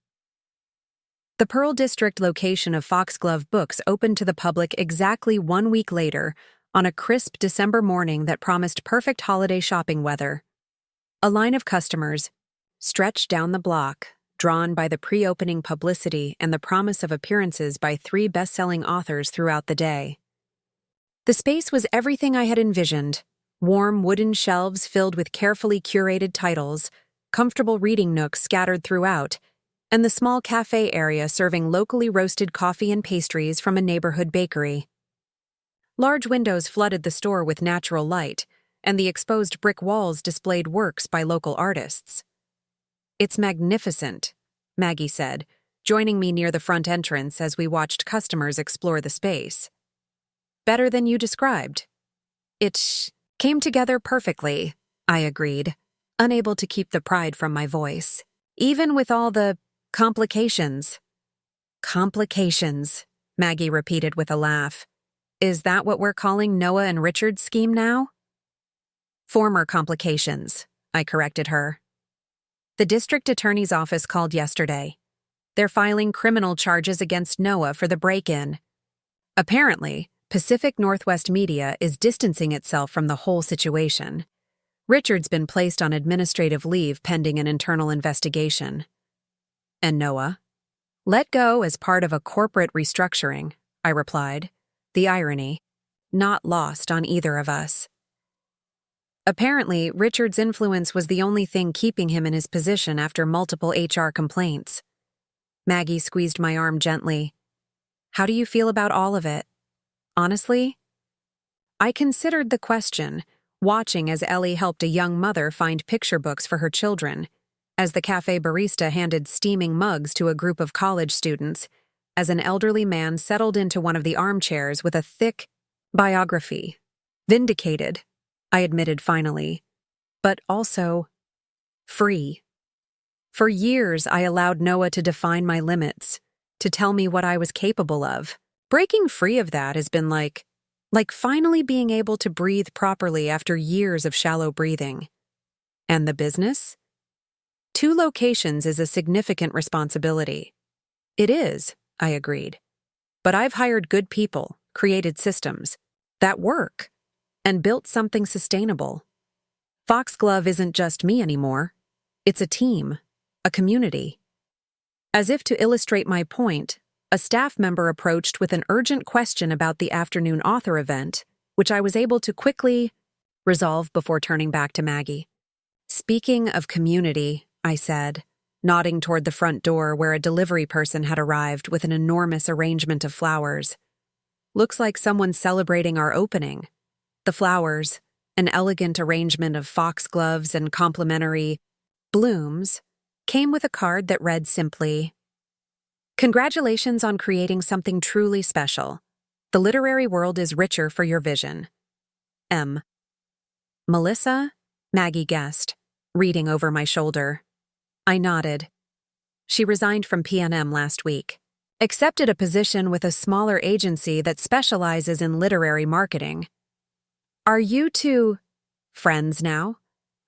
Speaker 1: The Pearl District location of Foxglove Books opened to the public exactly 1 week later, on a crisp December morning that promised perfect holiday shopping weather. A line of customers stretched down the block, drawn by the pre-opening publicity and the promise of appearances by 3 best-selling authors throughout the day. The space was everything I had envisioned: warm wooden shelves filled with carefully curated titles, comfortable reading nooks scattered throughout, and the small cafe area serving locally roasted coffee and pastries from a neighborhood bakery. Large windows flooded the store with natural light, and the exposed brick walls displayed works by local artists. It's magnificent, Maggie said, joining me near the front entrance as we watched customers explore the space. Better than you described. It came together perfectly, I agreed, unable to keep the pride from my voice. Even with all the complications. Complications, Maggie repeated with a laugh. Is that what we're calling Noah and Richard's scheme now? Former complications, I corrected her. The district attorney's office called yesterday. They're filing criminal charges against Noah for the break-in. Apparently, Pacific Northwest Media is distancing itself from the whole situation. Richard's been placed on administrative leave pending an internal investigation. And Noah? Let go as part of a corporate restructuring, I replied, the irony not lost on either of us. Apparently, Richard's influence was the only thing keeping him in his position after multiple HR complaints. Maggie squeezed my arm gently. How do you feel about all of it? Honestly? I considered the question, watching as Ellie helped a young mother find picture books for her children, as the cafe barista handed steaming mugs to a group of college students, as an elderly man settled into one of the armchairs with a thick biography. Vindicated, I admitted finally, but also free. For years, I allowed Noah to define my limits, to tell me what I was capable of. Breaking free of that has been like finally being able to breathe properly after years of shallow breathing. And the business? 2 locations is a significant responsibility. It is, I agreed. But I've hired good people, created systems that work, and built something sustainable. Foxglove isn't just me anymore. It's a team, a community. As if to illustrate my point, a staff member approached with an urgent question about the afternoon author event, which I was able to quickly resolve before turning back to Maggie. Speaking of community, I said, nodding toward the front door where a delivery person had arrived with an enormous arrangement of flowers. Looks like someone's celebrating our opening. The flowers, an elegant arrangement of foxgloves and complimentary blooms, came with a card that read simply, "Congratulations on creating something truly special. The literary world is richer for your vision. M." Melissa? Maggie guessed, reading over my shoulder. I nodded. She resigned from PNM last week. Accepted a position with a smaller agency that specializes in literary marketing. Are you two friends now?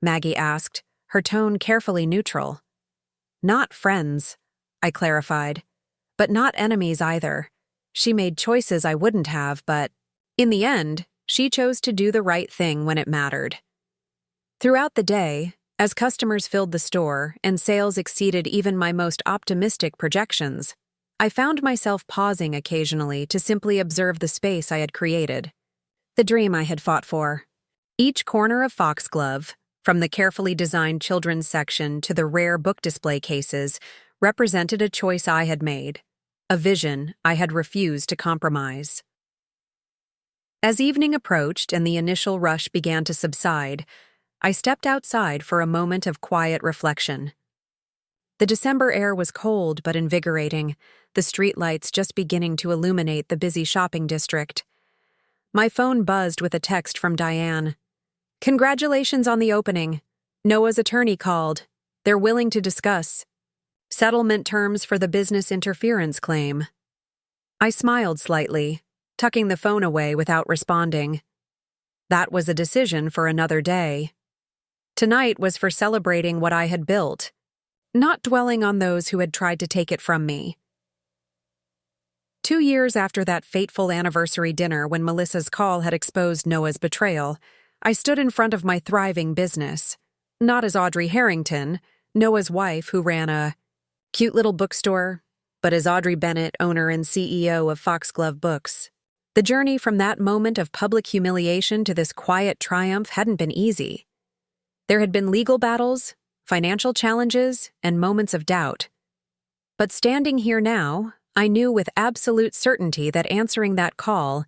Speaker 1: Maggie asked, her tone carefully neutral. Not friends, I clarified, but not enemies either. She made choices I wouldn't have, but in the end, she chose to do the right thing when it mattered. Throughout the day, as customers filled the store and sales exceeded even my most optimistic projections, I found myself pausing occasionally to simply observe the space I had created. The dream I had fought for. Each corner of Foxglove, from the carefully designed children's section to the rare book display cases, represented a choice I had made, a vision I had refused to compromise. As evening approached and the initial rush began to subside, I stepped outside for a moment of quiet reflection. The December air was cold but invigorating, the streetlights just beginning to illuminate the busy shopping district. My phone buzzed with a text from Diane. "Congratulations on the opening. Noah's attorney called. They're willing to discuss settlement terms for the business interference claim." I smiled slightly, tucking the phone away without responding. That was a decision for another day. Tonight was for celebrating what I had built, not dwelling on those who had tried to take it from me. 2 years after that fateful anniversary dinner when Melissa's call had exposed Noah's betrayal, I stood in front of my thriving business. Not as Audrey Harrington, Noah's wife who ran a cute little bookstore, but as Audrey Bennett, owner and CEO of Foxglove Books. The journey from that moment of public humiliation to this quiet triumph hadn't been easy. There had been legal battles, financial challenges, and moments of doubt. But standing here now, I knew with absolute certainty that answering that call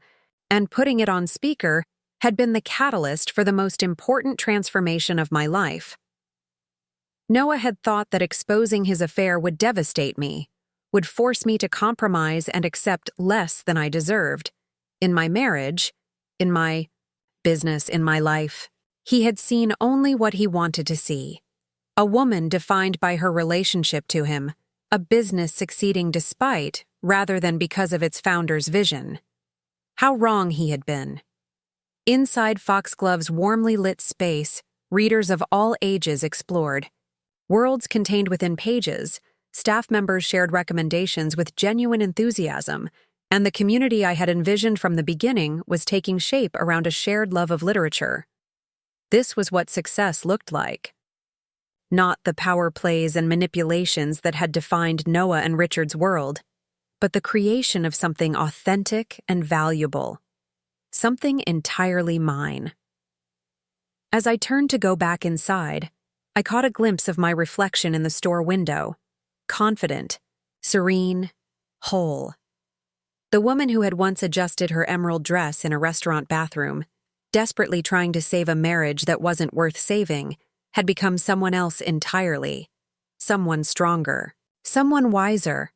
Speaker 1: and putting it on speaker had been the catalyst for the most important transformation of my life. Noah had thought that exposing his affair would devastate me, would force me to compromise and accept less than I deserved. In my marriage, in my business, in my life, he had seen only what he wanted to see. A woman defined by her relationship to him, a business succeeding despite, rather than because of its founder's vision. How wrong he had been. Inside Foxglove's warmly lit space, readers of all ages explored. Worlds contained within pages, staff members shared recommendations with genuine enthusiasm, and the community I had envisioned from the beginning was taking shape around a shared love of literature. This was what success looked like. Not the power plays and manipulations that had defined Noah and Richard's world, but the creation of something authentic and valuable. Something entirely mine. As I turned to go back inside, I caught a glimpse of my reflection in the store window, confident, serene, whole. The woman who had once adjusted her emerald dress in a restaurant bathroom, desperately trying to save a marriage that wasn't worth saving, had become someone else entirely. Someone stronger, someone wiser,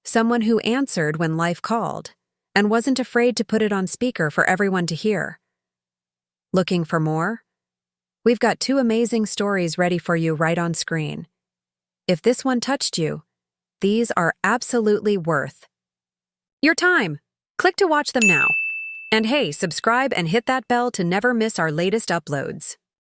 Speaker 1: someone who answered when life called, and wasn't afraid to put it on speaker for everyone to hear. Looking for more? We've got 2 amazing stories ready for you right on screen. If this one touched you, these are absolutely worth your time. Click to watch them now. And hey, subscribe and hit that bell to never miss our latest uploads.